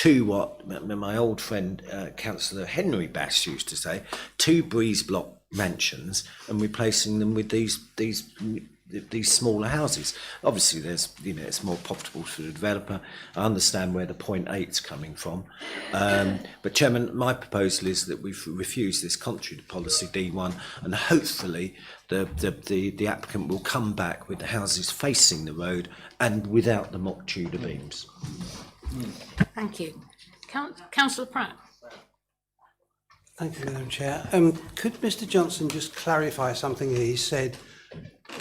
what my old friend Councillor Henry Bass used to say, 2 breeze block mansions and replacing them with these smaller houses. Obviously, there's, you know, it's more profitable for the developer. I understand where the 0.8's coming from. But Chairman, my proposal is that we refuse this contrary to policy D1, and hopefully the applicant will come back with the houses facing the road and without the mock Tudor beams. Thank you. Councillor Pratt. Thank you, Madam Chair. Could Mr. Johnson just clarify something he said?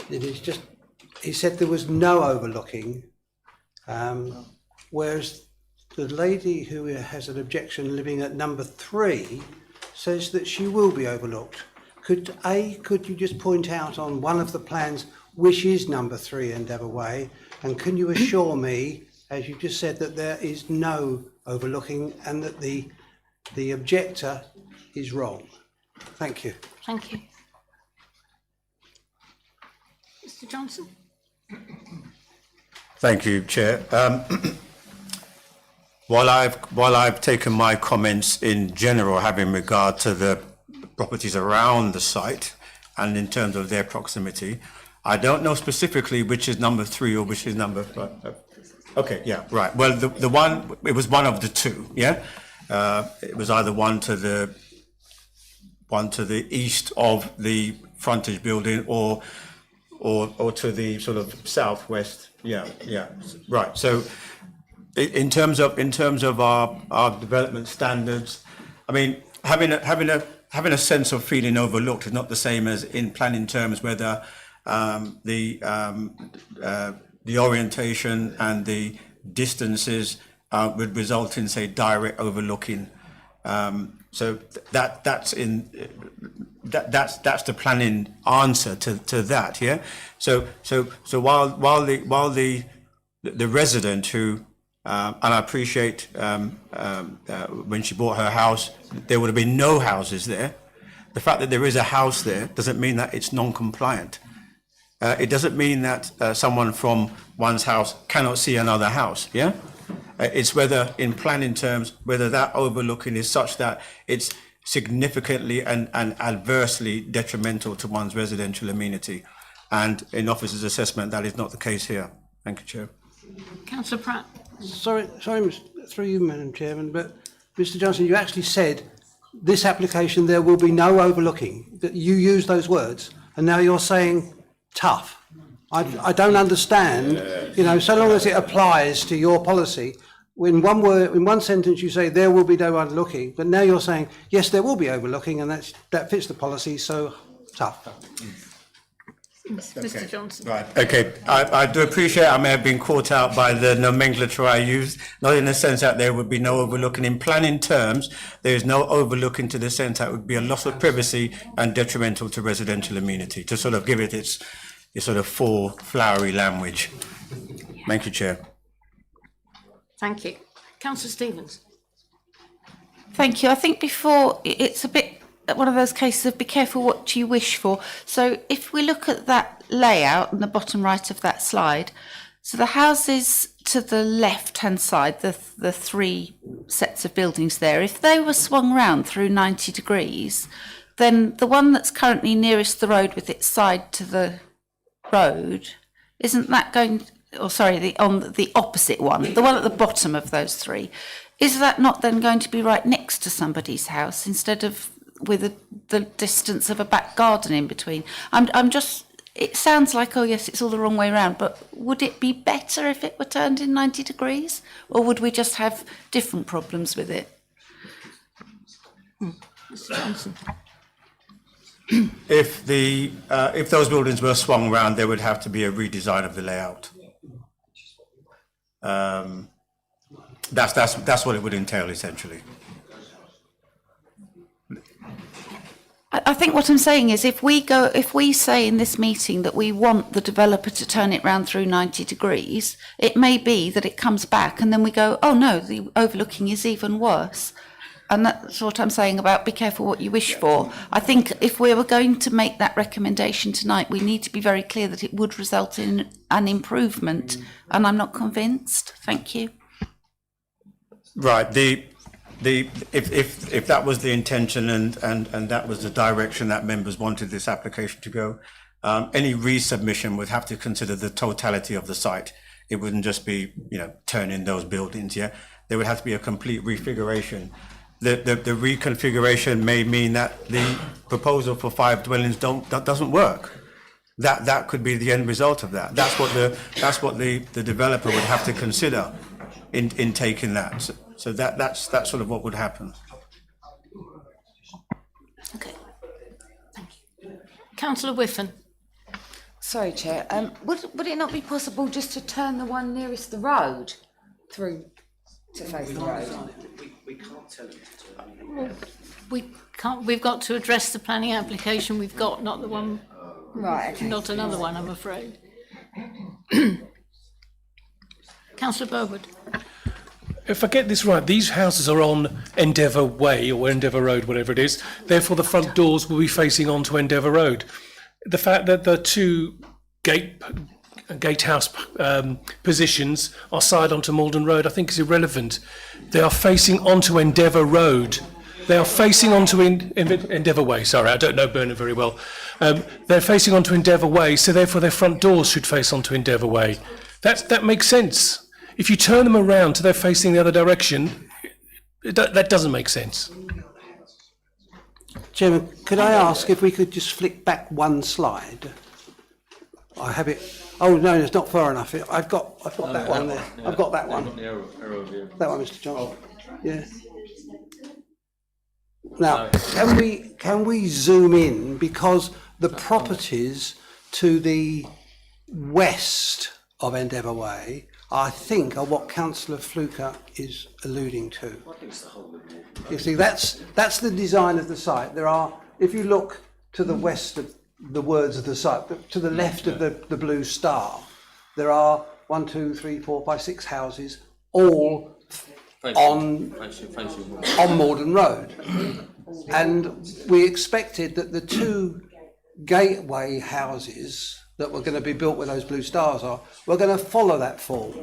He said there was no overlooking, whereas the lady who has an objection living at number 3 says that she will be overlooked. Could you just point out on one of the plans which is number 3 Endeavour Way, and can you assure me, as you just said, that there is no overlooking and that the objector is wrong? Thank you. Thank you. Mr. Johnson. Thank you, Chair. While I've taken my comments in general having regard to the properties around the site and in terms of their proximity, I don't know specifically which is number 3 or which is number 5. Okay, yeah, right. Well, the one, it was one of the two, yeah? It was either one to the east of the frontage building or to the sort of southwest. Yeah, right. So in terms of our development standards, I mean, having a sense of feeling overlooked is not the same as in planning terms, whether the orientation and the distances would result in, say, direct overlooking. So that's the planning answer to that. Yeah. So while the resident who and I appreciate when she bought her house, there would have been no houses there. The fact that there is a house there doesn't mean that it's non-compliant. It doesn't mean that someone from one's house cannot see another house. Yeah. It's whether, in planning terms, whether that overlooking is such that it's significantly and adversely detrimental to one's residential amenity. And in officer's assessment, that is not the case here. Thank you, Chair. Councillor Pratt. Sorry, through you, Madam Chairman, but Mr Johnson, you actually said this application there will be no overlooking. That you used those words, and now you're saying tough. I don't understand. You know, so long as it applies to your policy. In one word, in one sentence, you say there will be no overlooking, but now you're saying yes, there will be overlooking, and that fits the policy. So tough. Mr Johnson. Right. Okay. I do appreciate I may have been caught out by the nomenclature I used, not in the sense that there would be no overlooking. In planning terms, there is no overlooking to the sense that it would be a loss of privacy and detrimental to residential amenity, to sort of give it its sort of full flowery language. Thank you, Chair. Thank you. Councillor Stevens. Thank you. I think before it's a bit one of those cases of be careful what you wish for. So if we look at that layout on the bottom right of that slide, so the houses to the left-hand side, the three sets of buildings there, if they were swung round through 90 degrees, then the one that's currently nearest the road with its side to the road, isn't that going, on the opposite one, the one at the bottom of those three, is that not then going to be right next to somebody's house instead of with the distance of a back garden in between? I'm just, it sounds like, oh yes, it's all the wrong way around, but would it be better if it were turned in 90 degrees, or would we just have different problems with it? Mr Johnson. If those buildings were swung round, there would have to be a redesign of the layout. That's what it would entail, essentially. I think what I'm saying is if we say in this meeting that we want the developer to turn it round through 90 degrees, it may be that it comes back and then we go, oh no, the overlooking is even worse. And that's what I'm saying about be careful what you wish for. I think if we were going to make that recommendation tonight, we need to be very clear that it would result in an improvement. And I'm not convinced. Thank you. Right. If that was the intention and that was the direction that members wanted this application to go, any resubmission would have to consider the totality of the site. It wouldn't just be, turning those buildings. Yeah, there would have to be a complete refiguration. The reconfiguration may mean that the proposal for 5 dwellings doesn't work. That could be the end result of that. That's what the developer would have to consider in taking that. So that's sort of what would happen. Okay. Thank you. Councillor Whiffen. Sorry, Chair. Would it not be possible just to turn the one nearest the road through to face the road? We can't tell them to turn. We can't. We've got to address the planning application we've got, not the one. Right. Okay. Not another one, I'm afraid. Councillor Burwood. If I get this right, these houses are on Endeavour Way or Endeavour Road, whatever it is. Therefore, the front doors will be facing onto Endeavour Road. The fact that the two gatehouse positions are side onto Maldon Road, I think is irrelevant. They are facing onto Endeavour Road. They are facing onto Endeavour Way. Sorry, I don't know Burnham very well. They're facing onto Endeavour Way, so therefore their front doors should face onto Endeavour Way. That makes sense. If you turn them around so they're facing the other direction, that doesn't make sense. Chairman, could I ask if we could just flick back one slide? I have it. Oh no, it's not far enough. I've got that one there. I've got that one. That one, Mr. Johnson. Yeah. Now, can we zoom in, because the properties to the west of Endeavour Way, I think, are what Councillor Fluker is alluding to. You see, that's the design of the site. There are, if you look to the west of the words of the site, to the left of the blue star, there are 1, 2, 3, 4, 5, 6 houses, all on Maldon Road. And we expected that the 2 gateway houses that were going to be built where those blue stars are, were going to follow that fall.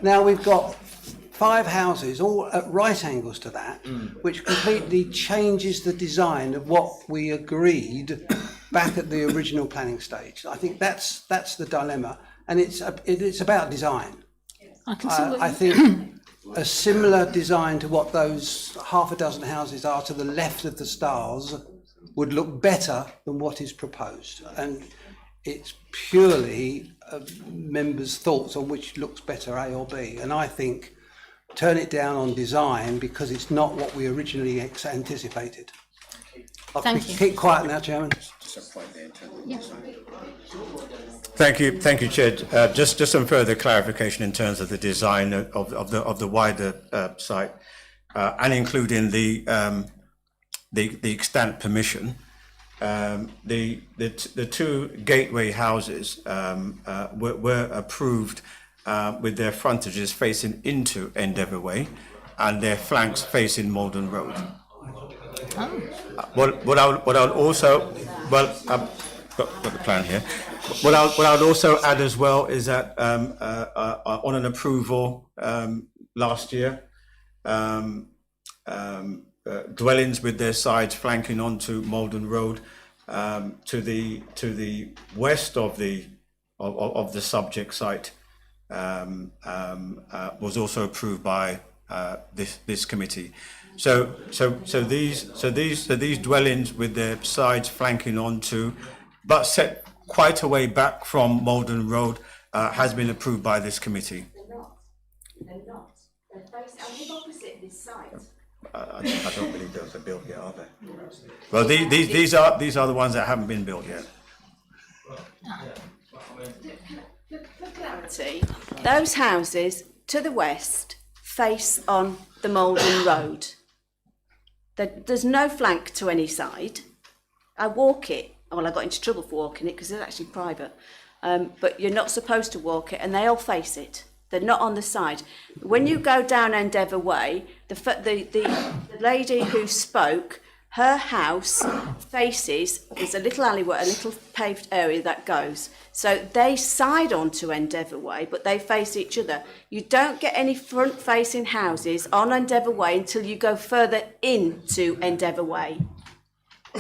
Now we've got 5 houses all at right angles to that, which completely changes the design of what we agreed back at the original planning stage. I think that's the dilemma, and it's about design. I think a similar design to what those half a dozen houses are to the left of the stars would look better than what is proposed, and it's purely members' thoughts on which looks better, A or B. And I think turn it down on design because it's not what we originally anticipated. Thank you. Keep quiet now, Chairman. Thank you, Chair. Just some further clarification in terms of the design of the wider site, and including the extant permission. The 2 gateway houses were approved with their frontages facing into Endeavour Way and their flanks facing Maldon Road. What I'll also, I've got the plan here. What I'll also add as well is that on an approval last year, dwellings with their sides flanking onto Maldon Road to the west of the subject site was also approved by this committee. So these dwellings with their sides flanking onto, but set quite a way back from Maldon Road, has been approved by this committee. They're not. They're facing opposite this site. I don't believe those are built yet, are they? Well, these are the ones that haven't been built yet. For clarity, those houses to the west face on the Maldon Road. There's no flank to any side. I walk it. Well, I got into trouble for walking it because it's actually private. But you're not supposed to walk it, and they all face it. They're not on the side. When you go down Endeavour Way, the lady who spoke, her house faces, there's a little alleyway, a little paved area that goes. So they side onto Endeavour Way, but they face each other. You don't get any front-facing houses on Endeavour Way until you go further into Endeavour Way.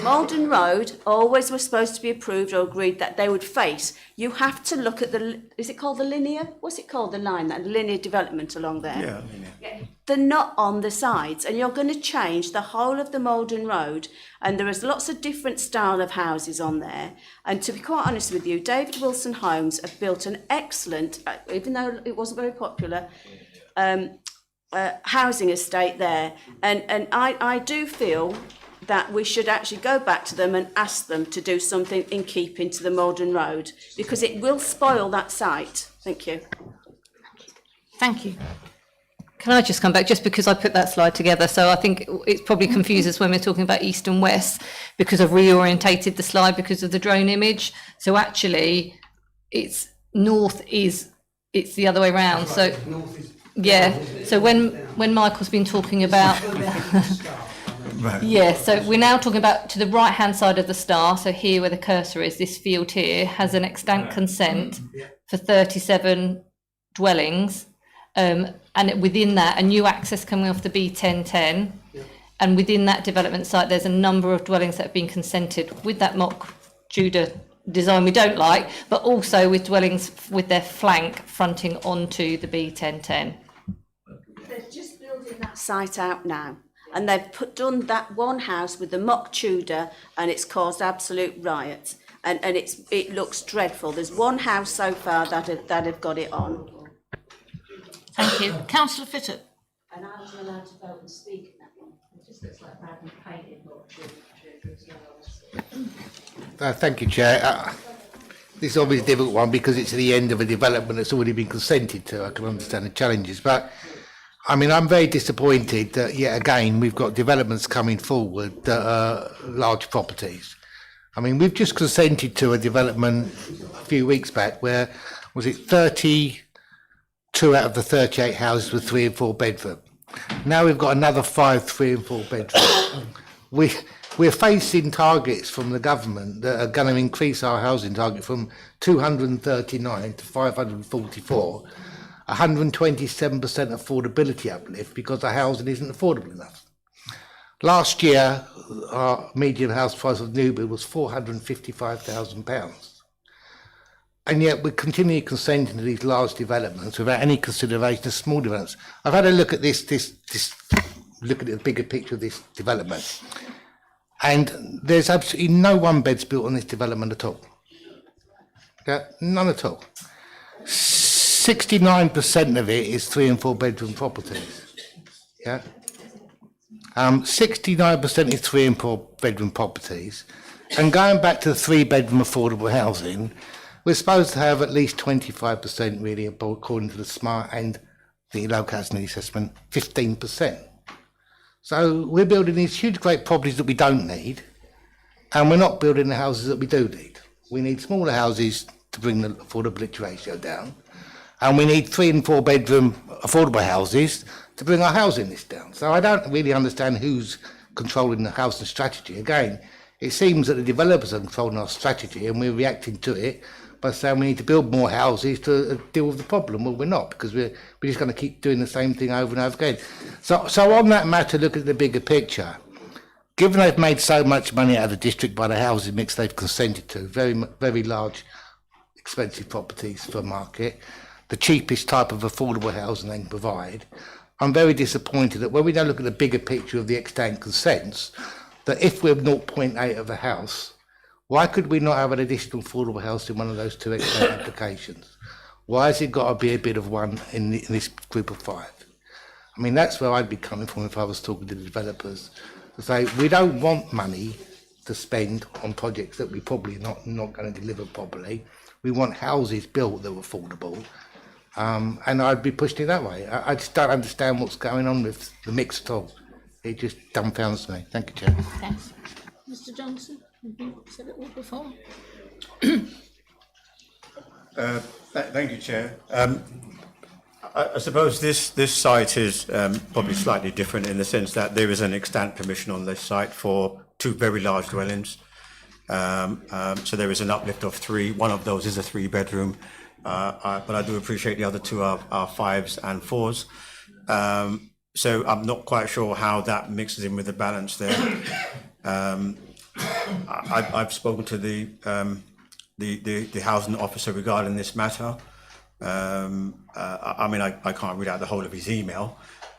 Maldon Road always was supposed to be approved or agreed that they would face. You have to look at is it called the linear? What's it called, the line, that linear development along there? Yeah, linear. Yeah. They're not on the sides, and you're going to change the whole of the Maldon Road, and there is lots of different style of houses on there. And to be quite honest with you, David Wilson Homes have built an excellent, even though it wasn't very popular, housing estate there. And I do feel that we should actually go back to them and ask them to do something in keeping to the Maldon Road, because it will spoil that site. Thank you. Thank you. Can I just come back, just because I put that slide together? So I think it probably confuses when we're talking about east and west, because I've reorientated the slide because of the drone image. So actually, it's it's the other way around. So yeah. So when Michael's been talking about. Right. Yeah, so we're now talking about to the right-hand side of the star, so here where the cursor is, this field here has an extant consent for 37 dwellings, and within that, a new access coming off the B1010, and within that development site, there's a number of dwellings that have been consented with that mock Tudor design we don't like, but also with dwellings with their flank fronting onto the B1010. They're just building that site out now. And they've done that one house with the mock Tudor, and it's caused absolute riots. And it looks dreadful. There's one house so far that have got it on. Thank you. Councillor Fittett. And I was allowed to vote and speak in that one. It just looks like badly painted, but Thank you, Chair. This is obviously a difficult one because it's the end of a development that's already been consented to. I can understand the challenges, but I mean, I'm very disappointed that yet again we've got developments coming forward that are large properties. I mean, we've just consented to a development a few weeks back where, was it 32 out of the 38 houses were 3 and 4 bedroom. Now we've got another 5 3 and 4 bedroom. We're facing targets from the government that are going to increase our housing target from 239 to 544, 127% affordability uplift because the housing isn't affordable enough. Last year, our median house price of new build was £455,000. And yet we're continually consenting to these large developments without any consideration of small developments. I've had a look at look at the bigger picture of this development. And there's absolutely no one beds built on this development at all. Yeah, none at all. 69% of it is 3 and 4 bedroom properties. Yeah. 69% is 3 and 4 bedroom properties. And going back to the 3 bedroom affordable housing, we're supposed to have at least 25% really, according to the SMART and the local housing assessment, 15%. So we're building these huge, great properties that we don't need, and we're not building the houses that we do need. We need smaller houses to bring the affordability ratio down, and we need 3 and 4 bedroom affordable houses to bring our housing list down. So I don't really understand who's controlling the housing strategy. Again, it seems that the developers are controlling our strategy, and we're reacting to it by saying we need to build more houses to deal with the problem. Well, we're not, because we're just going to keep doing the same thing over and over again. So on that matter, look at the bigger picture. Given they've made so much money out of the district by the housing mix they've consented to, very large, expensive properties for market, the cheapest type of affordable housing they can provide, I'm very disappointed that when we don't look at the bigger picture of the extant consents, that if we're 0.8 of a house, why could we not have an additional affordable house in one of those 2 extant applications? Why has it got to be a bit of one in this group of 5? I mean, that's where I'd be coming from if I was talking to the developers, to say we don't want money to spend on projects that we probably not going to deliver properly. We want houses built that are affordable, and I'd be pushing it that way. I just don't understand what's going on with the mix at all. It just dumbfounds me. Thank you, Chair. Thanks. Mr Johnson, have you said it all before? Thank you, Chair. I suppose this site is probably slightly different in the sense that there is an extant permission on this site for 2 very large dwellings. So there is an uplift of 3. One of those is a 3 bedroom, but I do appreciate the other 2 are 5s and 4s. So I'm not quite sure how that mixes in with the balance there. I've spoken to the housing officer regarding this matter. I mean, I can't read out the whole of his email,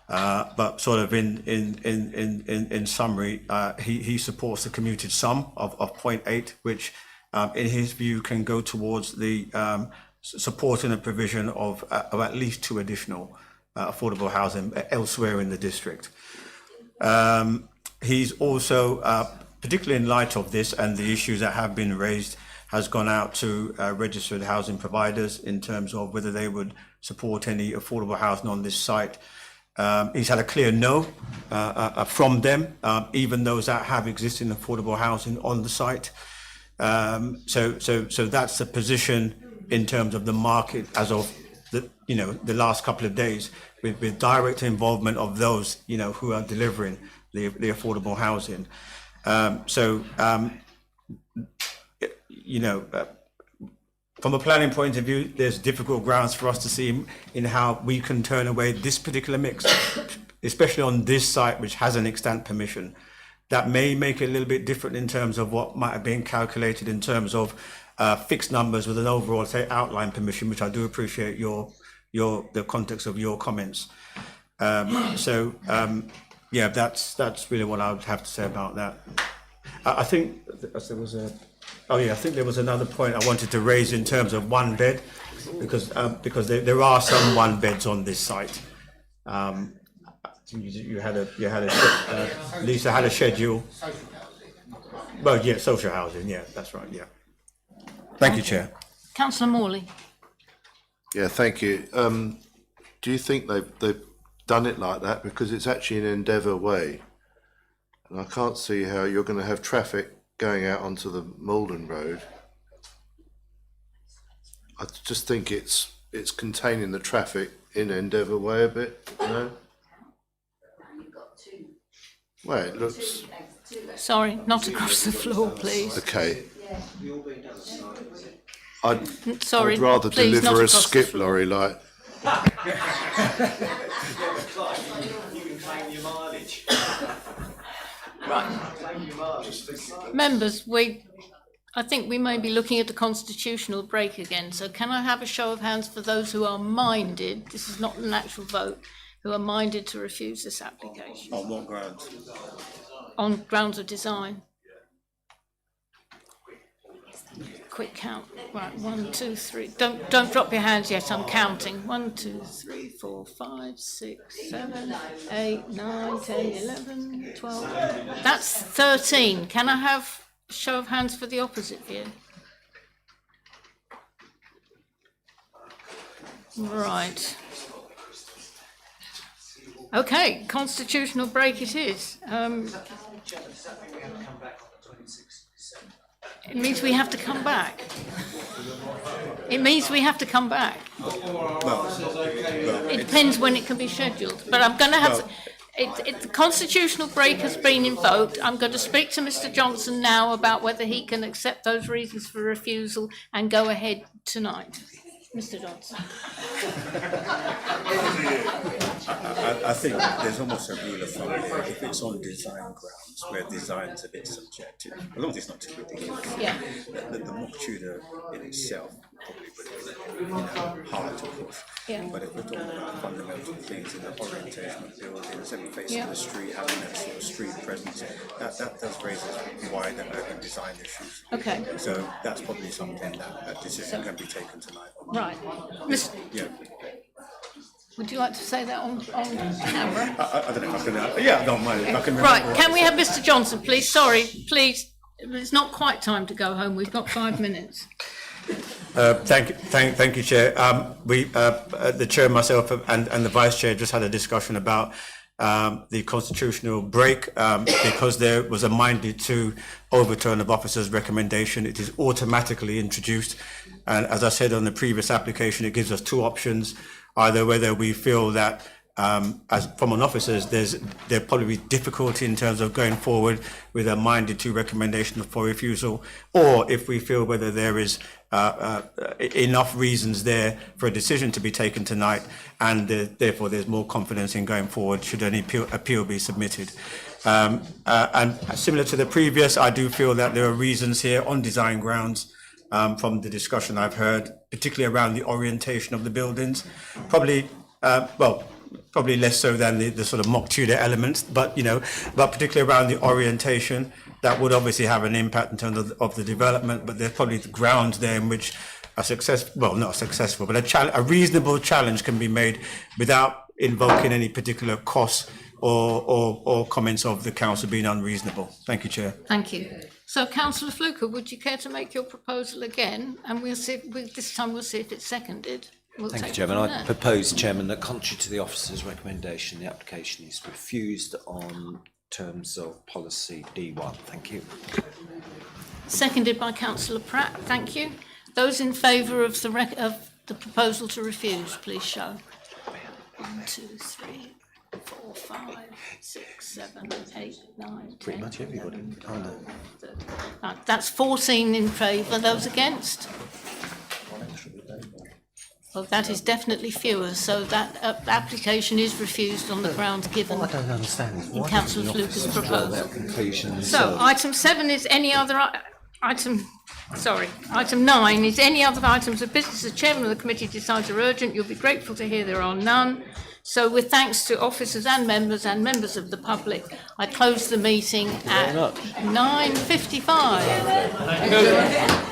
but sort of in summary, he supports the commuted sum of 0.8, which in his view can go towards the supporting the provision of at least 2 additional affordable housing elsewhere in the district. He's also, particularly in light of this and the issues that have been raised, has gone out to registered housing providers in terms of whether they would support any affordable housing on this site. He's had a clear no from them, even those that have existing affordable housing on the site. So that's the position in terms of the market as of the last couple of days, with direct involvement of those who are delivering the affordable housing. From a planning point of view, there's difficult grounds for us to see in how we can turn away this particular mix, especially on this site, which has an extant permission. That may make it a little bit different in terms of what might have been calculated in terms of fixed numbers with an overall, say, outline permission, which I do appreciate the context of your comments. Yeah, that's really what I would have to say about that. I think there was I think there was another point I wanted to raise in terms of 1 bed, because there are some 1 beds on this site. You had Lisa had a schedule. Well, yeah, social housing, yeah, that's right, yeah. Thank you, Chair. Councillor Morley. Yeah, thank you. Do you think they've done it like that? Because it's actually an Endeavour way. And I can't see how you're going to have traffic going out onto the Maldon Road. I just think it's containing the traffic in Endeavour way a bit, you know? Well, it looks... Sorry, not across the floor, please. Okay. Sorry, I'd rather please, not deliver a across the skip floor. lorry like... Members, I think we may be looking at a constitutional break again, so can I have a show of hands for those who are minded, this is not an actual vote, who are minded to refuse this application? On what grounds? On grounds of design. Quick count. Right, 1, 2, 3. Don't drop your hands yet, I'm counting. 1, 2, 3, 4, 5, 6, 7, 8, 9, 10, 11, 12. That's 13. Can I have a show of hands for the opposite view? Right. Okay, constitutional break it is. It means we have to come back. It means we have to come back. It depends when it can be scheduled. But I'm going to have the constitutional break has been invoked. I'm going to speak to Mr. Johnson now about whether he can accept those reasons for refusal and go ahead tonight. Mr. Johnson. I think there's almost a rule of thumb here. If it's on design grounds, where design's a bit subjective, as long as it's not too ridiculous, yeah. the mock Tudor in itself probably would be hard to push. Yeah. But if we're talking about fundamental things in the orientation of buildings and facing the street, having that sort of street presence, that does raise wider design issues. Okay. So that's probably something that decision can be taken tonight. Right. Yeah. Would you like to say that on camera? I don't know if I can. Yeah, I don't mind. If I can Right, can we have Mr. Johnson, please? Sorry, please. It's not quite time to go home. We've got 5 minutes. Thank you, Chair. The Chair, myself, and the Vice Chair just had a discussion about the constitutional break because there was a minded to overturn of officer's recommendation. It is automatically introduced, and as I said on the previous application, it gives us two options: either whether we feel that as from an officer's, there'll probably be difficulty in terms of going forward with a minded to recommendation for refusal, or if we feel whether there is enough reasons there for a decision to be taken tonight, and therefore there's more confidence in going forward should any appeal be submitted. And similar to the previous, I do feel that there are reasons here on design grounds from the discussion I've heard, particularly around the orientation of the buildings. Probably less so than the sort of mock Tudor elements, but particularly around the orientation, that would obviously have an impact in terms of the development. But there's probably grounds there in which not successful, but a reasonable challenge can be made without invoking any particular costs or comments of the council being unreasonable. Thank you, Chair. Thank you. So, Councillor Fluker, would you care to make your proposal again? And we'll see. This time we'll see if it's seconded. Thank you, Chairman. I propose, Chairman, that contrary to the officer's recommendation, the application is refused on terms of policy D1. Thank you. Seconded by Councillor Pratt. Thank you. Those in favour of the proposal to refuse, please show. 1, 2, 3, 4, 5, 6, 7, 8, 9, Pretty much everybody. That's 14 in favour. Those against? Well, that is definitely fewer, so that application is refused on the grounds given. What I don't understand is in Councillor Fluker's proposal. Conclusion. So, item 7 is any other item 9 is any other items of business the chairman of the committee decides are urgent. You'll be grateful to hear there are none. So, with thanks to officers and members of the public, I close the meeting at 9:55.